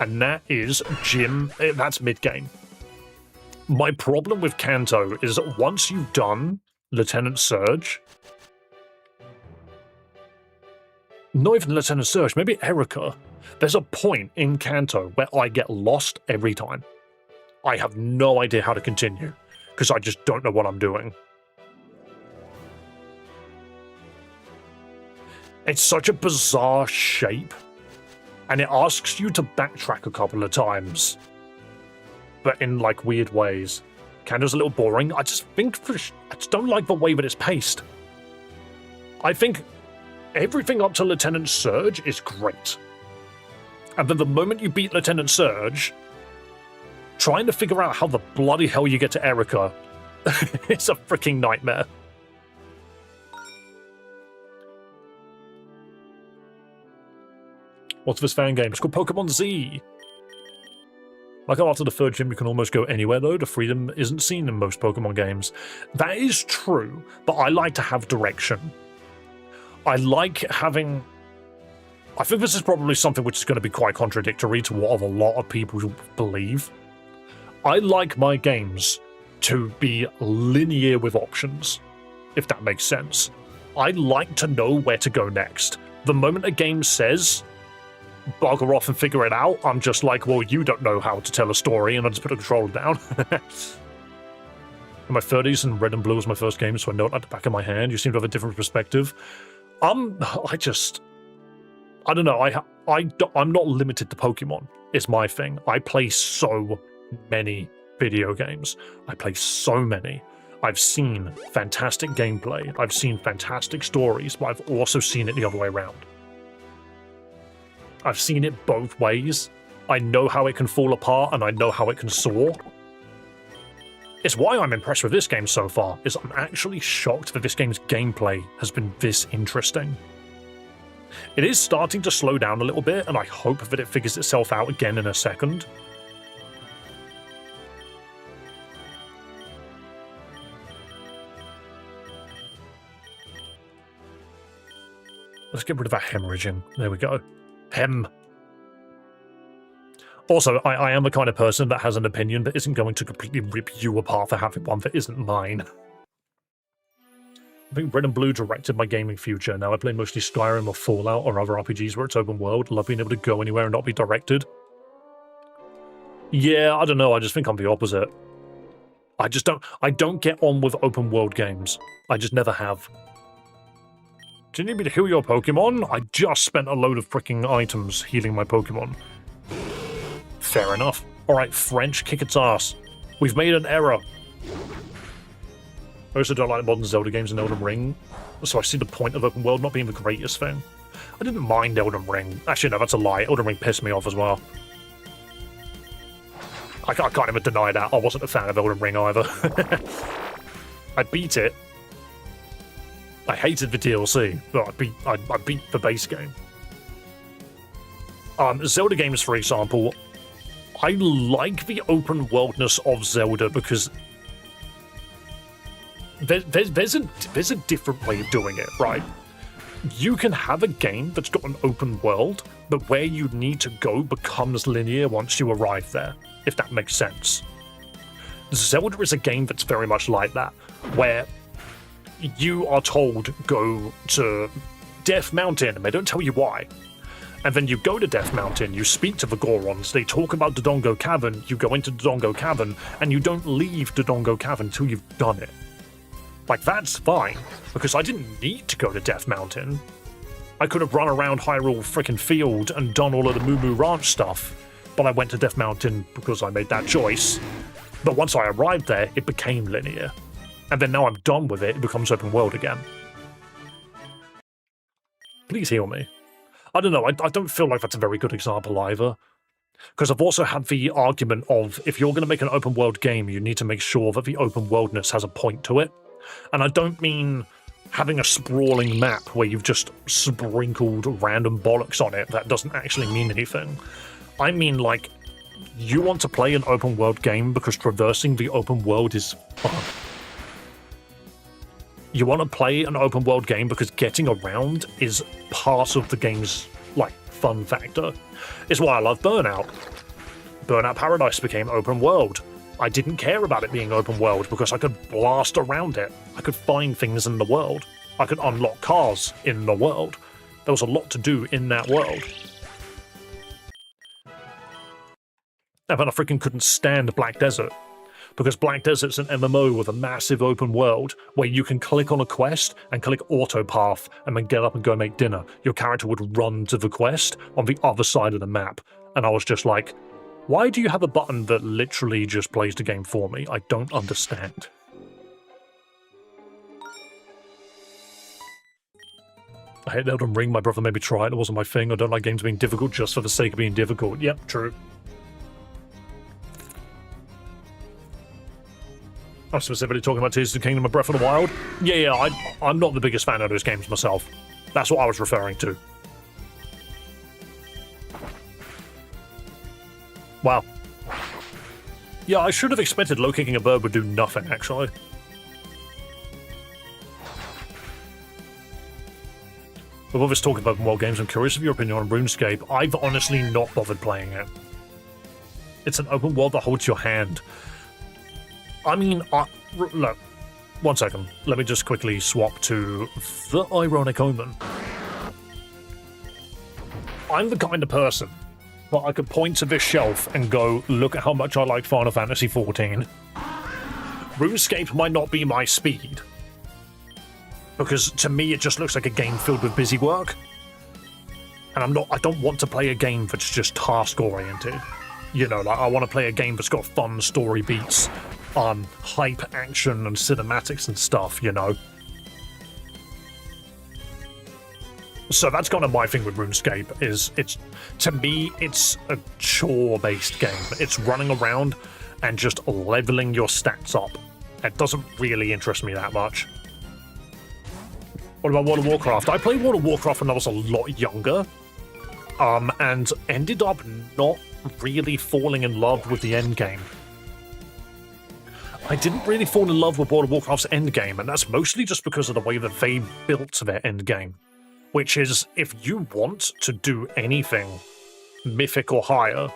And that is Gym, that's mid-game. My problem with Kanto is that once you've done Lieutenant Surge, not even Lieutenant Surge, maybe Erica, there's a point in Kanto where I get lost every time. I have no idea how to continue, because I just don't know what I'm doing. It's such a bizarre shape, and it asks you to backtrack a couple of times, but in like weird ways. Kanto's a little boring. I just don't like the way that it's paced. I think everything up to Lieutenant Surge is great. And then the moment you beat Lieutenant Surge, trying to figure out how the bloody hell you get to Erica, it's a freaking nightmare. What's this fan game? It's called Pokemon Z. Like after the third gym, you can almost go anywhere, though. The freedom isn't seen in most Pokemon games. That is true, but I like to have direction. I like having... I think this is probably something which is going to be quite contradictory to what a lot of people believe. I like my games to be linear with options, if that makes sense. I like to know where to go next. The moment a game says, bugger off and figure it out, I'm just like, well, you don't know how to tell a story, and I just put a controller down. In my 30s, and Red and Blue was my first game, so I know it like the back of my hand. You seem to have a different perspective. I don't know, I'm not limited to Pokemon, is my thing. I play so many video games. I play so many. I've seen fantastic gameplay, I've seen fantastic stories, but I've also seen it the other way around. I've seen it both ways. I know how it can fall apart, and I know how it can soar. It's why I'm impressed with this game so far, is I'm actually shocked that this game's gameplay has been this interesting. It is starting to slow down a little bit, and I hope that it figures itself out again in a second. Let's get rid of that hemorrhaging. There we go. Hem. Also, I am the kind of person that has an opinion that isn't going to completely rip you apart for having one that isn't mine. I think Red and Blue directed my gaming future. Now I play mostly Skyrim or Fallout or other RPGs where it's open world. Love being able to go anywhere and not be directed. Yeah, I don't know. I just think I'm the opposite. I don't get on with open world games. I just never have. Do you need me to heal your Pokemon? I just spent a load of freaking items healing my Pokemon. Fair enough. Alright, French, kick its ass. We've made an error. I also don't like modern Zelda games and Elden Ring, so I see the point of open world not being the greatest thing. I didn't mind Elden Ring. Actually, no, that's a lie. Elden Ring pissed me off as well. I can't even deny that. I wasn't a fan of Elden Ring either. I beat it. I hated the DLC, but I beat the base game. Zelda games, for example, I like the open worldness of Zelda because there's a different way of doing it, right? You can have a game that's got an open world, but where you need to go becomes linear once you arrive there, if that makes sense. Zelda is a game that's very much like that, where you are told, go to Death Mountain, and they don't tell you why. And then you go to Death Mountain, you speak to the Gorons, they talk about Dodongo Cavern, you go into Dodongo Cavern, and you don't leave Dodongo Cavern until you've done it. Like, that's fine, because I didn't need to go to Death Mountain. I could have run around Hyrule frickin' Field and done all of the Moo Moo Ranch stuff, but I went to Death Mountain because I made that choice. But once I arrived there, it became linear. and then now I'm done with it, it becomes open world again. Please heal me. I don't know, I don't feel like that's a very good example either. Because I've also had the argument of, if you're going to make an open world game, you need to make sure that the open worldness has a point to it. And I don't mean having a sprawling map where you've just sprinkled random bollocks on it that doesn't actually mean anything. I mean, like, you want to play an open world game because traversing the open world is fun. You want to play an open world game because getting around is part of the game's, like, fun factor. It's why I love Burnout. Burnout Paradise became open world. I didn't care about it being open world because I could blast around it. I could find things in the world. I could unlock cars in the world. There was a lot to do in that world. And then I freaking couldn't stand Black Desert, because Black Desert's an MMO with a massive open world where you can click on a quest and click autopath and then get up and go make dinner. Your character would run to the quest on the other side of the map. And I was just like, why do you have a button that literally just plays the game for me? I don't understand. I hate Elden Ring. My brother made me try it. It wasn't my thing. I don't like games being difficult just for the sake of being difficult. Yep, true. I'm specifically talking about Tears of the Kingdom and Breath of the Wild. Yeah, I'm not the biggest fan of those games myself. That's what I was referring to. Wow. Yeah, I should have expected low kicking a bird would do nothing, actually. With all this talk of open world games, I'm curious of your opinion on RuneScape. I've honestly not bothered playing it. It's an open world that holds your hand. I mean, look, one second. Let me just quickly swap to the Ironic Omen. I'm the kind of person that I could point to this shelf and go, look at how much I like Final Fantasy XIV. RuneScape might not be my speed, because to me it just looks like a game filled with busy work. And I don't want to play a game that's just task-oriented. You know, like, I want to play a game that's got fun story beats, hype action and cinematics and stuff, you know. So that's kind of my thing with RuneScape, is to me it's a chore-based game. It's running around and just leveling your stats up. It doesn't really interest me that much. What about World of Warcraft? I played World of Warcraft when I was a lot younger, and ended up not really falling in love with the endgame. I didn't really fall in love with World of Warcraft's endgame, and that's mostly just because of the way that they built their endgame. Which is, if you want to do anything mythic or higher,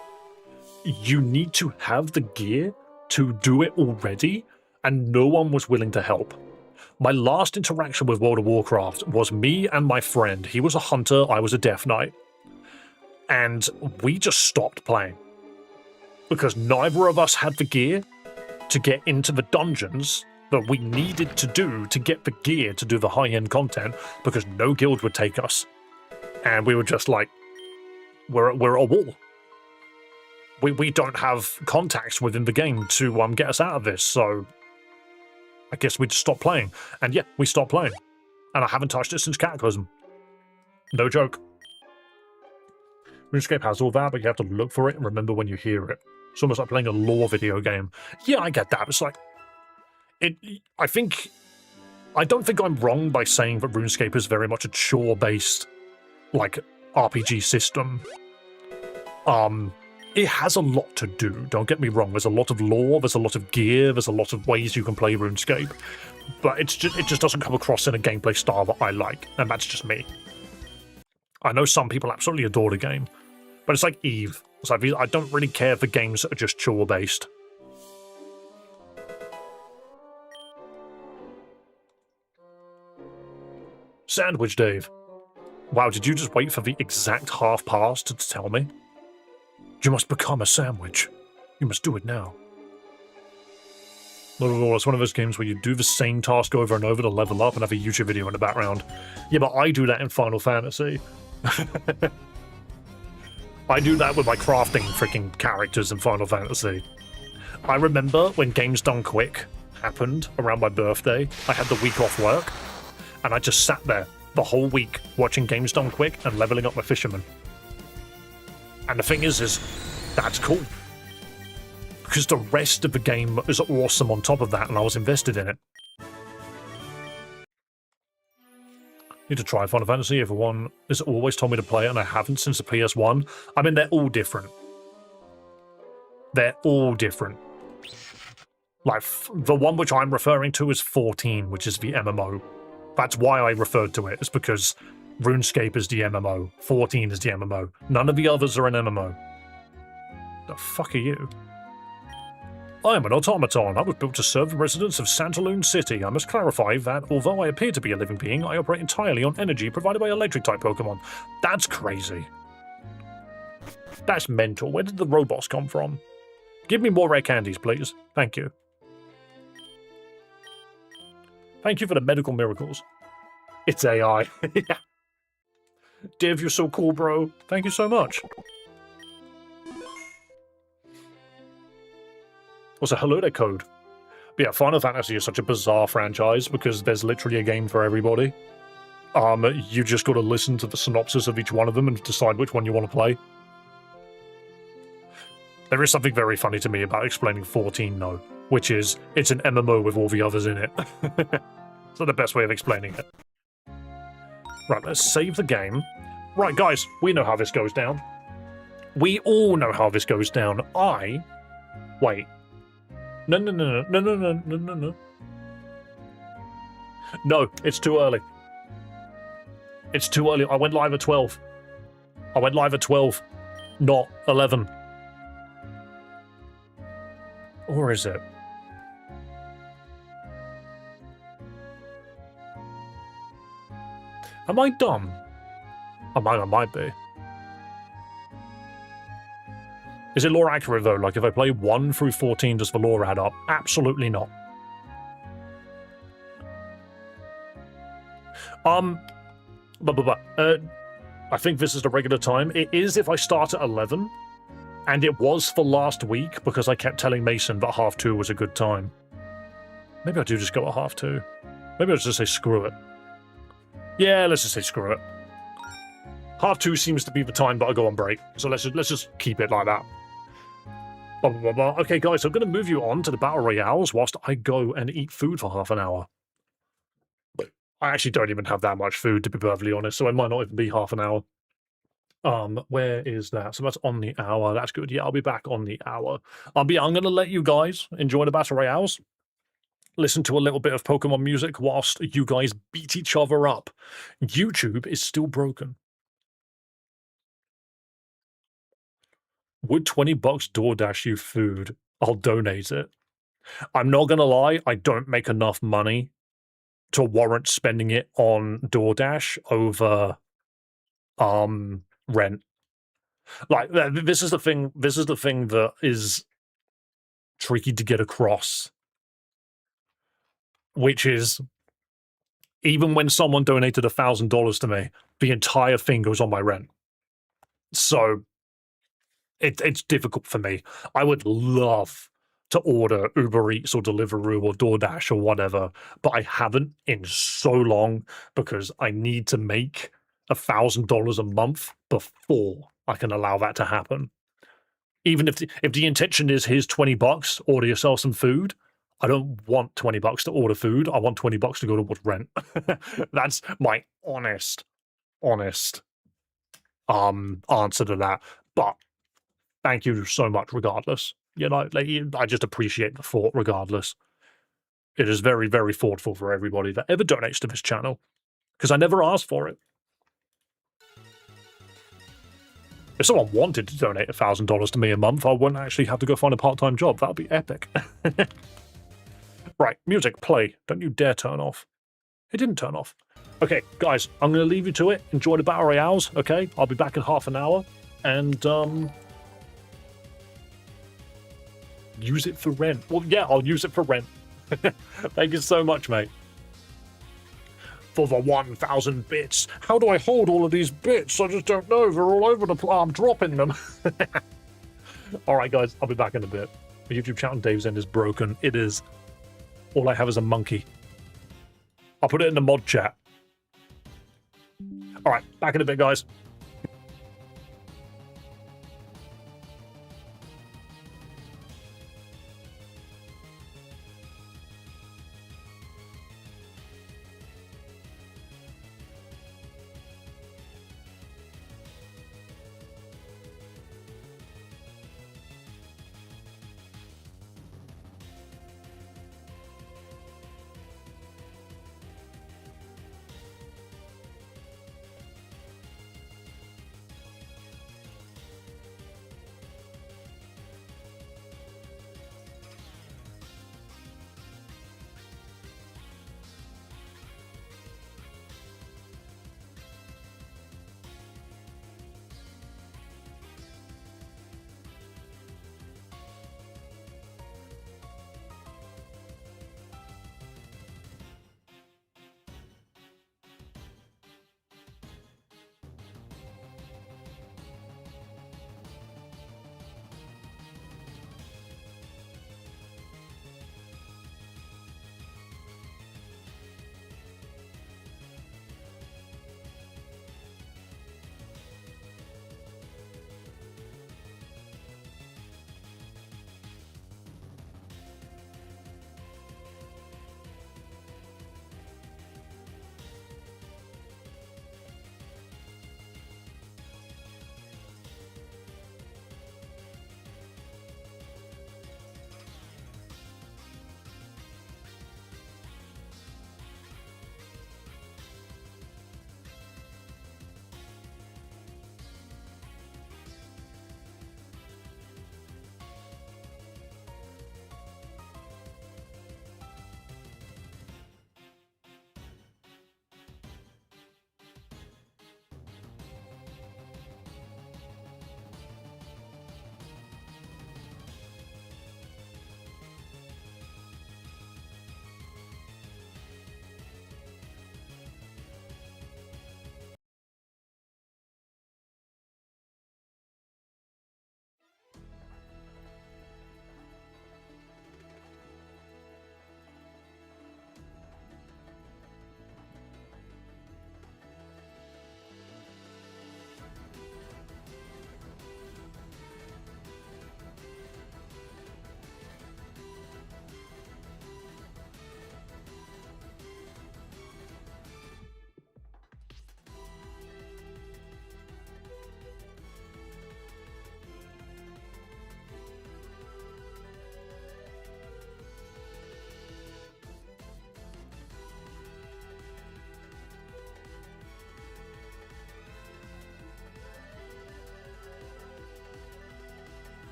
you need to have the gear to do it already, and no one was willing to help. My last interaction with World of Warcraft was me and my friend. He was a hunter, I was a Death Knight. And we just stopped playing. Because neither of us had the gear to get into the dungeons that we needed to do to get the gear to do the high-end content, because no guild would take us. And we were just like, we're at a wall. We don't have contacts within the game to get us out of this, so I guess we just stopped playing. And yeah, we stopped playing. And I haven't touched it since Cataclysm. No joke. RuneScape has all that, but you have to look for it and remember when you hear it. It's almost like playing a lore video game. Yeah, I get that. It's like, I don't think I'm wrong by saying that RuneScape is very much a chore-based, like, RPG system. It has a lot to do, don't get me wrong. There's a lot of lore, there's a lot of gear, there's a lot of ways you can play RuneScape. But it just doesn't come across in a gameplay style that I like, and that's just me. I know some people absolutely adore the game, but it's like Eve. It's like, I don't really care for games that are just chore-based. Sandwich Dave. Wow, did you just wait for the exact half past to tell me? You must become a sandwich. You must do it now. It's one of those games where you do the same task over and over to level up and have a YouTube video in the background. Yeah, but I do that in Final Fantasy. I do that with my crafting freaking characters in Final Fantasy. I remember when games done quick happened around my birthday. I had the week off work, and I just sat there the whole week watching Games Done Quick and leveling up my fisherman. And the thing is that's cool. Because the rest of the game is awesome on top of that, and I was invested in it. Need to try Final Fantasy. Everyone has always told me to play it, and I haven't since the PS1. I mean, they're all different. They're all different. Like, the one which I'm referring to is 14, which is the MMO. That's why I referred to it. It's because RuneScape is the MMO. 14 is the MMO. None of the others are an MMO. The fuck are you? I am an automaton. I was built to serve the residents of Santaloon City. I must clarify that, although I appear to be a living being, I operate entirely on energy provided by electric-type Pokemon. That's crazy. That's mental. Where did the robots come from? Give me more rare candies, please. Thank you. Thank you for the medical miracles. It's AI. Yeah. Div, you're so cool, bro. Thank you so much. Also, hello there, Code. But yeah, Final Fantasy is such a bizarre franchise because there's literally a game for everybody. You just got to listen to the synopsis of each one of them and decide which one you want to play. There is something very funny to me about explaining 14, though, which is it's an MMO with all the others in it. So the best way of explaining it. Right, let's save the game. Right, guys, we know how this goes down. We all know how this goes down. Wait. No. No, it's too early. It's too early. I went live at 12. I went live at 12, not 11. Or is it? Am I dumb? I might be. Is it lore accurate though? Like if I play 1 through 14, does the lore add up? Absolutely not. I think this is the regular time. It is if I start at 11. And it was for last week because I kept telling Mason that 2:30 was a good time. Maybe I do just go at 2:30. Maybe I'll just say screw it. Yeah, let's just say screw it. 2:30 seems to be the time that I go on break, so let's just keep it like that. Okay, guys, I'm going to move you on to the Battle Royales whilst I go and eat food for half an hour. I actually don't even have that much food, to be perfectly honest, so it might not even be half an hour. Where is that? So that's on the hour. That's good. Yeah, I'll be back on the hour. I'm going to let you guys enjoy the Battle Royales. Listen to a little bit of Pokemon music whilst you guys beat each other up. YouTube is still broken. Would $20 DoorDash you food? I'll donate it. I'm not going to lie, I don't make enough money to warrant spending it on DoorDash over rent. Like, this is the thing that is tricky to get across, which is even when someone donated $1,000 to me, the entire thing goes on my rent. So it's difficult for me. I would love to order Uber Eats or Deliveroo or DoorDash or whatever, but I haven't in so long because I need to make $1,000 a month before I can allow that to happen. Even if the intention is here's $20, order yourself some food, I don't want $20 to order food. I want $20 to go towards rent. That's my honest answer to that. But thank you so much regardless. You know, like, I just appreciate the thought regardless. It is very, very thoughtful for everybody that ever donates to this channel, because I never asked for it. If someone wanted to donate $1,000 to me a month, I wouldn't actually have to go find a part-time job. That would be epic. Right, music, play. Don't you dare turn off. It didn't turn off. Okay, guys, I'm going to leave you to it. Enjoy the Battle Royales, okay? I'll be back in half an hour. And, use it for rent. Well, yeah, I'll use it for rent. Thank you so much, mate. For the 1,000 bits. How do I hold all of these bits? I just don't know. They're all over the place. I'm dropping them. All right, guys, I'll be back in a bit. The YouTube channel Dave's End is broken. It is All I have is a monkey. I'll put it in the mod chat. All right, back in a bit, guys.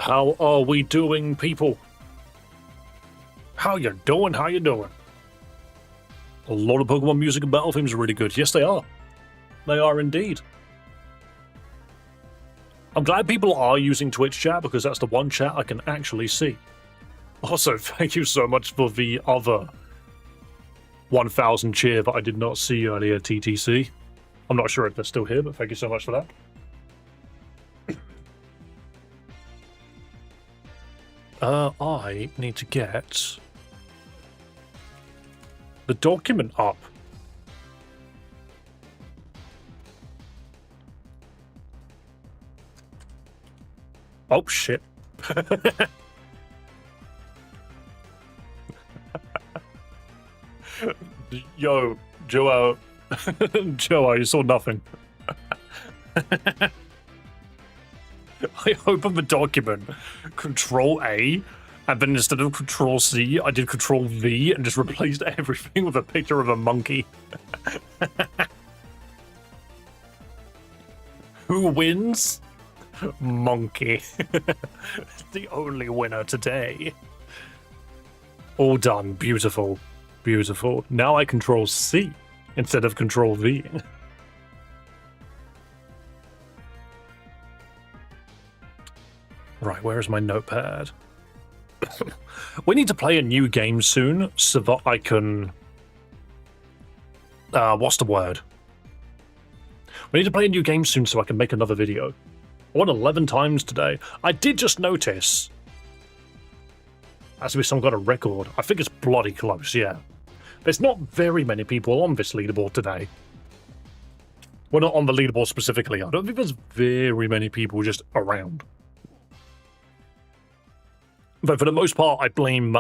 How are we doing, people? How you doing? How you doing? A lot of Pokemon music and battle themes are really good. Yes, they are. They are indeed. I'm glad people are using Twitch chat because that's the one chat I can actually see. Also, thank you so much for the other 1,000 cheer that I did not see earlier, TTC. I'm not sure if they're still here, but thank you so much for that. I need to get the document up. Oh, shit. Yo, Joe, Joe, you saw nothing. I opened the document, Control A, and then instead of Control C, I did Control V and just replaced everything with a picture of a monkey. Who wins? Monkey. The only winner today. All done. Beautiful. Beautiful. Now I Control C instead of Control V. Right, where is my notepad? We need to play a new game soon so that I can... what's the word? We need to play a new game soon so I can make another video. I won 11 times today. I did just notice... Has to be some kind of record. I think it's bloody close, yeah. There's not very many people on this leaderboard today. We're not on the leaderboard specifically. I don't think there's very many people just around. But for the most part, I blame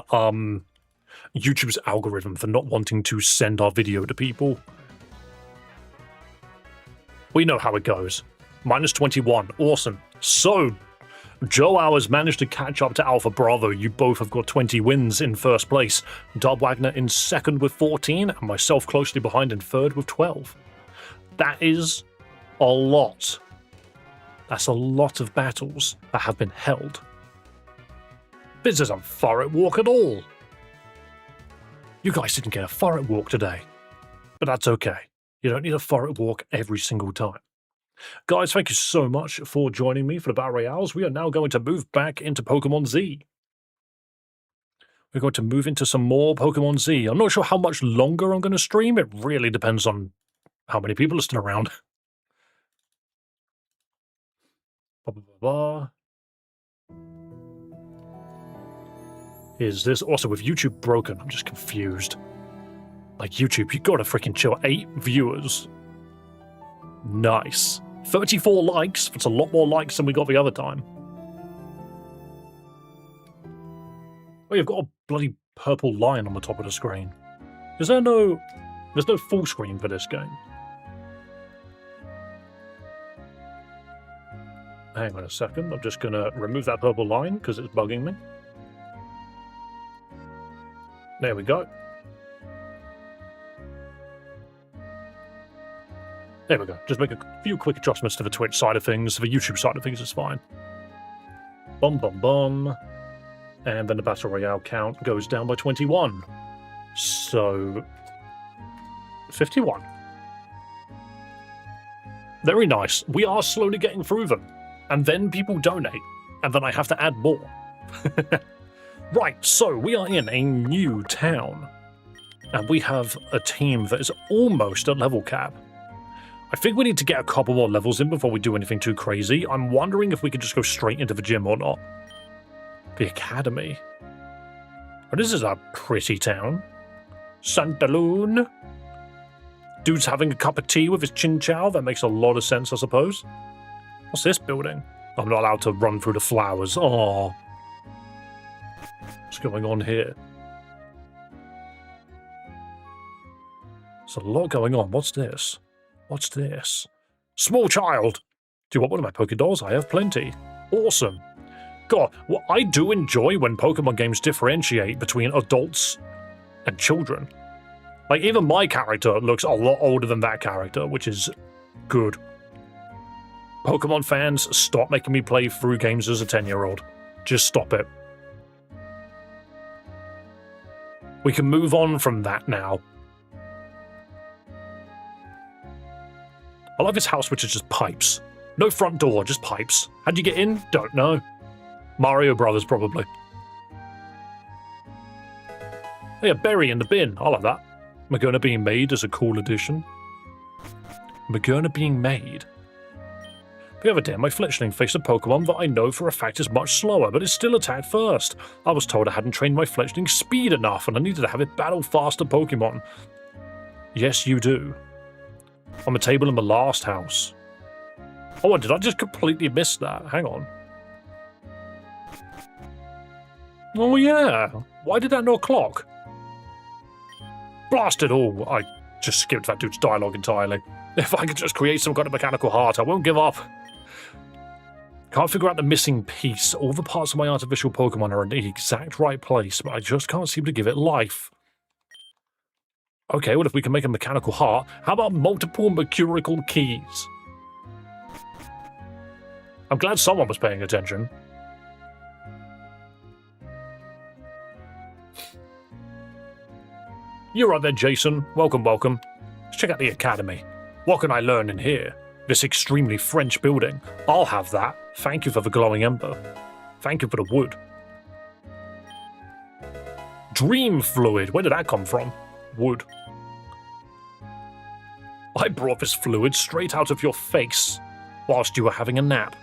YouTube's algorithm for not wanting to send our video to people. We know how it goes. Minus 21. Awesome. So, Joe Hours managed to catch up to Alpha Bravo. You both have got 20 wins in first place. Dub Wagner in second with 14, and myself closely behind in third with 12. That is a lot. That's a lot of battles that have been held. This isn't Forest Walk at all. You guys didn't get a Forest Walk today. But that's okay. You don't need a Forest Walk every single time. Guys, thank you so much for joining me for the Battle Royales. We are now going to move back into Pokemon Z. We're going to move into some more Pokemon Z. I'm not sure how much longer I'm going to stream. It really depends on how many people are still around. Blah, blah, blah, blah. Is this also with YouTube broken? I'm just confused. Like, YouTube, you gotta freaking chill. 8 viewers. Nice. 34 likes. That's a lot more likes than we got the other time. Oh, you've got a bloody purple line on the top of the screen. Is there no... There's no full screen for this game. Hang on a second. I'm just gonna remove that purple line because it's bugging me. There we go. There we go. Just make a few quick adjustments to the Twitch side of things. The YouTube side of things is fine. Bum, bum, bum. And then the Battle Royale count goes down by 21. So... 51. Very nice. We are slowly getting through them. And then people donate. And then I have to add more. Right, so we are in a new town. And we have a team that is almost at level cap. I think we need to get a couple more levels in before we do anything too crazy. I'm wondering if we could just go straight into the gym or not. The academy. Oh, this is a pretty town. Santaloon. Dude's having a cup of tea with his chin chow. That makes a lot of sense, I suppose. What's this building? I'm not allowed to run through the flowers. Oh. What's going on here? There's a lot going on. What's this? What's this? Small child! Do you want one of my Pokédolls? I have plenty. Awesome. God, well, I do enjoy when Pokemon games differentiate between adults and children. Like, even my character looks a lot older than that character, which is good. Pokemon fans, stop making me play through games as a 10-year-old. Just stop it. We can move on from that now. I like this house which is just pipes. No front door, just pipes. How'd you get in? Don't know. Mario Brothers, probably. Hey, a berry in the bin. I like that. Magona being made is a cool addition. Magona being made. The other day, my fletchling faced a Pokemon that I know for a fact is much slower, but it still attacked first. I was told I hadn't trained my fletchling speed enough, and I needed to have it battle faster Pokemon. Yes, you do. On the table in the last house. Oh, did I just completely miss that? Hang on. Oh, yeah. Why did that not clock? Blast it all. I just skipped that dude's dialogue entirely. If I could just create some kind of mechanical heart, I won't give up. Can't figure out the missing piece. All the parts of my artificial Pokemon are in the exact right place, but I just can't seem to give it life. Okay, well, if we can make a mechanical heart, how about multiple mercurical keys? I'm glad someone was paying attention. You're right there, Jason. Welcome, welcome. Let's check out the academy. What can I learn in here? This extremely French building. I'll have that. Thank you for the glowing ember. Thank you for the wood. Dream fluid. Where did that come from? Wood. I brought this fluid straight out of your face whilst you were having a nap.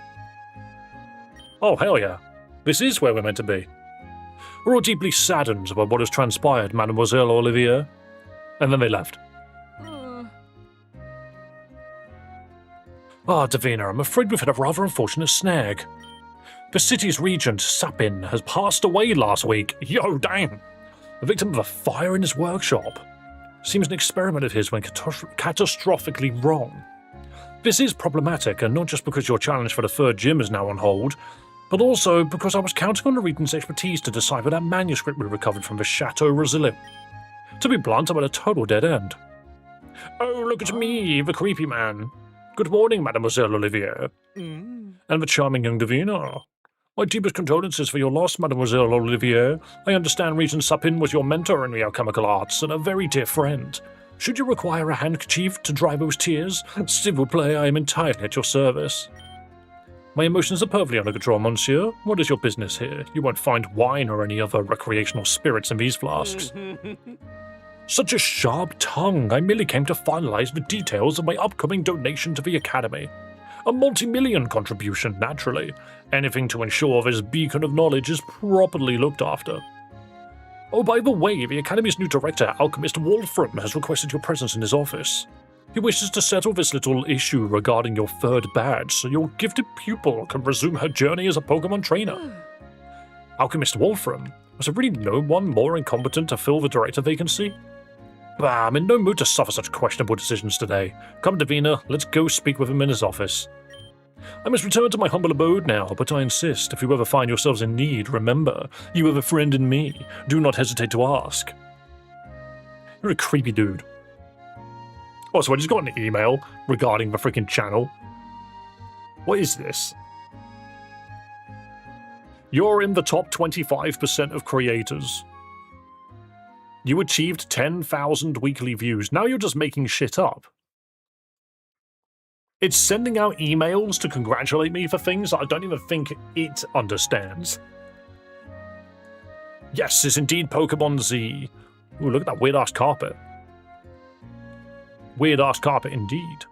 Oh, hell yeah. This is where we're meant to be. We're all deeply saddened by what has transpired, Mademoiselle Olivier. And then they left. Ah, Davina, I'm afraid we've had a rather unfortunate snag. The city's regent, Sapin, has passed away last week. Yo, damn! A victim of a fire in his workshop. Seems an experiment of his went catastrophically wrong. This is problematic, and not just because your challenge for the third gym is now on hold, but also because I was counting on the regent's expertise to decipher that manuscript we recovered from the Chateau Rosillet. To be blunt, I'm at a total dead end. Oh, look at me, the creepy man. Good morning, Mademoiselle Olivier. And the charming young Davina. My deepest condolences for your loss, Mademoiselle Olivier. I understand Regent Sapin was your mentor in the alchemical arts and a very dear friend. Should you require a handkerchief to dry those tears, s'il vous plaît, I am entirely at your service. My emotions are perfectly under control, monsieur. What is your business here? You won't find wine or any other recreational spirits in these flasks. Such a sharp tongue. I merely came to finalize the details of my upcoming donation to the Academy. A multi-million contribution, naturally. Anything to ensure this beacon of knowledge is properly looked after. Oh, by the way, the Academy's new director, Alchemist Wolfram, has requested your presence in his office. He wishes to settle this little issue regarding your third badge, so your gifted pupil can resume her journey as a Pokemon trainer. Alchemist Wolfram? Was there really no one more incompetent to fill the director vacancy? Bah, I'm in no mood to suffer such questionable decisions today. Come, Davina, let's go speak with him in his office. I must return to my humble abode now, but I insist, if you ever find yourselves in need, remember, you have a friend in me. Do not hesitate to ask. You're a creepy dude. Oh, so I just got an email regarding the freaking channel. What is this? You're in the top 25% of creators. You achieved 10,000 weekly views. Now you're just making shit up. It's sending out emails to congratulate me for things that I don't even think it understands. Yes, it's indeed Pokemon Z. Ooh, look at that weird-ass carpet. Weird-ass carpet indeed.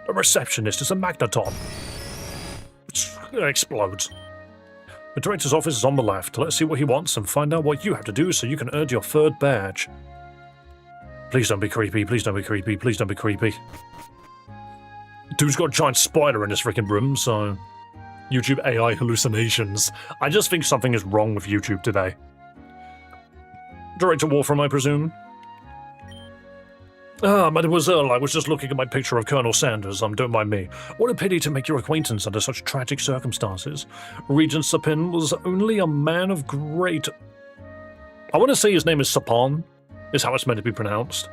A receptionist is a magneton. It explodes. The director's office is on the left. Let's see what he wants and find out what you have to do so you can earn your third badge. Please don't be creepy, please don't be creepy, please don't be creepy. Dude's got a giant spider in his freaking room, so... YouTube AI hallucinations. I just think something is wrong with YouTube today. Director Wolfram, I presume? Ah, Mademoiselle, I was just looking at my picture of Colonel Sanders, don't mind me. What a pity to make your acquaintance under such tragic circumstances. Regent Sapin was only a man of great... I want to say his name is Sapon, is how it's meant to be pronounced.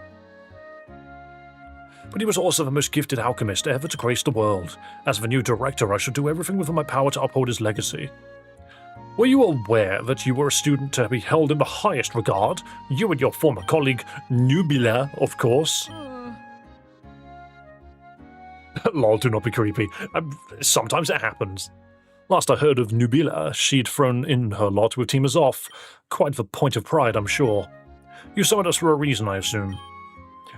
But he was also the most gifted alchemist ever to grace the world. As the new director, I should do everything within my power to uphold his legacy. Were you aware that you were a student to be held in the highest regard? You and your former colleague, Nubila, of course. Lol, do not be creepy. Sometimes it happens. Last I heard of Nubila, she'd thrown in her lot with Team Azoth. Quite the point of pride, I'm sure. You summoned us for a reason, I assume.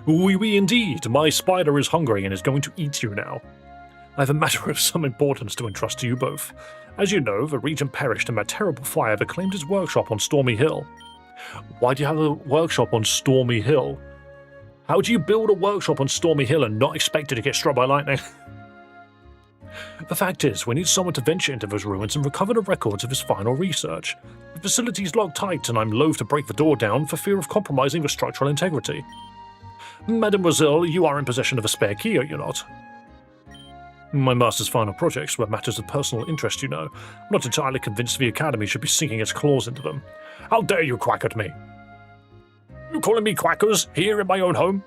Oui, indeed. My spider is hungry and is going to eat you now. I have a matter of some importance to entrust to you both. As you know, the region perished in that terrible fire that claimed its workshop on Stormy Hill. Why do you have a workshop on Stormy Hill? How do you build a workshop on Stormy Hill and not expect it to get struck by lightning? The fact is, we need someone to venture into those ruins and recover the records of his final research. The facility's locked tight, and I'm loath to break the door down for fear of compromising the structural integrity. Mademoiselle, you are in possession of a spare key, are you not? My master's final projects were matters of personal interest, you know. I'm not entirely convinced the Academy should be sinking its claws into them. How dare you quack at me? You calling me quackers here in my own home?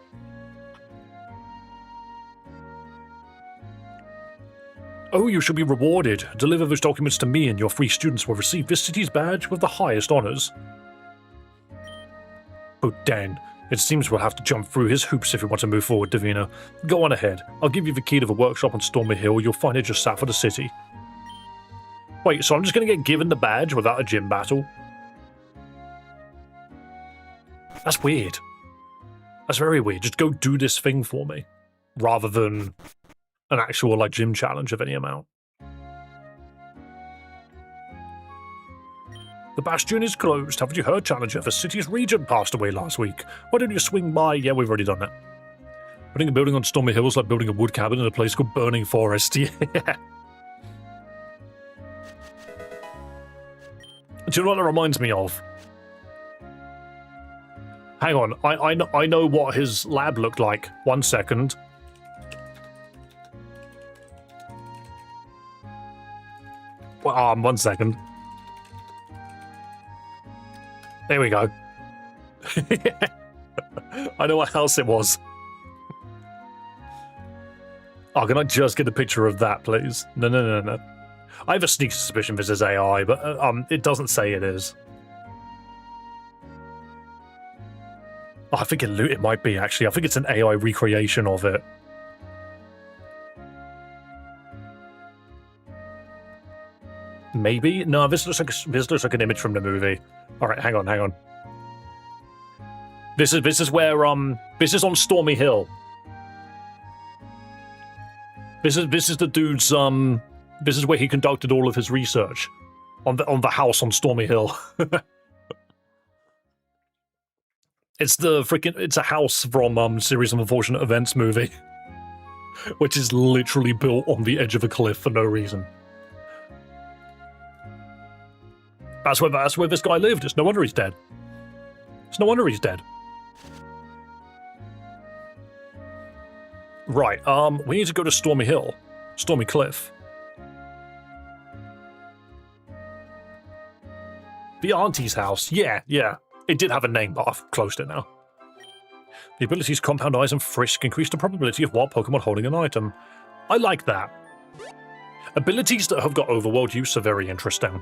Oh, you should be rewarded. Deliver those documents to me and your 3 students will receive this city's badge with the highest honors. Oh, Dan. It seems we'll have to jump through his hoops if we want to move forward, Davina. Go on ahead. I'll give you the key to the workshop on Stormy Hill. You'll find it just south of the city. Wait, so I'm just going to get given the badge without a gym battle? That's weird. That's very weird. Just go do this thing for me. Rather than an actual, like, gym challenge of any amount. The Bastion is closed. Haven't you heard, Challenger? The city's regent passed away last week. Why don't you swing by? Yeah, we've already done that. Putting a building on Stormy Hill is like building a wood cabin in a place called Burning Forest. Yeah. Do you know what that reminds me of? Hang on, I know what his lab looked like. 1 second. Well, 1 second. There we go. I know what house it was. Oh, can I just get a picture of that, please? No. I have a sneaky suspicion this is AI, but it doesn't say it is. Oh, I think it might be, actually. I think it's an AI recreation of it. Maybe? No, this looks like an image from the movie. All right, hang on. This is where this is on Stormy Hill. This is the dude's this is where he conducted all of his research on the house on Stormy Hill. It's a house from Series of Unfortunate Events movie, which is literally built on the edge of a cliff for no reason. That's where this guy lived. It's no wonder he's dead. Right, we need to go to Stormy Hill. Stormy Cliff. The auntie's house. Yeah. It did have a name, but I've closed it now. The abilities Compound Eyes and Frisk increase the probability of wild Pokemon holding an item. I like that. Abilities that have got overworld use are very interesting.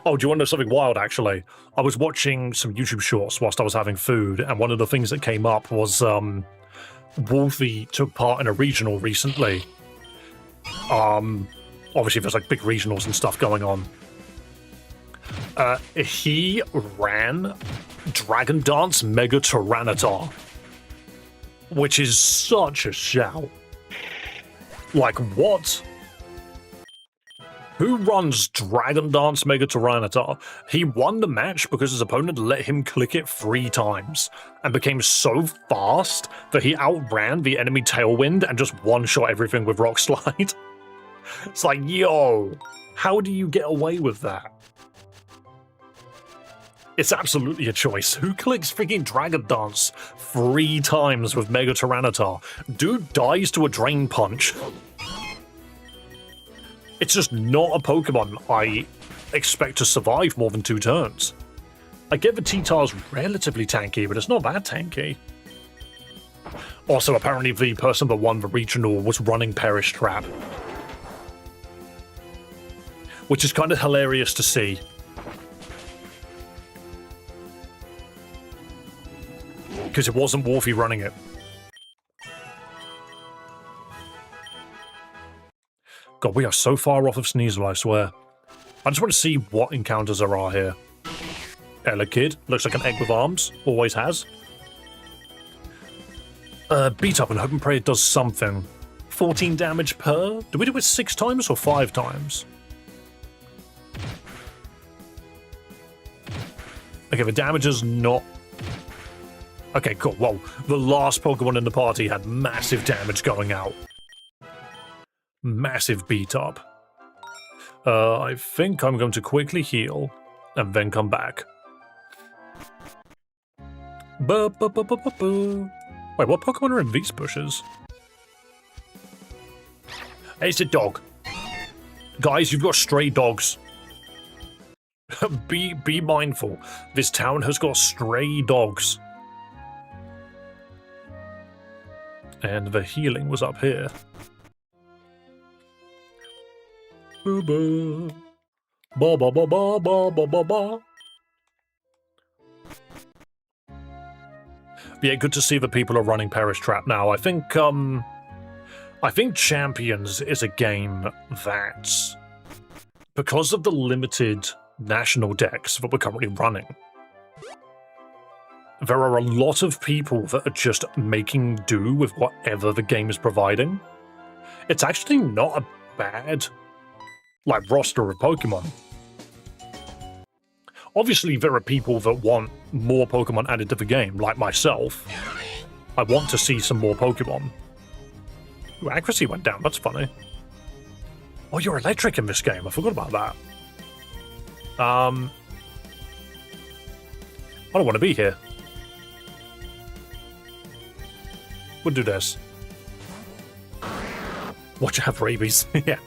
Oh, do you want to know something wild, actually? I was watching some YouTube shorts whilst I was having food, and one of the things that came up was, Wolfie took part in a regional recently. Obviously there's, like, big regionals and stuff going on. He ran Dragon Dance Mega Tyranitar, which is such a shout. Like, what? Who runs Dragon Dance Mega Tyranitar? He won the match because his opponent let him click it 3 times and became so fast that he outran the enemy Tailwind and just one-shot everything with Rock Slide. It's like, yo, how do you get away with that? It's absolutely a choice. Who clicks freaking Dragon Dance 3 times with Mega Tyranitar? Dude dies to a Drain Punch. It's just not a Pokemon I expect to survive more than 2 turns. I get the T-Tar's relatively tanky, but it's not that tanky. Also, apparently the person that won the regional was running Perish Trap. Which is kind of hilarious to see. Because it wasn't Wolfie running it. God, we are so far off of Sneasel, I swear. I just want to see what encounters there are here. Ella Kid. Looks like an egg with arms. Always has. Beat up and hope and pray it does something. 14 damage per? Do we do it 6 times or 5 times? Okay, the damage is not... Okay, cool. Well, the last Pokemon in the party had massive damage going out. Massive beat up. I think I'm going to quickly heal and then come back. Wait, what Pokemon are in these bushes? Hey, it's a dog. Guys, you've got stray dogs. Be mindful. This town has got stray dogs. And the healing was up here. Ba ba ba ba ba ba ba ba ba. Yeah, good to see that people are running Perish Trap now. I think Champions is a game that, because of the limited national decks that we're currently running, there are a lot of people that are just making do with whatever the game is providing. It's actually not a bad, roster of Pokemon. Obviously, there are people that want more Pokemon added to the game, like myself. I want to see some more Pokemon. Ooh, accuracy went down, that's funny. Oh, you're electric in this game, I forgot about that. I don't want to be here. We'll do this. Watch out for rabies. Yeah.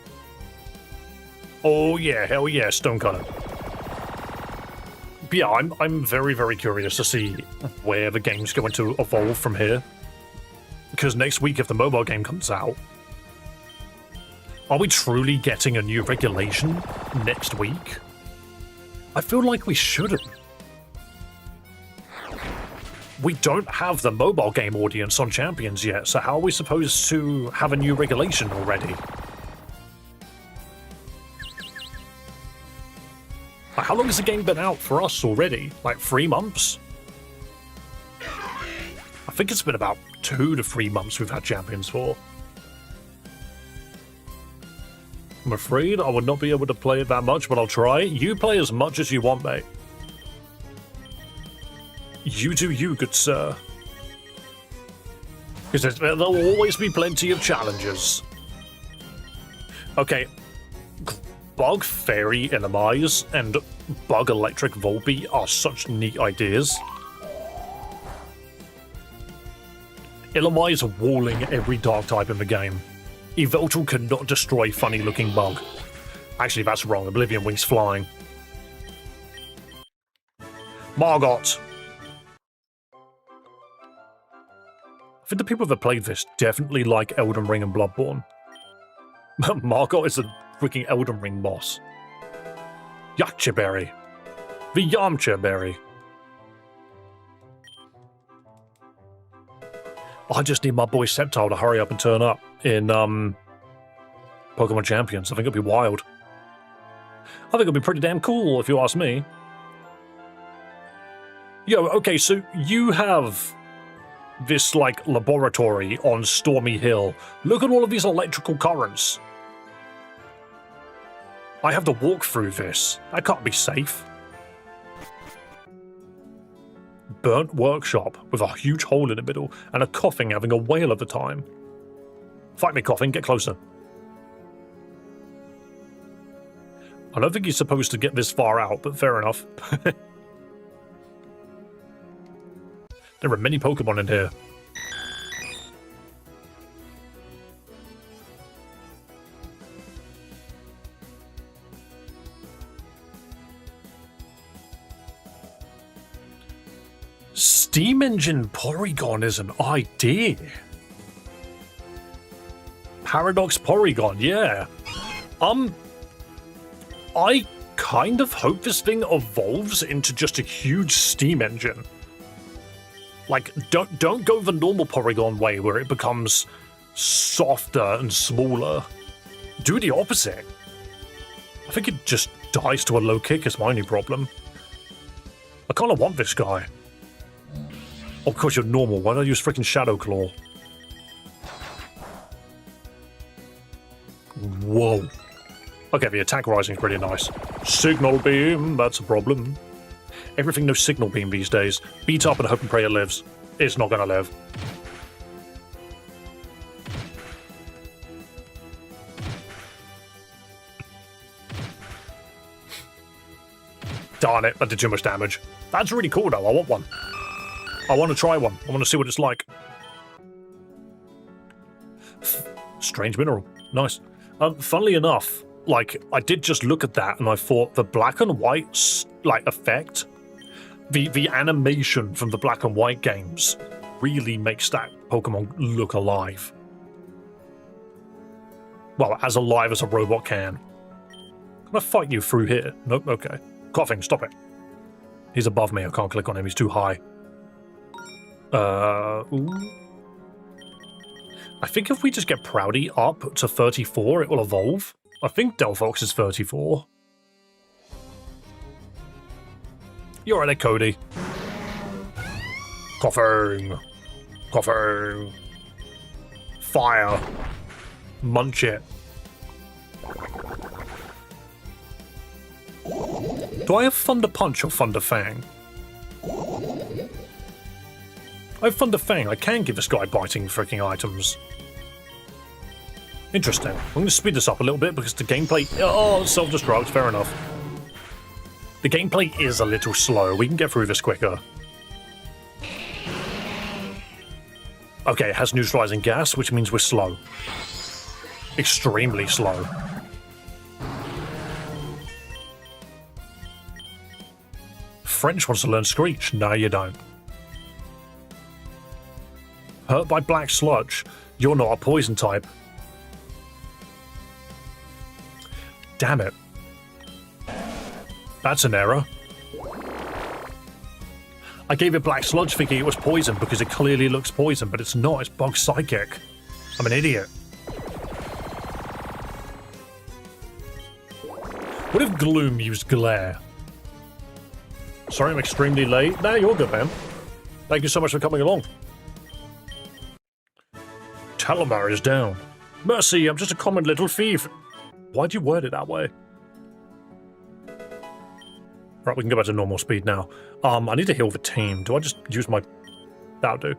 Oh yeah, hell yeah, Stonecutter. But yeah, I'm very, very curious to see where the game's going to evolve from here. Because next week, if the mobile game comes out, are we truly getting a new regulation next week? I feel like we shouldn't. We don't have the mobile game audience on Champions yet, so how are we supposed to have a new regulation already? How long has the game been out for us already? Like 3 months? I think it's been about 2 to 3 months we've had Champions for. I'm afraid I would not be able to play it that much, but I'll try. You play as much as you want, mate. You do you, good sir. Because there'll always be plenty of challenges. Okay. Bug Fairy Illumise and Bug Electric Volbeat are such neat ideas. Illumise walling every dark type in the game. Yveltal cannot destroy funny looking bug. Actually, that's wrong. Oblivion Wing's flying. Margot! I think the people that played this definitely like Elden Ring and Bloodborne. Margot is a freaking Elden Ring boss. Yacha Berry. The Yamcha Berry. I just need my boy Sceptile to hurry up and turn up in Pokemon Champions. I think it'll be wild. I think it'll be pretty damn cool if you ask me. Yo, okay, so you have this, laboratory on Stormy Hill. Look at all of these electrical currents. I have to walk through this. That can't be safe. Burnt workshop with a huge hole in the middle and a Coughing having a whale of a time. Fight me, Coughing, get closer. I don't think he's supposed to get this far out, but fair enough. There are many Pokemon in here. Steam Engine Porygon is an idea. Paradox Porygon, yeah. I kind of hope this thing evolves into just a huge steam engine. Like, don't go the normal Porygon way where it becomes softer and smaller. Do the opposite. I think it just dies to a low kick is my only problem. I kind of want this guy. Oh, of course you're normal. Why don't I use freaking Shadow Claw? Whoa. Okay, the attack rising is pretty nice. Signal Beam, that's a problem. Everything no Signal Beam these days. Beat up and hope and pray it lives. It's not gonna live. Darn it, that did too much damage. That's really cool though, I want one. I want to try one. I want to see what it's like. Strange mineral. Nice. Funnily enough, like, I did just look at that and I thought the black and white, like, effect, the animation from the black and white games really makes that Pokemon look alive. Well, as alive as a robot can. Can I fight you through here? Nope, okay. Coughing, stop it. He's above me, I can't click on him, he's too high. Ooh. I think if we just get Proudy up to 34, it will evolve. I think Delphox is 34. You're right there, Cody. Coughing. Coughing. Fire. Munch it. Do I have Thunder Punch or Thunder Fang? I have Thunder Fang. I can give this guy biting freaking items. Interesting. I'm going to speed this up a little bit because the gameplay... Oh, self-destruct. Fair enough. The gameplay is a little slow. We can get through this quicker. Okay, it has neutralizing gas, which means we're slow. Extremely slow. French wants to learn Screech. No, you don't. Hurt by black sludge. You're not a poison type. Damn it. That's an error. I gave it black sludge thinking it was poison because it clearly looks poison, but it's not. It's bug psychic. I'm an idiot. What if Gloom used glare? Sorry, I'm extremely late. Nah, you're good, man. Thank you so much for coming along. Talamar is down. Mercy, I'm just a common little thief. Why'd you word it that way? Right, we can go back to normal speed now. I need to heal the team. Do I just use my... That'll do.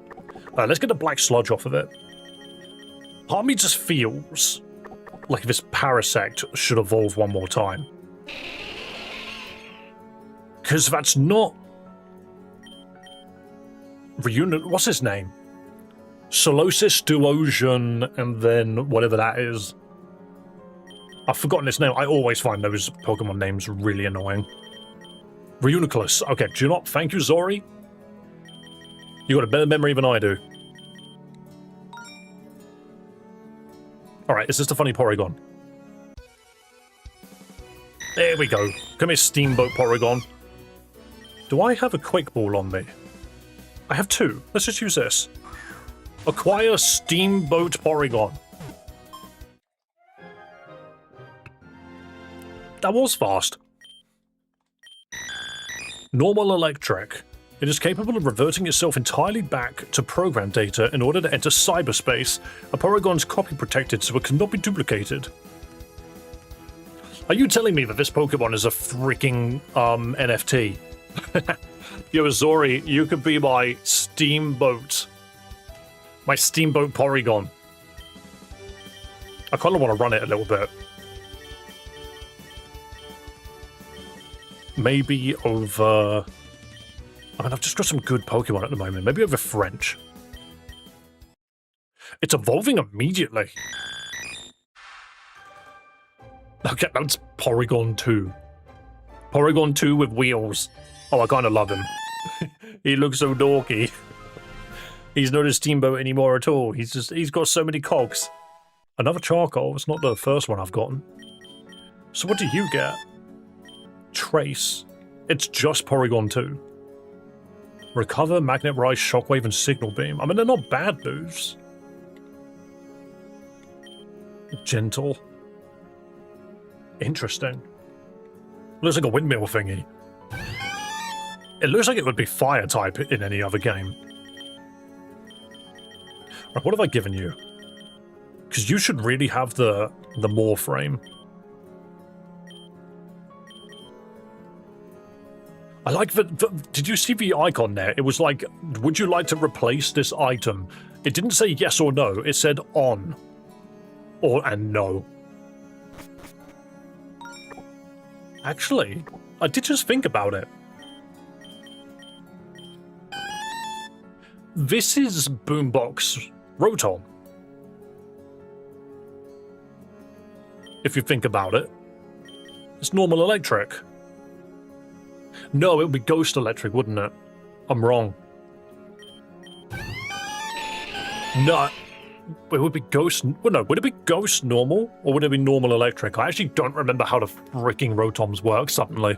Let's get the black sludge off of it. Part of me just feels like this Parasect should evolve one more time. Because that's not... What's his name? Solosis, Duosion, and then whatever that is. I've forgotten his name. I always find those Pokemon names really annoying. Reuniclus. Okay, do you not? Thank you, Zori. You got a better memory than I do. Alright, is this the funny Porygon? There we go. Come here, Steamboat Porygon. Do I have a Quick Ball on me? I have two. Let's just use this. Acquire Steamboat Porygon. That was fast. Normal Electric. It is capable of reverting itself entirely back to program data in order to enter cyberspace. A Porygon's copy protected so it cannot be duplicated. Are you telling me that this Pokemon is a freaking NFT? Yo, Zori, you could be my Steamboat. My Steamboat Porygon. I kind of want to run it a little bit. Maybe over... I mean, I've just got some good Pokemon at the moment. Maybe over French. It's evolving immediately. Okay, that's Porygon 2. Porygon 2 with wheels. Oh, I kind of love him. He looks so dorky. He's not a Steamboat anymore at all. He's got so many cogs. Another charcoal. It's not the first one I've gotten. So what do you get? Trace. It's just Porygon 2. Recover, Magnet Rise, Shockwave, and Signal Beam. I mean, they're not bad moves. Gentle. Interesting. Looks like a windmill thingy. It looks like it would be fire type in any other game. Right, what have I given you? Because you should really have the more frame. I like the... Did you see the icon there? It was like, would you like to replace this item? It didn't say yes or no. It said on. And no. Actually, I did just think about it. This is Boombox Rotom. If you think about it. It's normal electric. No, it would be Ghost Electric, wouldn't it? I'm wrong. No, it would be Ghost... Well, no, would it be Ghost Normal? Or would it be Normal Electric? I actually don't remember how the freaking Rotoms work suddenly.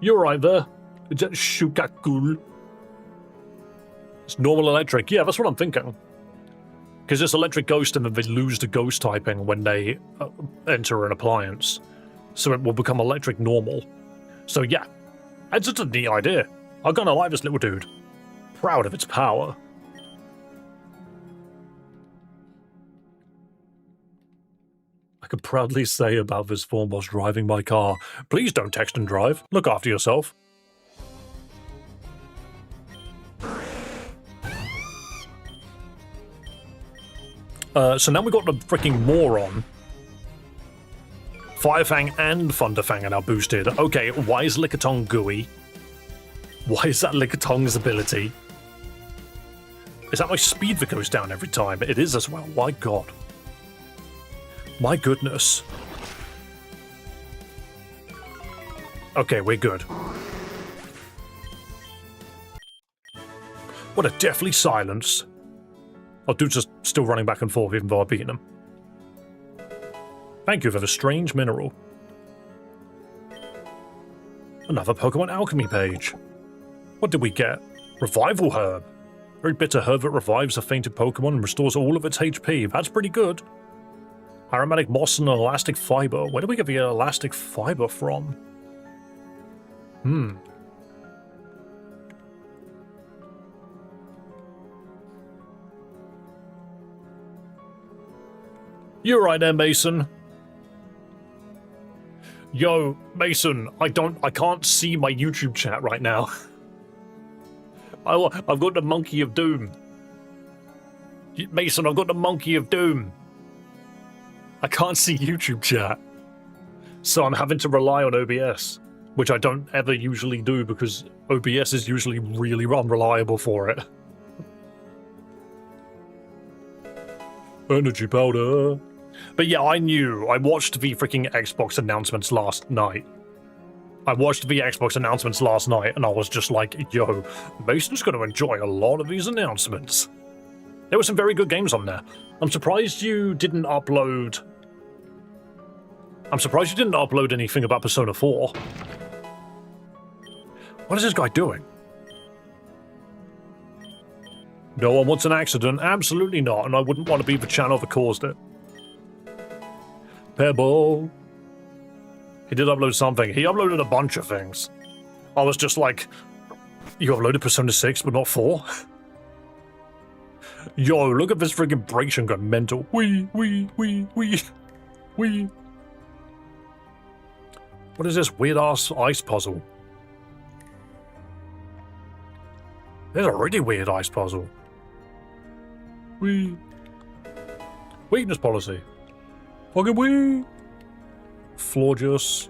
You're right there. Is that Shukakul? It's Normal Electric. Yeah, that's what I'm thinking. Because it's Electric Ghost and then they lose the Ghost typing when they enter an appliance. So it will become Electric Normal. So yeah, it's just a neat idea. I kinda like this little dude. Proud of its power. I can proudly say about this form whilst driving my car. Please don't text and drive. Look after yourself. So now we've got the freaking Moron. Firefang and Thunderfang are now boosted. Okay, why is Lickitung gooey? Why is that Lickitung's ability? Is that my speed that goes down every time? It is as well. My god. My goodness. Okay, we're good. What a deathly silence. Our dude's just still running back and forth even though I've beaten him. Thank you for the strange mineral. Another Pokemon Alchemy page. What did we get? Revival Herb. Very bitter herb that revives a fainted Pokemon and restores all of its HP. That's pretty good. Aromatic Moss and Elastic Fiber. Where do we get the Elastic Fiber from? You're right there, Mason. Yo, Mason, I can't see my YouTube chat right now. I've got the Monkey of Doom. Mason, I've got the Monkey of Doom. I can't see YouTube chat. So I'm having to rely on OBS, which I don't ever usually do because OBS is usually really unreliable for it. Energy powder. But yeah, I watched the freaking Xbox announcements last night. And I was just like, yo, Mason's going to enjoy a lot of these announcements. There were some very good games on there. I'm surprised you didn't upload anything about Persona 4. What is this guy doing? No one wants an accident. Absolutely not, and I wouldn't want to be the channel that caused it. Pebble. He did upload something. He uploaded a bunch of things. I was just like, you uploaded Persona 6 but not 4? Yo, look at this freaking Braixen go mental. Wee. What is this weird-ass ice puzzle? There's a really weird ice puzzle. Wee. Weakness policy. Fucking wee. Florges.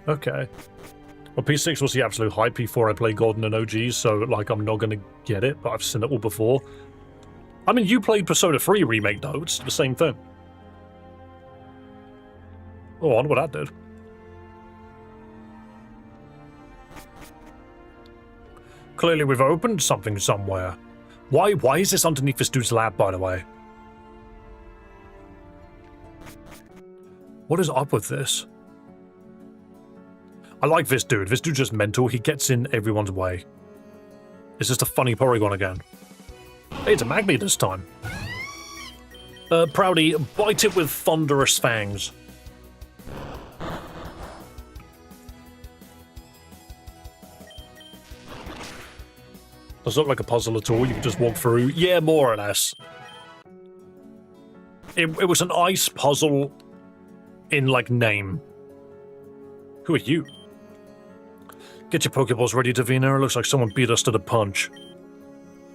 Okay. Well, P6 was the absolute hype. P4 I played Golden and OG, so like I'm not gonna get it, but I've seen it all before. I mean, you played Persona 3 Remake though, it's the same thing. Oh, I wonder what that did. Clearly we've opened something somewhere. Why is this underneath this dude's lab, by the way? What is up with this? I like this dude. This dude's just mental. He gets in everyone's way. It's just a funny Porygon again. Hey, it's a Magby this time. Proudy, bite it with thunderous fangs. Does it look like a puzzle at all? You can just walk through? Yeah, more or less. It was an ice puzzle in, like, name. Who are you? Get your Pokeballs ready, Davina. It looks like someone beat us to the punch.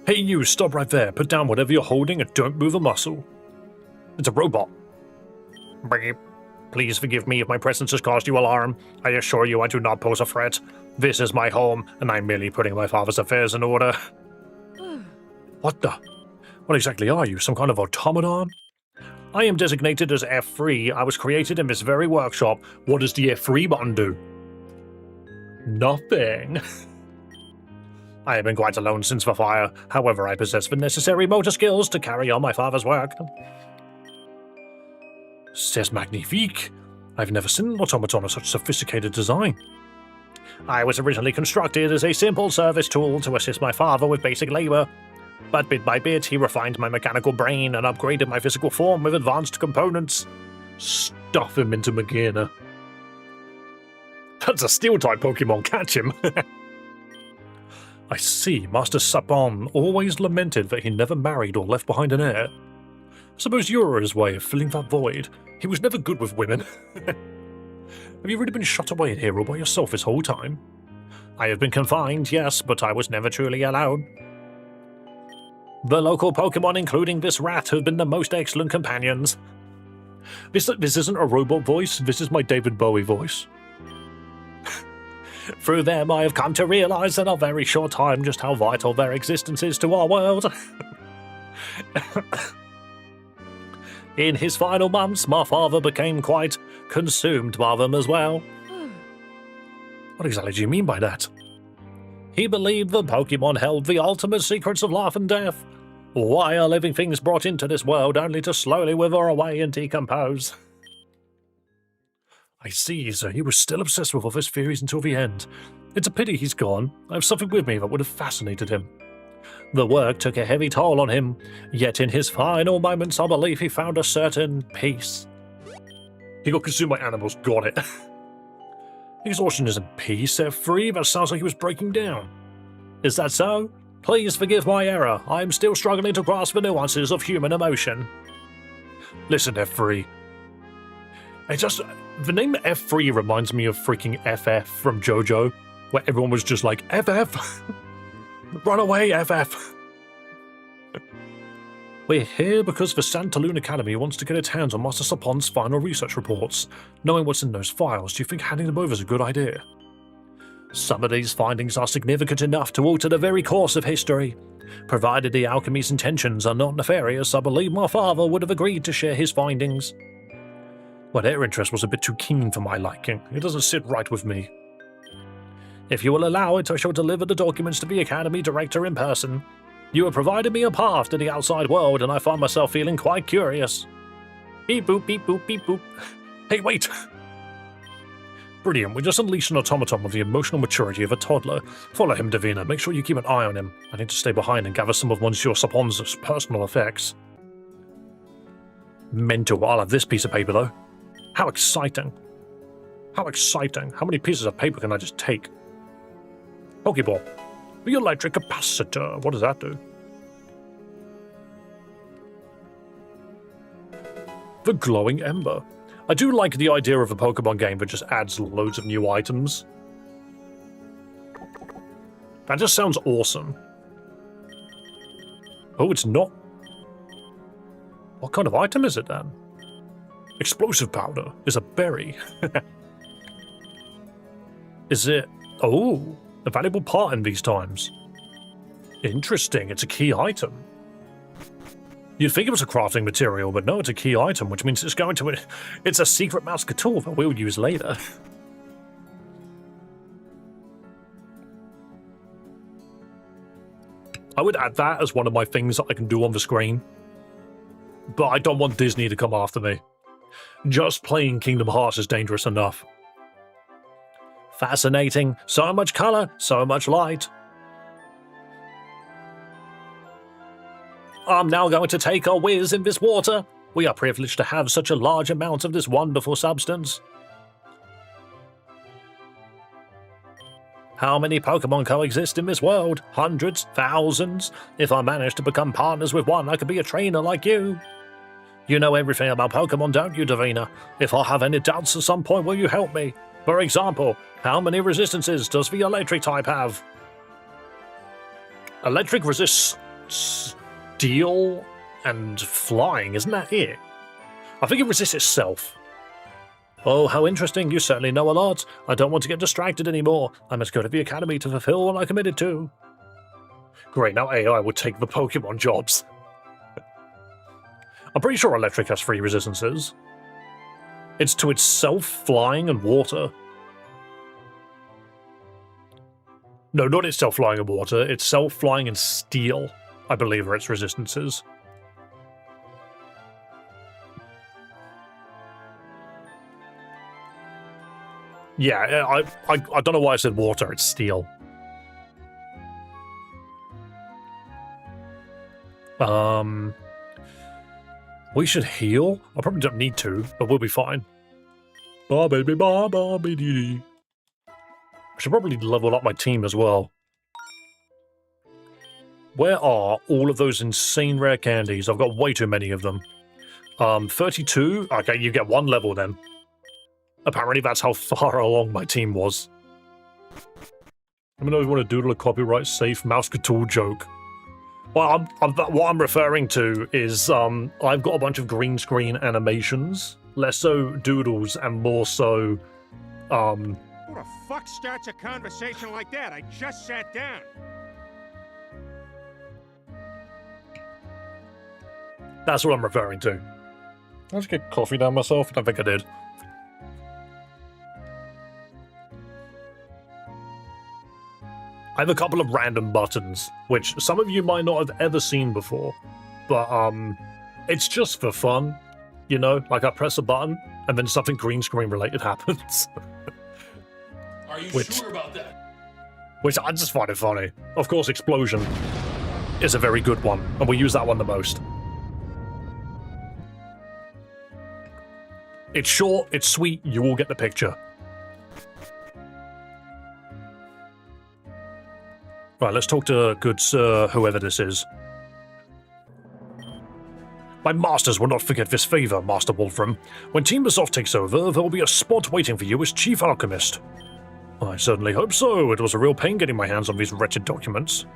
Hey, you, stop right there. Put down whatever you're holding and don't move a muscle. It's a robot. Beep. Please forgive me if my presence has caused you alarm. I assure you I do not pose a threat. This is my home, and I'm merely putting my father's affairs in order. What the? What exactly are you, some kind of automaton? I am designated as F3. I was created in this very workshop. What does the F3 button do? Nothing. I have been quite alone since the fire. However, I possess the necessary motor skills to carry on my father's work. C'est magnifique. I've never seen an automaton of such sophisticated design. I was originally constructed as a simple service tool to assist my father with basic labor. But bit by bit, he refined my mechanical brain and upgraded my physical form with advanced components. Stuff him into Magina. That's a Steel-type Pokemon, catch him! I see, Master Sapon always lamented that he never married or left behind an heir. I suppose you were his way of filling that void. He was never good with women. Have you really been shut away in here all by yourself this whole time? I have been confined, yes, but I was never truly allowed. The local Pokemon, including this rat, have been the most excellent companions. This isn't a robot voice, this is my David Bowie voice. Through them, I have come to realize in a very short time just how vital their existence is to our world. In his final months, my father became quite consumed by them as well. What exactly do you mean by that? He believed the Pokemon held the ultimate secrets of life and death. Why are living things brought into this world only to slowly wither away and decompose? I see, so he was still obsessed with all his theories until the end. It's a pity he's gone. I have something with me that would have fascinated him. The work took a heavy toll on him, yet in his final moments I believe he found a certain peace. He got consumed by animals, got it. Exhaustion isn't peace, they're free, that sounds like he was breaking down. Is that so? Please forgive my error, I am still struggling to grasp the nuances of human emotion. Listen, F3. The name F3 reminds me of freaking FF from JoJo, where everyone was just like, FF! Run away, FF! We're here because the Santaloon Academy wants to get its hands on Master Sapon's final research reports. Knowing what's in those files, do you think handing them over is a good idea? Some of these findings are significant enough to alter the very course of history. Provided the alchemy's intentions are not nefarious, I believe my father would have agreed to share his findings. Well, their interest was a bit too keen for my liking. It doesn't sit right with me. If you will allow it, I shall deliver the documents to the Academy Director in person. You have provided me a path to the outside world, and I find myself feeling quite curious. Beep boop, beep boop, beep boop. Hey, wait! Brilliant, we just unleashed an automaton with the emotional maturity of a toddler. Follow him, Davina. Make sure you keep an eye on him. I need to stay behind and gather some of Monsieur Sapon's personal effects. Mental. I'll have this piece of paper, though. How exciting. How exciting. How many pieces of paper can I just take? Pokeball. The electric capacitor. What does that do? The glowing ember. I do like the idea of a Pokemon game that just adds loads of new items. That just sounds awesome. Oh, it's not. What kind of item is it then? Explosive powder is a berry. Is it... Oh, a valuable part in these times. Interesting, it's a key item. You'd think it was a crafting material, but no, it's a key item, which means it's going to... It's a secret mouse tool that we'll use later. I would add that as one of my things that I can do on the screen. But I don't want Disney to come after me. Just playing Kingdom Hearts is dangerous enough. Fascinating. So much color, so much light. I'm now going to take a whiz in this water. We are privileged to have such a large amount of this wonderful substance. How many Pokemon coexist in this world? Hundreds? Thousands? If I manage to become partners with one, I could be a trainer like you. You know everything about Pokemon, don't you, Davina? If I have any doubts at some point, will you help me? For example, how many resistances does the electric type have? Electric resists steel and flying, isn't that it? I think it resists itself. Oh, how interesting. You certainly know a lot. I don't want to get distracted anymore. I must go to the academy to fulfill what I committed to. Great, now AI would take the Pokemon jobs. I'm pretty sure electric has 3 resistances. It's to itself, flying, and water. No, not itself, flying, and water. Itself, flying, and steel, I believe, are its resistances. Yeah, I don't know why I said water, it's steel. We should heal? I probably don't need to, but we'll be fine. Ba baby ba ba ba dee dee. I should probably level up my team as well. Where are all of those insane rare candies? I've got way too many of them. 32? Okay, you get 1 level then. Apparently that's how far along my team was. Let me know if you want to doodle a copyright-safe mouse tool joke. Well, what I'm referring to is I've got a bunch of green screen animations, less so doodles and more so... Who the fuck starts a conversation like that? I just sat down. That's what I'm referring to. Did I just get coffee down myself? I don't think I did. I have a couple of random buttons, which some of you might not have ever seen before, but it's just for fun, you know? Like I press a button, and then something green screen related happens. Are you sure about that? Which I just find it funny. Of course, explosion is a very good one, and we use that one the most. It's short, it's sweet, you all get the picture. Right, let's talk to good sir, whoever this is. My masters will not forget this favor, Master Wolfram. When Team Azoth takes over, there will be a spot waiting for you as Chief Alchemist. I certainly hope so. It was a real pain getting my hands on these wretched documents.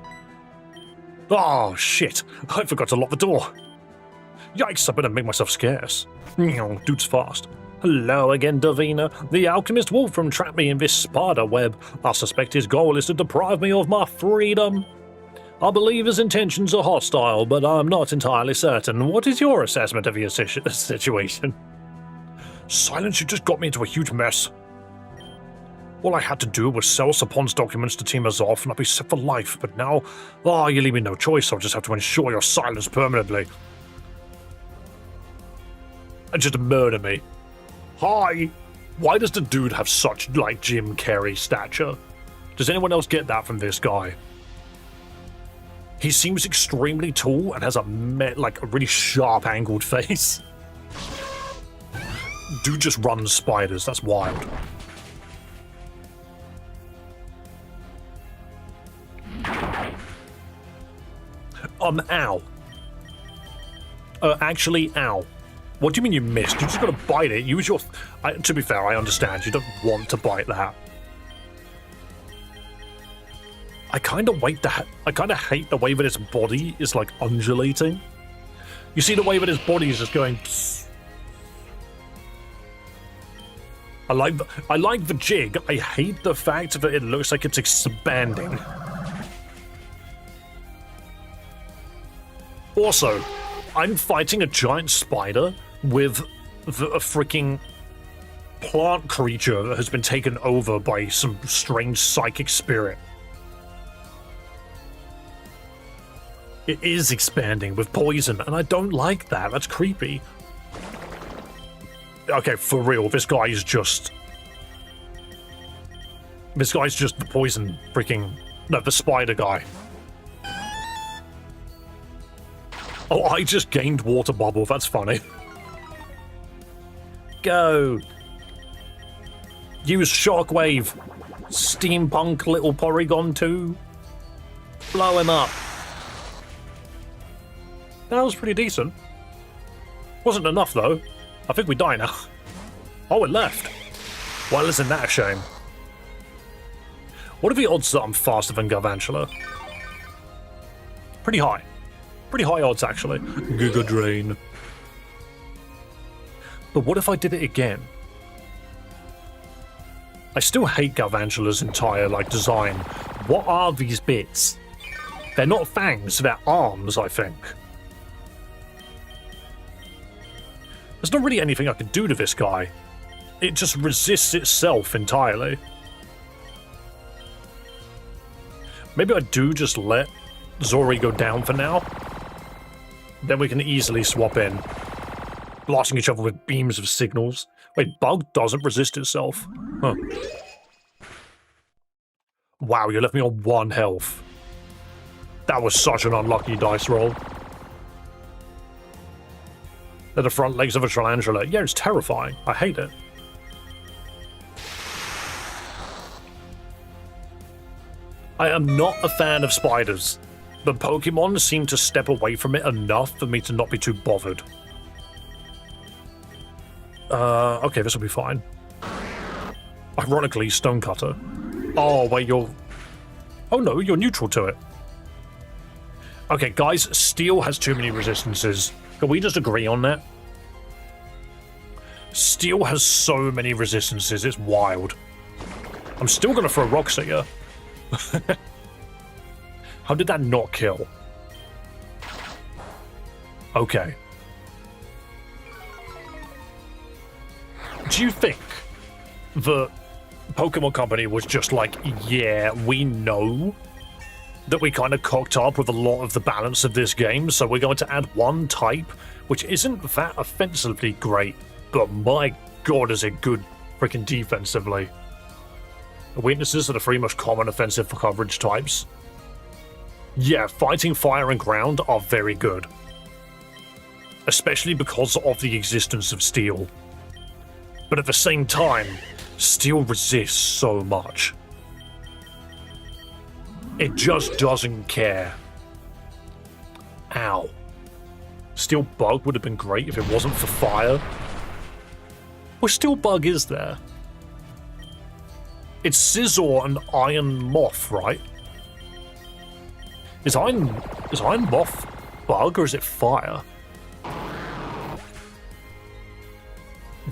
Oh, shit. I forgot to lock the door. Yikes, I better make myself scarce. Dude's fast. Hello again, Davina. The alchemist Wolfram trapped me in this spider web. I suspect his goal is to deprive me of my freedom. I believe his intentions are hostile, but I'm not entirely certain. What is your assessment of your situation? Silence, you just got me into a huge mess. All I had to do was sell Sapon's documents to Team Azoth and I'd be set for life, but now, you leave me no choice, I'll just have to ensure your silence permanently. And just murder me. Hi! Why does the dude have such, like, Jim Carrey stature? Does anyone else get that from this guy? He seems extremely tall and has a really sharp angled face. Dude just runs spiders, that's wild. Ow. Actually, ow. What do you mean you missed? You just gotta bite it. Use your... to be fair, I understand. You don't want to bite that. I kind of hate the way that its body is, like, undulating. You see the way that its body is just going... I like the jig. I hate the fact that it looks like it's expanding. Also, I'm fighting a giant spider with a freaking plant creature that has been taken over by some strange psychic spirit. It is expanding with poison, and I don't like that. That's creepy. Okay, for real, this guy is just... This guy's just the poison freaking... No, the spider guy. Oh, I just gained water bubble. That's funny. Go. Use shockwave. Steampunk little Porygon 2. Blow him up. That was pretty decent. Wasn't enough, though. I think we die now. Oh, it left. Well, isn't that a shame? What are the odds that I'm faster than Garvantula? Pretty high. Pretty high odds, actually. Giga Drain. But what if I did it again? I still hate Garvantula's entire, design. What are these bits? They're not fangs, they're arms, I think. There's not really anything I can do to this guy. It just resists itself entirely. Maybe I do just let Zori go down for now. Then we can easily swap in. Blasting each other with beams of signals. Wait, Bug doesn't resist itself. Huh. Wow, you left me on 1 health. That was such an unlucky dice roll. They're the front legs of a tarantula. Yeah, it's terrifying. I hate it. I am not a fan of spiders, but Pokemon seem to step away from it enough for me to not be too bothered. Okay, this will be fine. Ironically, Stonecutter. Oh, wait, you're... Oh no, you're neutral to it. Okay, guys, Steel has too many resistances. Can we just agree on that? Steel has so many resistances, it's wild. I'm still gonna throw rocks at you. How did that not kill? Okay. Do you think the Pokemon Company was just like, yeah, we know that we kind of cocked up with a lot of the balance of this game, so we're going to add one type, which isn't that offensively great, but my god is it good freaking defensively. The weaknesses are the 3 most common offensive coverage types. Yeah, fighting fire and ground are very good. Especially because of the existence of Steel. But at the same time, Steel resists so much. It just doesn't care. Ow. Steel Bug would have been great if it wasn't for fire. Well, Steel Bug is there. It's Scizor and Iron Moth, right? Is Iron Moth Bug or is it fire?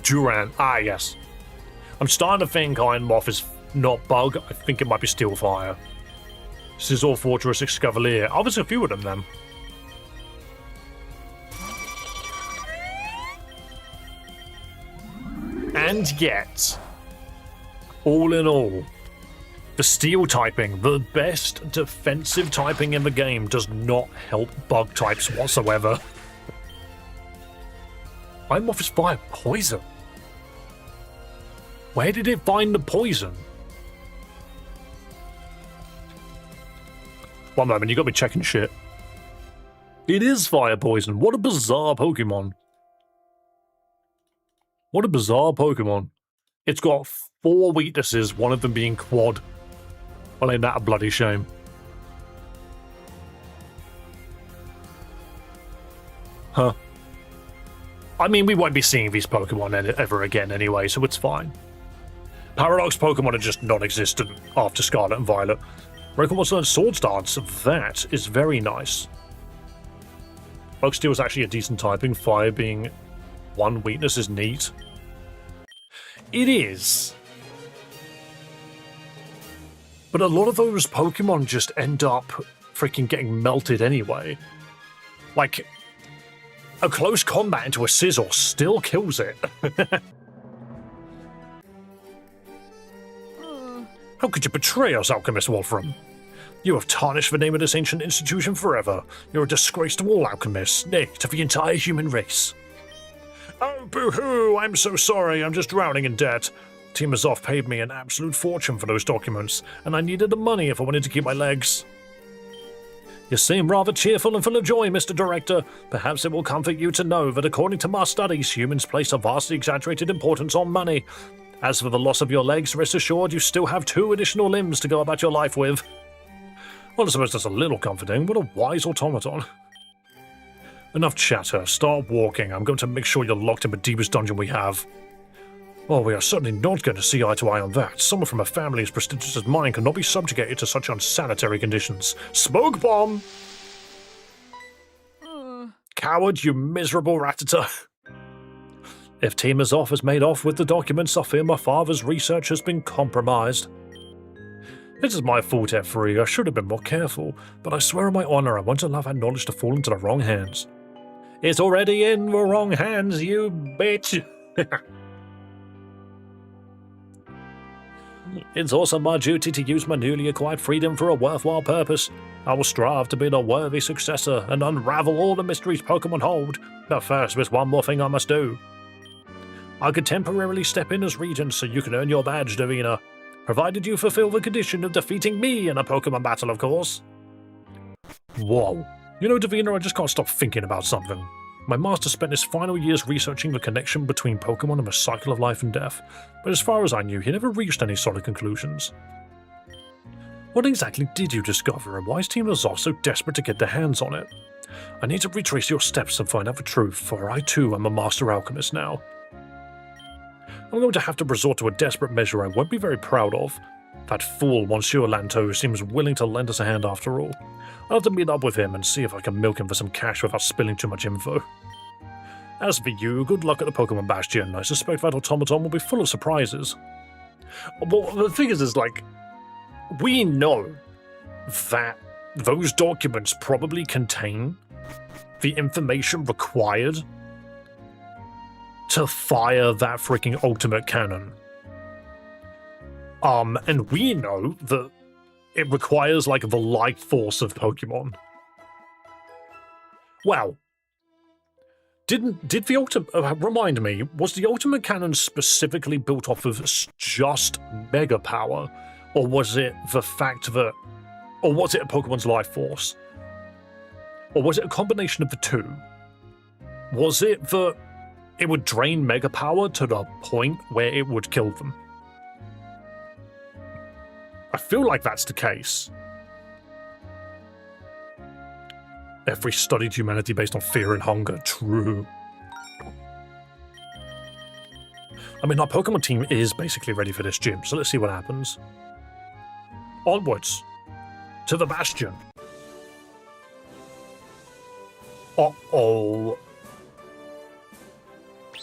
Duran. Ah, yes. I'm starting to think Iron Moth is not Bug. I think it might be Steel Fire. Scizor, Fortress, Excavalier. Oh, there's a few of them then. And yet, all in all, the Steel typing, the best defensive typing in the game, does not help Bug types whatsoever. Iron Moth is fire poison. Where did it find the poison? One moment, you got me checking shit. It is fire poison. What a bizarre Pokemon. What a bizarre Pokemon. It's got 4 weaknesses, one of them being quad. Well, ain't that a bloody shame? Huh. I mean, we won't be seeing these Pokemon ever again anyway, so it's fine. Paradox Pokemon are just non-existent after Scarlet and Violet. Pokemon wants to learn Swords Dance. That is very nice. Bug Steel is actually a decent typing. Fire being 1 weakness is neat. It is. But a lot of those Pokemon just end up freaking getting melted anyway. Like, a close combat into a Scizor still kills it. How could you betray us, Alchemist Wolfram? You have tarnished the name of this ancient institution forever. You're a disgrace to all alchemists, nay, to the entire human race. Oh, boo-hoo! I'm so sorry, I'm just drowning in debt. Team Azov paid me an absolute fortune for those documents, and I needed the money if I wanted to keep my legs. You seem rather cheerful and full of joy, Mr. Director. Perhaps it will comfort you to know that according to my studies, humans place a vastly exaggerated importance on money. As for the loss of your legs, rest assured you still have 2 additional limbs to go about your life with. Well, I suppose that's a little comforting. What a wise automaton. Enough chatter. Start walking. I'm going to make sure you're locked in the deepest dungeon we have. Well, we are certainly not going to see eye to eye on that. Someone from a family as prestigious as mine cannot be subjugated to such unsanitary conditions. Smoke bomb! Coward, you miserable ratata. If Team Azov has made off with the documents, I fear my father's research has been compromised. It is my fault, F3. I should have been more careful, but I swear on my honor I won't allow that knowledge to fall into the wrong hands. It's already in the wrong hands, you bitch! It's also my duty to use my newly acquired freedom for a worthwhile purpose. I will strive to be the worthy successor and unravel all the mysteries Pokemon hold. But first, there's one more thing I must do. I could temporarily step in as regent so you can earn your badge, Davina. Provided you fulfill the condition of defeating me in a Pokemon battle, of course. Whoa. You know, Davina, I just can't stop thinking about something. My master spent his final years researching the connection between Pokemon and the cycle of life and death, but as far as I knew, he never reached any solid conclusions. What exactly did you discover, and why is Team Azov so desperate to get their hands on it? I need to retrace your steps and find out the truth, for I too am a master alchemist now. I'm going to have to resort to a desperate measure I won't be very proud of. That fool, Monsieur Lanto, seems willing to lend us a hand after all. I'll have to meet up with him and see if I can milk him for some cash without spilling too much info. As for you, good luck at the Pokemon Bastion. I suspect that automaton will be full of surprises. Well, the thing is like, we know that those documents probably contain the information required to fire that freaking ultimate cannon. And we know that it requires, like, the life force of Pokemon. Well, did the ultimate... remind me, was the ultimate cannon specifically built off of just Mega Power? Or was it the fact that... Or was it a Pokemon's life force? Or was it a combination of the two? Was it that it would drain Mega Power to the point where it would kill them? I feel like that's the case. Every studied humanity based on fear and hunger. True. I mean, our Pokemon team is basically ready for this gym, so let's see what happens. Onwards. To the Bastion. Uh-oh.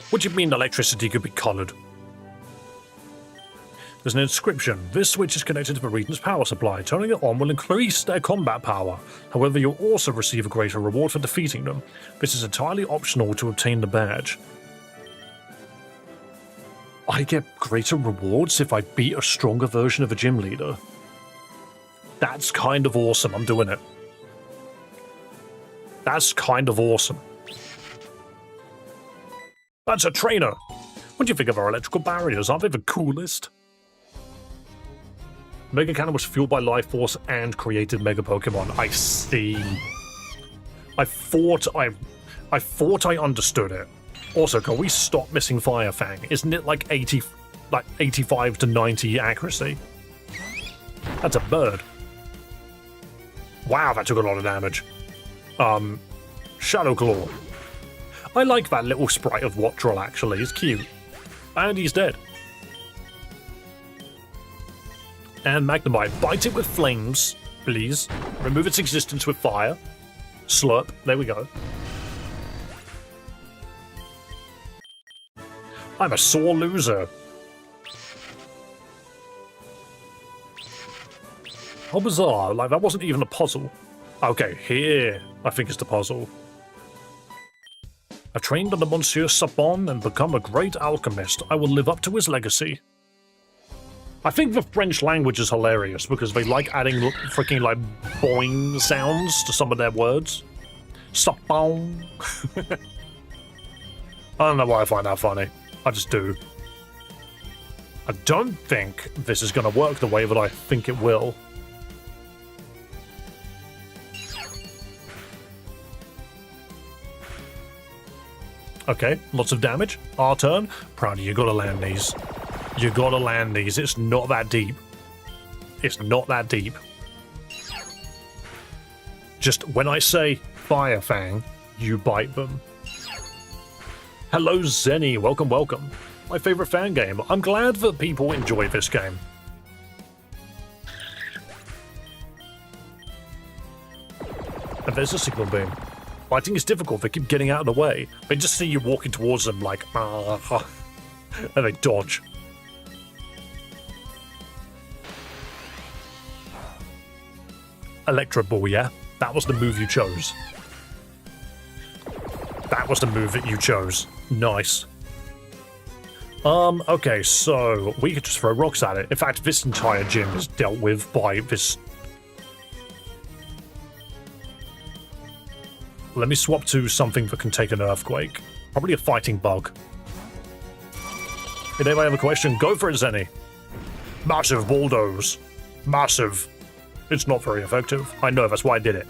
What do you mean electricity could be coloured? There's an inscription. This switch is connected to the region's power supply. Turning it on will increase their combat power. However, you'll also receive a greater reward for defeating them. This is entirely optional to obtain the badge. I get greater rewards if I beat a stronger version of a gym leader. That's kind of awesome. I'm doing it. That's kind of awesome. That's a trainer. What do you think of our electrical barriers? Aren't they the coolest? Mega Cannon was fueled by Life Force and created Mega Pokemon. I see. I thought I understood it. Also, can we stop missing Fire Fang? Isn't it like 85 to 90 accuracy? That's a bird. Wow, that took a lot of damage. Shadow Claw. I like that little sprite of Wattrel, actually. It's cute. And he's dead. And Magnemite. Bite it with flames, please. Remove its existence with fire. Slurp. There we go. I'm a sore loser. How bizarre. Like, that wasn't even a puzzle. Okay, here, I think is the puzzle. I've trained under Monsieur Sabon and become a great alchemist. I will live up to his legacy. I think the French language is hilarious because they like adding freaking like boing sounds to some of their words. Sapon. I don't know why I find that funny. I just do. I don't think this is going to work the way that I think it will. Okay, lots of damage. Our turn. Proud of you, gotta land these. You gotta land these. It's not that deep. It's not that deep. Just when I say Fire Fang, you bite them. Hello, Zenny. Welcome, welcome. My favorite fan game. I'm glad that people enjoy this game. And there's a signal beam. Fighting is difficult. They keep getting out of the way. They just see you walking towards them like, and they dodge. Electro Ball, yeah? That was the move you chose. That was the move that you chose. Nice. Okay, so we could just throw rocks at it. In fact, this entire gym is dealt with by this. Let me swap to something that can take an earthquake. Probably a fighting bug. If anybody have a question, go for it, Zenny. Massive bulldoze. Massive. It's not very effective. I know, that's why I did it.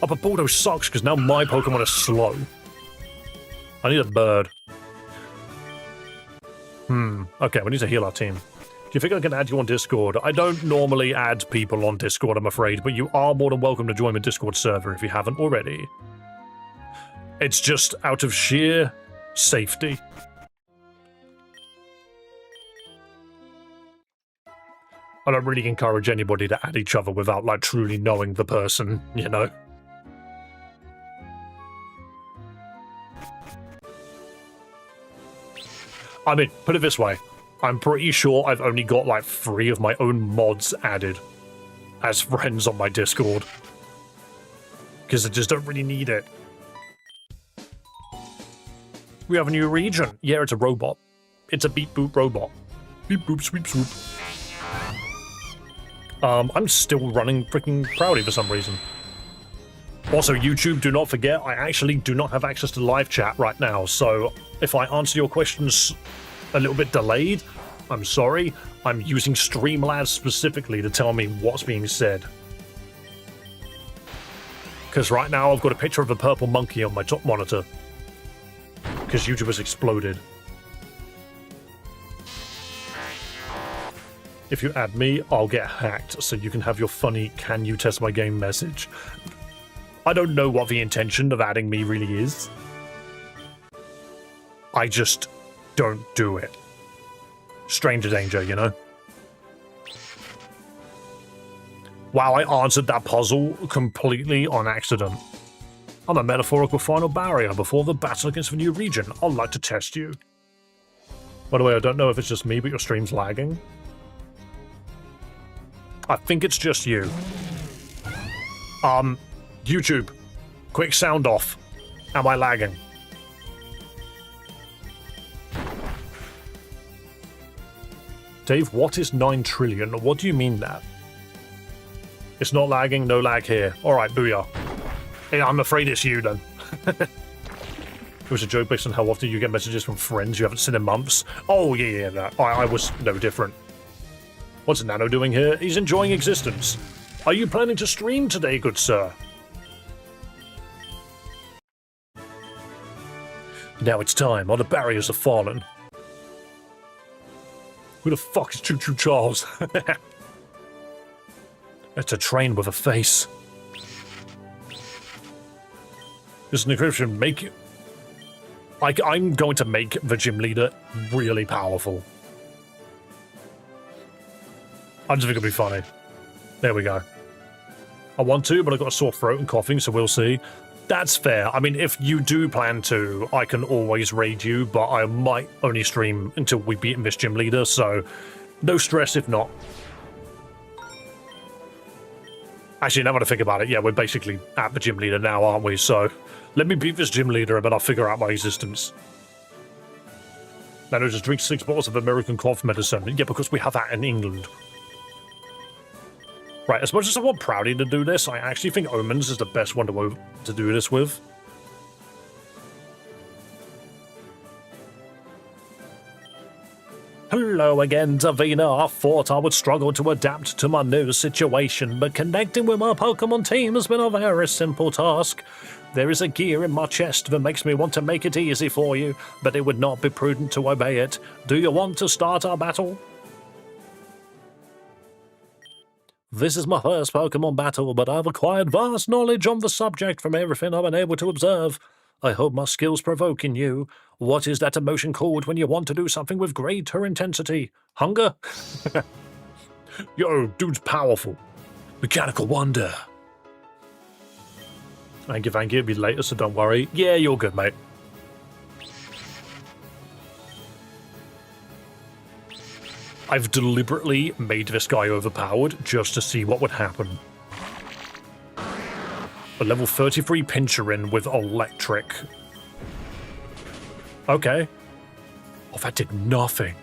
Oh, but bulldoze sucks because now my Pokemon is slow. I need a bird. Okay, we need to heal our team. Do you think I can add you on Discord? I don't normally add people on Discord, I'm afraid, but you are more than welcome to join the Discord server if you haven't already. It's just out of sheer safety. I don't really encourage anybody to add each other without, like, truly knowing the person, you know? I mean, put it this way. I'm pretty sure I've only got like 3 of my own mods added as friends on my Discord. Because I just don't really need it. We have a new region. Yeah, it's a robot. It's a beep boop robot. Beep boop sweep swoop. I'm still running freaking Proudy for some reason. Also, YouTube, do not forget, I actually do not have access to live chat right now, so if I answer your questions a little bit delayed, I'm sorry. I'm using Streamlabs specifically to tell me what's being said. Because right now I've got a picture of a purple monkey on my top monitor. Because YouTube has exploded. If you add me, I'll get hacked, so you can have your funny "can you test my game" message. I don't know what the intention of adding me really is. I just don't do it. Stranger danger, you know? Wow, I answered that puzzle completely on accident. I'm a metaphorical final barrier before the battle against the new region. I'd like to test you. By the way, I don't know if it's just me, but your stream's lagging. I think it's just you. YouTube, quick sound off. Am I lagging? Dave, what is 9 trillion? What do you mean that? It's not lagging, no lag here. Alright, booyah. Yeah, I'm afraid it's you then. It was a joke based on how often you get messages from friends you haven't seen in months. Oh, yeah, that. I was no different. What's Nano doing here? He's enjoying existence. Are you planning to stream today, good sir? Now it's time. All the barriers have fallen. Who the fuck is Choo Choo Charles? It's a train with a face. This encryption make you... I'm going to make the gym leader really powerful. I just think it'll be funny. There we go. I want to, but I've got a sore throat and coughing, so we'll see. That's fair. I mean, if you do plan to, I can always raid you, but I might only stream until we beat this gym leader, so no stress if not. Actually, now that I think about it, yeah, we're basically at the gym leader now, aren't we? So let me beat this gym leader and then I'll figure out my existence. Nano just drinks 6 bottles of American cough medicine. Yeah, because we have that in England. Right, as much as I want Proudy to do this, I actually think Omens is the best one to do this with. Hello again, Davina. I thought I would struggle to adapt to my new situation, but connecting with my Pokemon team has been a very simple task. There is a gear in my chest that makes me want to make it easy for you, but it would not be prudent to obey it. Do you want to start our battle? This is my first Pokemon battle, but I've acquired vast knowledge on the subject from everything I've been able to observe. I hope my skills provoke in you. What is that emotion called when you want to do something with greater intensity? Hunger? Yo, dude's powerful. Mechanical wonder. Thank you, it'll be later, so don't worry. Yeah, you're good, mate. I've deliberately made this guy overpowered just to see what would happen. A level 33 Pincherin with electric. Okay. Oh, that did nothing.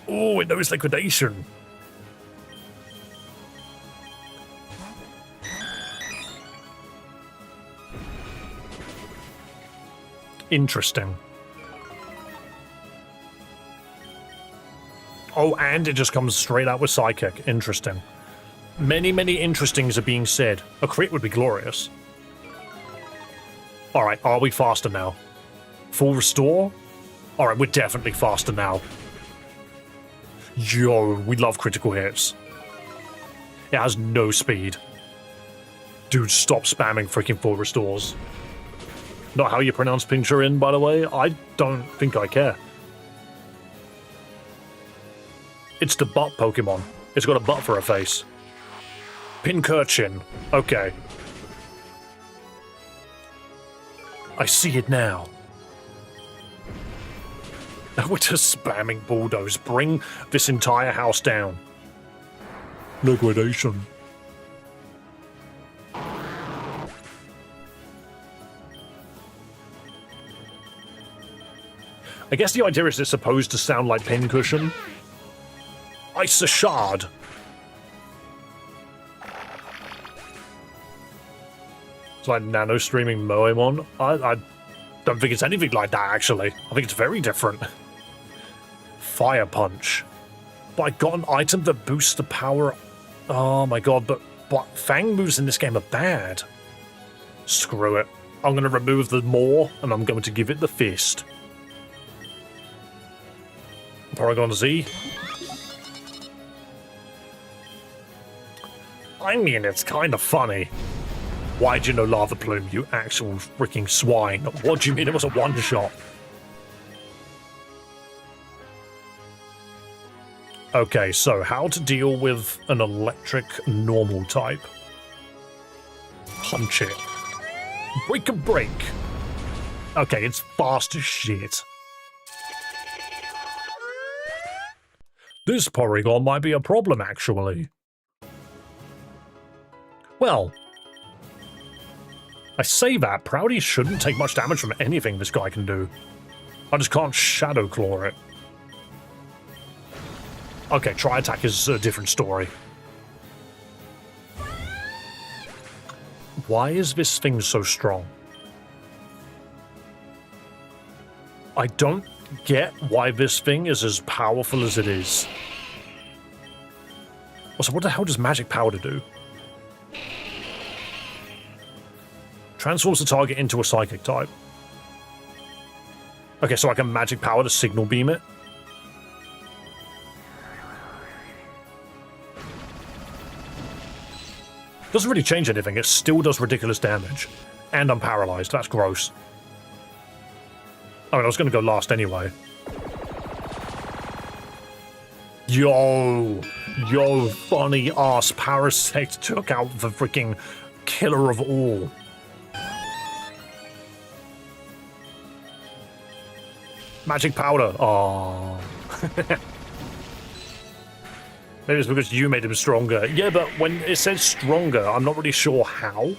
Oh, it knows liquidation. Interesting. Oh, and it just comes straight out with Psychic. Interesting. Many, many interestings are being said. A crit would be glorious. Alright, are we faster now? Full restore? Alright, we're definitely faster now. Yo, we love critical hits. It has no speed. Dude, stop spamming freaking full restores. Not how you pronounce Pincherin, by the way. I don't think I care. It's the butt Pokemon. It's got a butt for a face. Pincurchin. Okay. I see it now. We're just spamming Bulldoze. Bring this entire house down. Liquidation. I guess the idea is it's supposed to sound like Pincushion. Ice Shard. It's like nano streaming Moemon. I don't think it's anything like that, actually. I think it's very different. Fire Punch. But I got an item that boosts the power. Oh my god, but Fang moves in this game are bad. Screw it. I'm going to remove the Maw, and I'm going to give it the Fist. Paragon Z. I mean, it's kind of funny. Why'd you know Lava Plume, you actual freaking swine? What do you mean it was a one-shot? Okay, so how to deal with an electric normal type. Punch it. Break a break. Okay, it's fast as shit. This Porygon might be a problem, actually. Well, I say that, Proudy shouldn't take much damage from anything this guy can do. I just can't Shadow Claw it. Okay, Tri-Attack is a different story. Why is this thing so strong? I don't get why this thing is as powerful as it is. Also, what the hell does Magic Powder do? Transforms the target into a Psychic type. Okay, so I can Magic Power to Signal Beam it. Doesn't really change anything, it still does ridiculous damage. And I'm paralyzed, that's gross. I mean, I was going to go last anyway. Yo, funny ass Parasect took out the freaking killer of all. Magic Powder. Oh. Maybe it's because you made him stronger. Yeah, but when it says stronger, I'm not really sure how.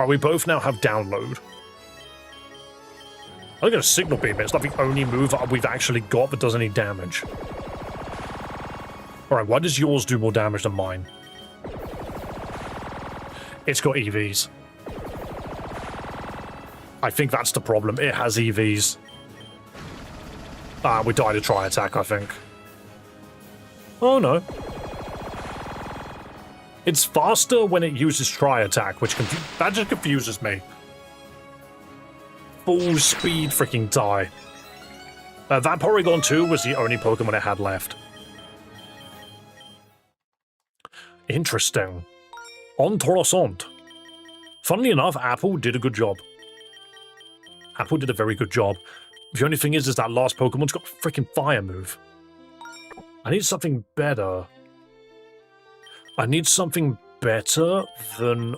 Alright, we both now have download. I think a signal beam is like the only move we've actually got that does any damage. Alright, why does yours do more damage than mine? It's got EVs. I think that's the problem. It has EVs. Ah, we died a tri attack, I think. Oh no. It's faster when it uses tri attack, which that just confuses me. Full speed freaking die. That Porygon 2 was the only Pokemon it had left. Interesting. Interessant. Funnily enough, Apple did a good job. Apple did a very good job. The only thing is that last Pokemon's got a freaking fire move. I need something better. I need something better than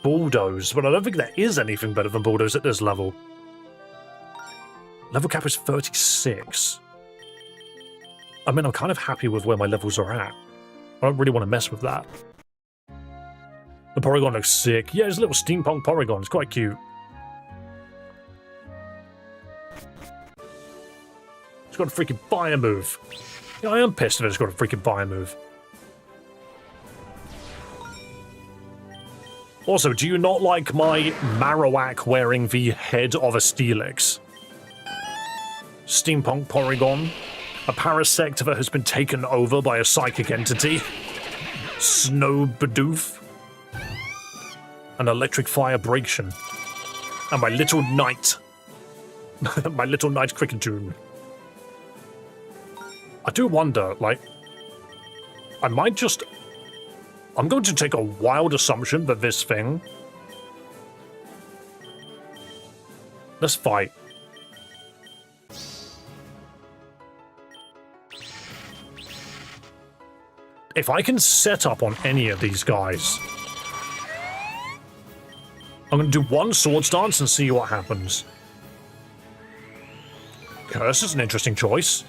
Bulldoze, but I don't think there is anything better than Bulldoze at this level. Level cap is 36. I mean, I'm kind of happy with where my levels are at. I don't really want to mess with that. The Porygon looks sick. Yeah, it's a little steampunk Porygon. It's quite cute. It's got a freaking fire move. Yeah, I am pissed that it's got a freaking fire move. Also, do you not like my Marowak wearing the head of a Steelix? Steampunk Porygon. A parasect that has been taken over by a psychic entity. Snow Bidoof. An electric fire Braixen. And my little knight. My little knight Cricketune. I do wonder, like, I might just... I'm going to take a wild assumption that this thing... Let's fight. If I can set up on any of these guys... I'm going to do one Swords Dance and see what happens. Curse is an interesting choice.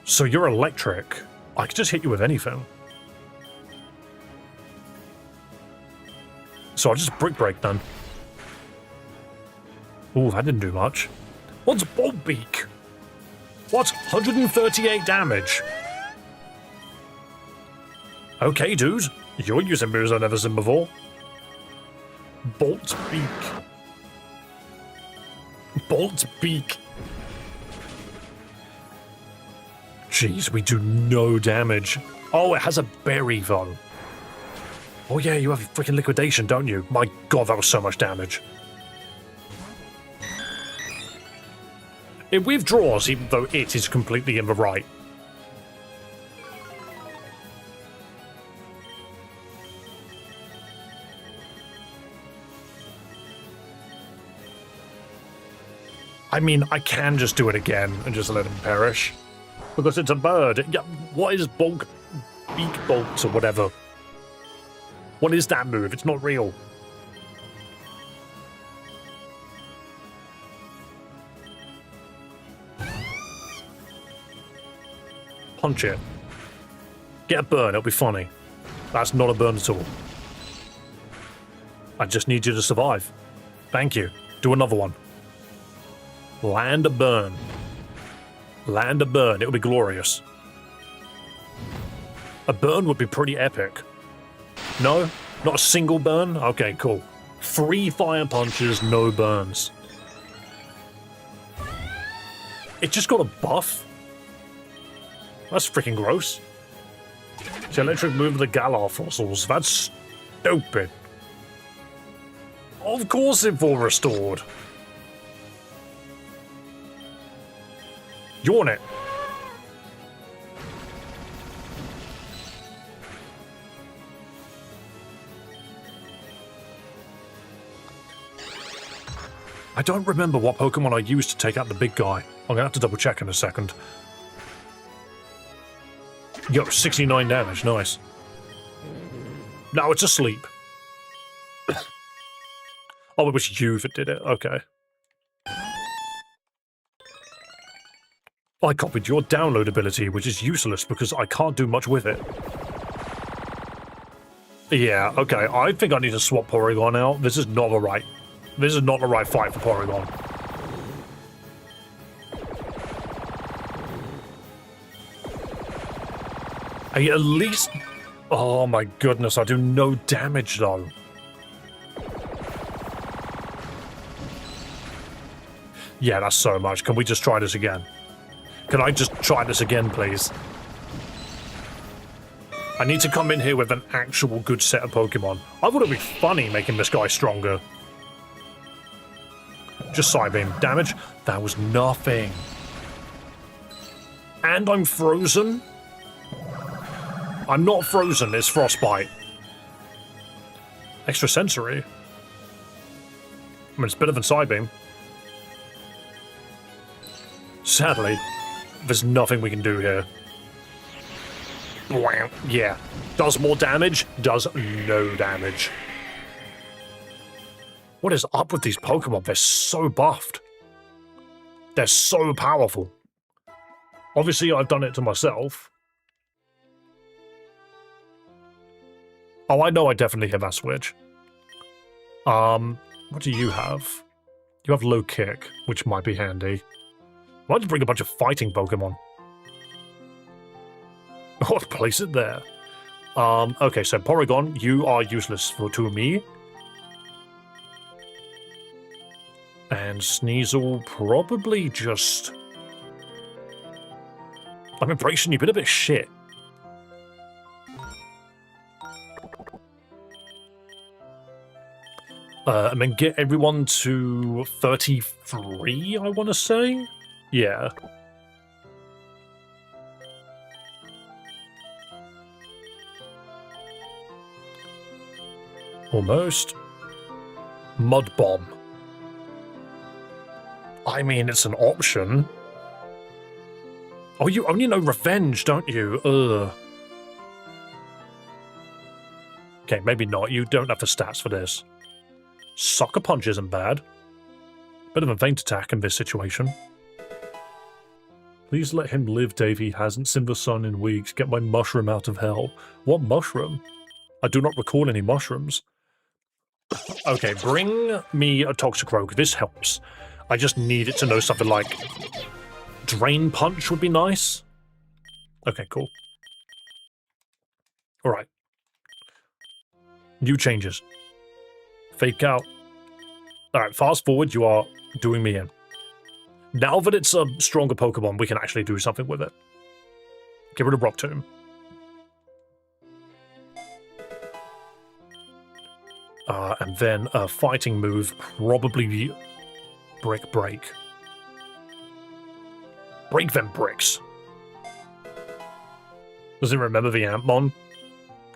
So you're electric. I could just hit you with anything. So I'll just Brick Break then. Ooh, that didn't do much. What's Bolt Beak? What? 138 damage? Okay, dude. You're using moves I've never seen before. Bolt Beak. Bolt Beak. Jeez, we do no damage. Oh, it has a berry, though. Oh yeah, you have freaking liquidation, don't you? My god, that was so much damage. It withdraws, even though it is completely in the right. I mean, I can just do it again and just let him perish. Because it's a bird. Yeah, what is bulk, beak bolts or whatever? What is that move? It's not real. Punch it. Get a burn, it'll be funny. That's not a burn at all. I just need you to survive. Thank you. Do another one. Land a burn. Land a burn, it would be glorious. A burn would be pretty epic. No? Not a single burn? Okay, cool. 3 fire punches, no burns. It just got a buff? That's freaking gross. It's the electric move of the Galar fossils. That's stupid. Of course it will restored. Yawn it. I don't remember what Pokemon I used to take out the big guy. I'm gonna have to double check in a second. Yo, 69 damage, nice. No, it's asleep. Oh, it was you that did it, okay. I copied your download ability, which is useless because I can't do much with it. Yeah, okay, I think I need to swap Porygon out. This is not the right fight for Porygon. At least... Oh my goodness, I do no damage though. Yeah, that's so much. Can we just try this again? Can I just try this again, please? I need to come in here with an actual good set of Pokemon. I thought it'd be funny making this guy stronger. Just Psybeam. Damage? That was nothing. And I'm frozen? I'm not frozen, it's Frostbite. Extrasensory? I mean, it's better than Psybeam. Sadly, there's nothing we can do here. Yeah. Does more damage, does no damage. What is up with these Pokemon? They're so buffed. They're so powerful. Obviously, I've done it to myself. Oh, I know I definitely hit that switch. What do you have? You have low kick, which might be handy. Why don't you bring a bunch of fighting Pokemon? Oh, place it there. Okay, so Porygon, you are useless to me. And Sneasel probably just... I'm embracing you've been a bit shit. And then get everyone to 33, I want to say? Yeah. Almost. Mud Bomb. I mean, it's an option. Oh, you only know Revenge, don't you? Ugh. Okay, maybe not. You don't have the stats for this. Sucker Punch isn't bad. Bit of a Feint Attack in this situation. Please let him live, Davey. Hasn't seen the sun in weeks. Get my mushroom out of hell. What mushroom? I do not recall any mushrooms. Okay, bring me a Toxicroak. This helps. I just need it to know something like... Drain Punch would be nice. Okay, cool. Alright. New changes. Fake out. Alright, fast forward, you are doing me in. Now that it's a stronger Pokemon, we can actually do something with it. Get rid of Rock Tomb. And then a fighting move, probably Brick Break. Break them bricks. Does it remember the Antmon?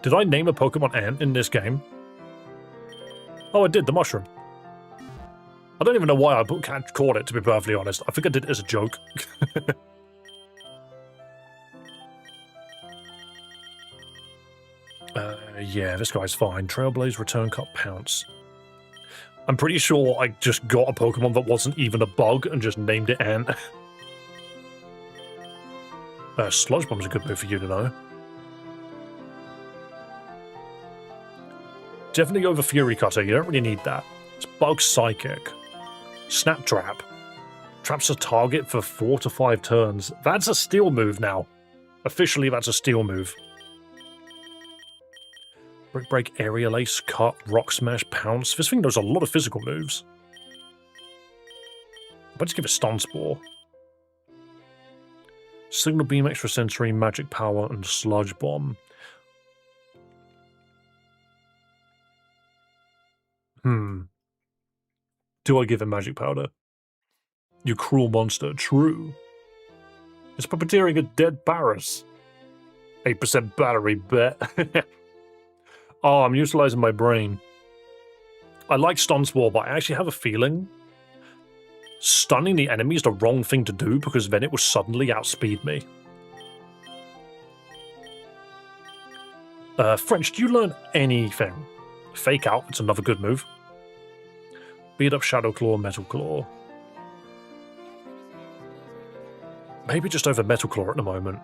Did I name a Pokemon Ant in this game? Oh, I did, the mushroom. I don't even know why I caught it, to be perfectly honest. I think I did it as a joke. Yeah, this guy's fine. Trailblaze, Return Cut, Pounce. I'm pretty sure I just got a Pokemon that wasn't even a bug and just named it Ant. Sludge Bomb's a good move for you to know. Definitely over Fury Cutter, you don't really need that. It's Bug Psychic. Snap Trap. Traps a target for 4 to 5 turns. That's a steel move now. Officially, that's a steel move. Brick Break, Aerial Ace, Cut, Rock Smash, Pounce. This thing knows a lot of physical moves. I'll just give it Stun Spore. Signal Beam, Extrasensory, Magic Power, and Sludge Bomb. Do I give him Magic Powder? You cruel monster. True. It's puppeteering a dead Barris. 8% battery, bet. Oh, I'm utilizing my brain. I like Stun Spore, but I actually have a feeling stunning the enemy is the wrong thing to do because then it will suddenly outspeed me. French, do you learn anything? Fake Out, it's another good move. Beat up Shadow Claw, Metal Claw. Maybe just over Metalclaw at the moment.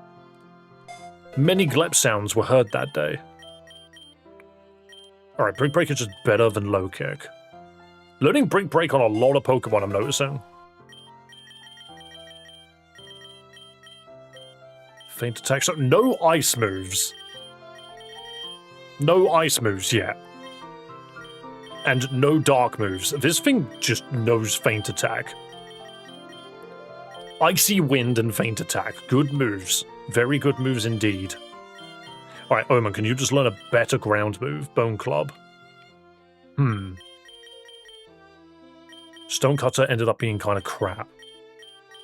Many glep sounds were heard that day. Alright, Brick Break is just better than Low Kick. Learning Brick Break on a lot of Pokemon, I'm noticing. Feint attack. So no ice moves. No ice moves yet. And no dark moves. This thing just knows Feint attack. Icy Wind and Feint attack. Good moves. Very good moves indeed. Alright, Omen, can you just learn a better ground move? Bone Club. Stonecutter ended up being kind of crap.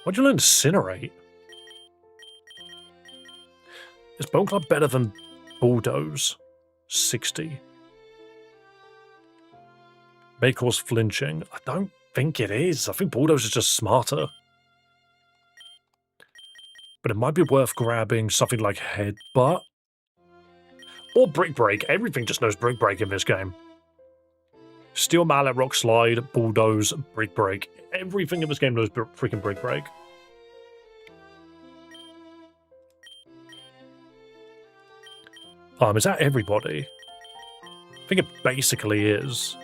Why'd you learn Incinerate? Is Bone Club better than Bulldoze? 60. May cause flinching. I don't think it is. I think Bulldoze is just smarter. But it might be worth grabbing something like Headbutt. Or Brick Break. Everything just knows Brick Break in this game. Steel Mallet, Rock Slide, Bulldoze, Brick Break. Everything in this game knows freaking Brick Break. Is that everybody? I think it basically is.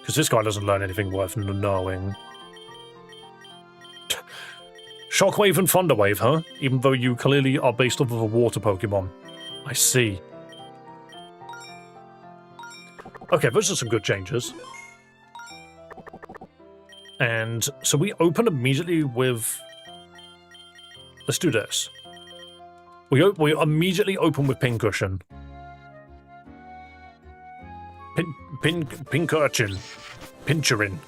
Because this guy doesn't learn anything worth knowing. Shockwave and Thunderwave, huh? Even though you clearly are based off of a water Pokemon. I see. Okay, those are some good changes. And so we open immediately with... Let's do this. We immediately open with Pincushion. Pincurchin. Pincherin.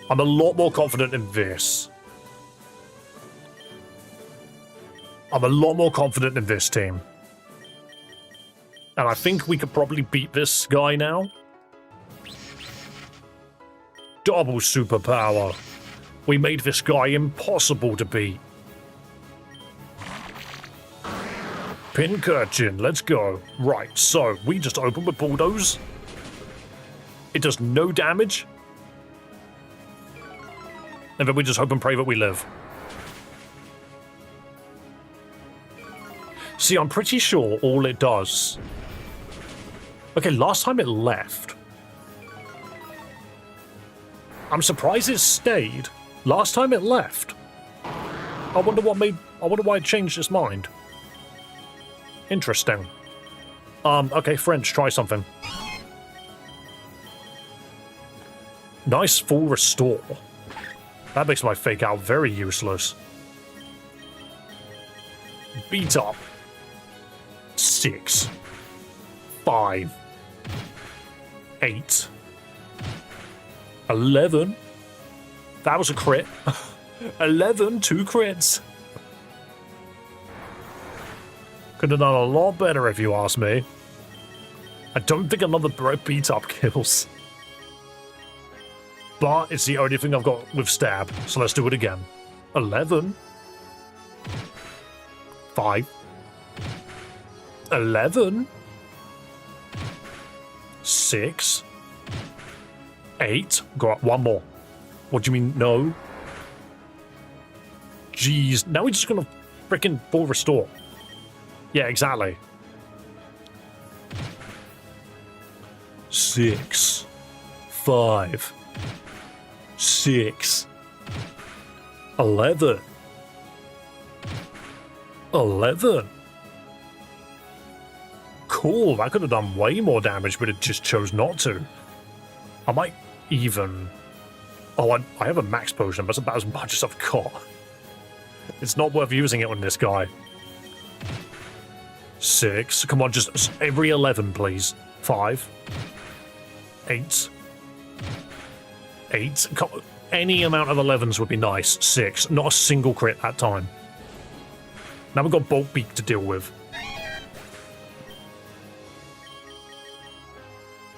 I'm a lot more confident in this. I'm a lot more confident in this team. And I think we could probably beat this guy now. Double superpower. We made this guy impossible to beat. Pincurchin, let's go. Right, so we just open with Bulldoze. It does no damage. And then we just hope and pray that we live. See, I'm pretty sure all it does... Okay, last time it left. I'm surprised it stayed. Last time it left. I wonder why it changed its mind. Interesting. Okay, French, try something. Nice full restore. That makes my Fake Out very useless. Beat up. 6. 5. 8. 11. That was a crit. 11, 2 crits. Could have done a lot better if you ask me. I don't think another beat up kills. But it's the only thing I've got with stab, so let's do it again. 11. 5. 11. 6. 8. Got one more. What do you mean, no? Jeez, now we're just gonna frickin' full restore. Yeah, exactly. 6. 5. 6. 11. 11. Cool, that could have done way more damage, but it just chose not to. I might even... Oh, I have a max potion, but that's about as much as I've got. It's not worth using it on this guy. 6. Come on, just every 11, please. 5. 8. 8. Any amount of 11s would be nice. 6. Not a single crit that time. Now we've got Bolt Beak to deal with.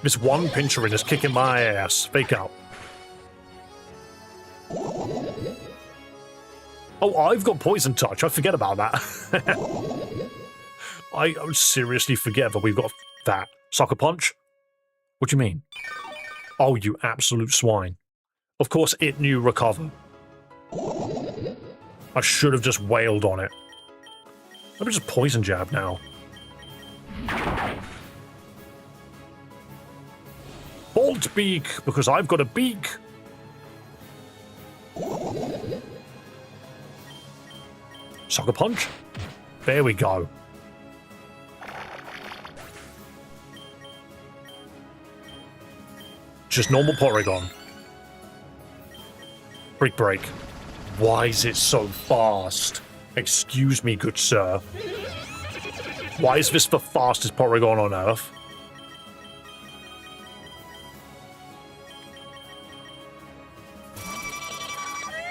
This one Pincherin is kicking my ass. Fake Out. Oh, I've got Poison Touch. I forget about that. I seriously forget that we've got that. Sucker Punch? What do you mean? Oh, you absolute swine. Of course it knew recover. I should have just wailed on it. Let me just poison jab now. Bolt beak, because I've got a beak. Sucker punch. There we go. Just normal Porygon. Brick break. Why is it so fast? Excuse me, good sir. Why is this the fastest Porygon on Earth?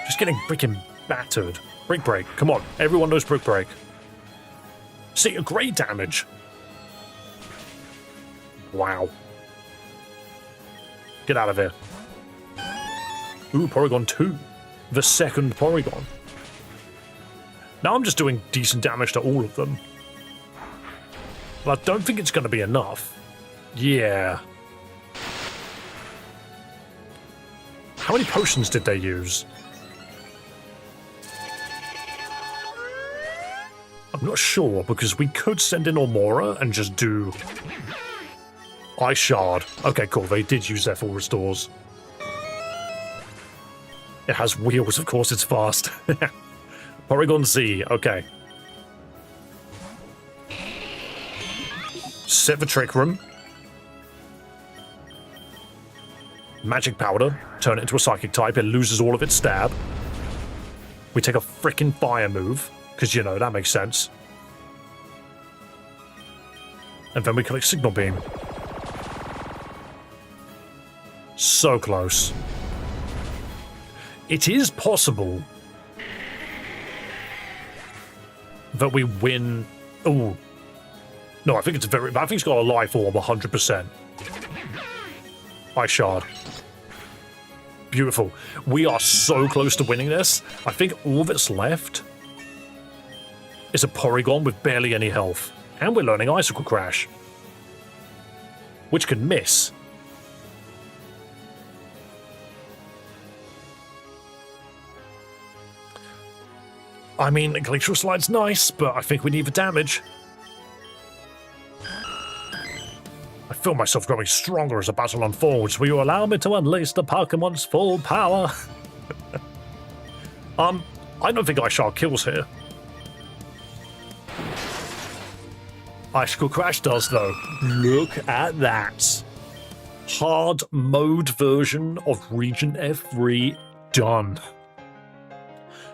Just getting freaking battered. Brick break. Come on. Everyone knows brick break. See, a great damage. Wow. Get out of here. Ooh, Porygon 2. The second Porygon. Now I'm just doing decent damage to all of them. But I don't think it's going to be enough. Yeah. How many potions did they use? I'm not sure, because we could send in Ormora and just do... Ice Shard. Okay, cool. They did use their full restores. It has wheels, of course it's fast. Porygon Z, okay. Set the Trick Room. Magic Powder. Turn it into a Psychic type. It loses all of its stab. We take a frickin' Fire move, because, you know, that makes sense. And then we collect Signal Beam. So close. It is possible that we win. Oh no, I think it's it's got a life orb 100%. Ice Shard. Beautiful. We are so close to winning this. I think all that's left is a Porygon with barely any health, and we're learning Icicle Crash, which can miss. I mean, Glacial Slide's nice, but I think we need the damage. I feel myself growing stronger as the battle unfolds. Will you allow me to unleash the Pokemon's full power? I don't think Ice Shard kills here. Icicle Crash does, though. Look at that. Hard mode version of Region F3 done.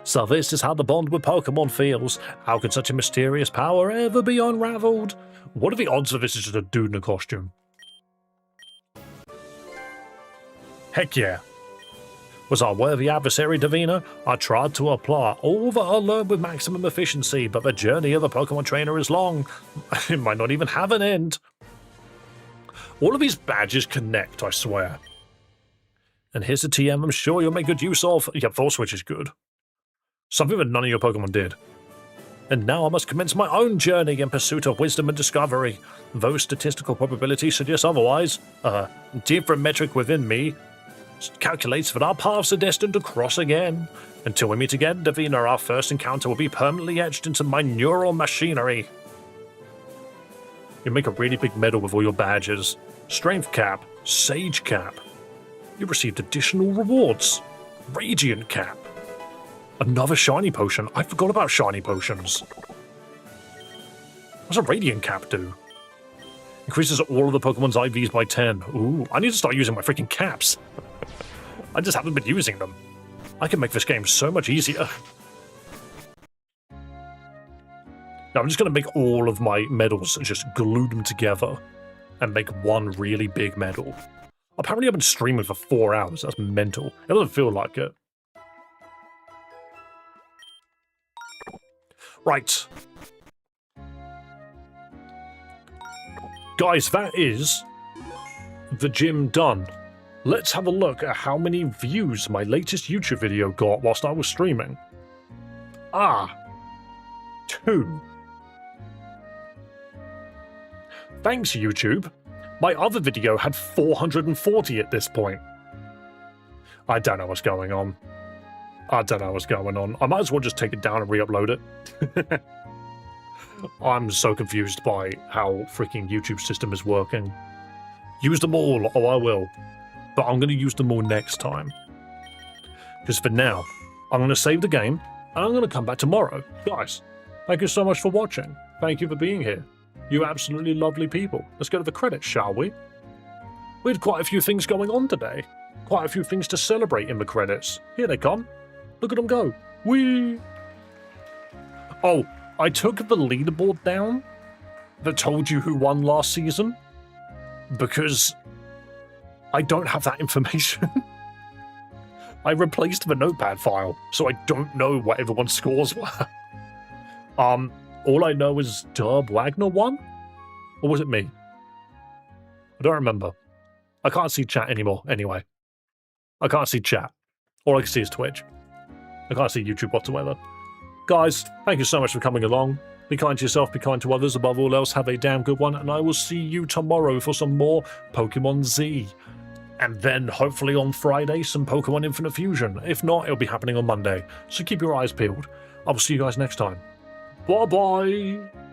So this is how the bond with Pokemon feels. How could such a mysterious power ever be unraveled? What are the odds of this is just a dude in a costume? Heck yeah. Was our worthy adversary Davina? I tried to apply all that I learned with maximum efficiency, but the journey of the Pokemon trainer is long. It might not even have an end. All of these badges connect, I swear. And here's a TM I'm sure you'll make good use of. Yeah, Force Switch is good. Something that none of your Pokemon did. And now I must commence my own journey in pursuit of wisdom and discovery. Though statistical probability suggests otherwise, different metric within me calculates that our paths are destined to cross again. Until we meet again, Davina, our first encounter will be permanently etched into my neural machinery. You make a really big medal with all your badges. Strength Cap, Sage Cap. You received additional rewards. Radiant Cap. Another shiny potion. I forgot about shiny potions. What's a Radiant Cap do? Increases all of the Pokemon's IVs by 10. Ooh, I need to start using my freaking caps. I just haven't been using them. I can make this game so much easier. Now I'm just going to make all of my medals and just glue them together and make one really big medal. Apparently I've been streaming for 4 hours. That's mental. It doesn't feel like it. Right. Guys, that is the gym done. Let's have a look at how many views my latest YouTube video got whilst I was streaming. 2. Thanks, YouTube. My other video had 440 at this point. I don't know what's going on. I don't know what's going on. I might as well just take it down and re-upload it. I'm so confused by how freaking YouTube system is working. Use them all. Oh, I will. But I'm going to use them all next time. Because for now, I'm going to save the game, and I'm going to come back tomorrow. Guys, thank you so much for watching. Thank you for being here. You absolutely lovely people. Let's go to the credits, shall we? We had quite a few things going on today. Quite a few things to celebrate in the credits. Here they come. Look at them go. Whee! Oh, I took the leaderboard down that told you who won last season because I don't have that information. I replaced the notepad file, so I don't know what everyone's scores were. All I know is Derb Wagner won? Or was it me? I don't remember. I can't see chat anymore, anyway. I can't see chat. All I can see is Twitch. I can't see YouTube whatsoever. Guys, thank you so much for coming along. Be kind to yourself, be kind to others. Above all else, have a damn good one, and I will see you tomorrow for some more Pokemon Z. And then, hopefully on Friday, some Pokemon Infinite Fusion. If not, it'll be happening on Monday. So keep your eyes peeled. I will see you guys next time. Bye-bye!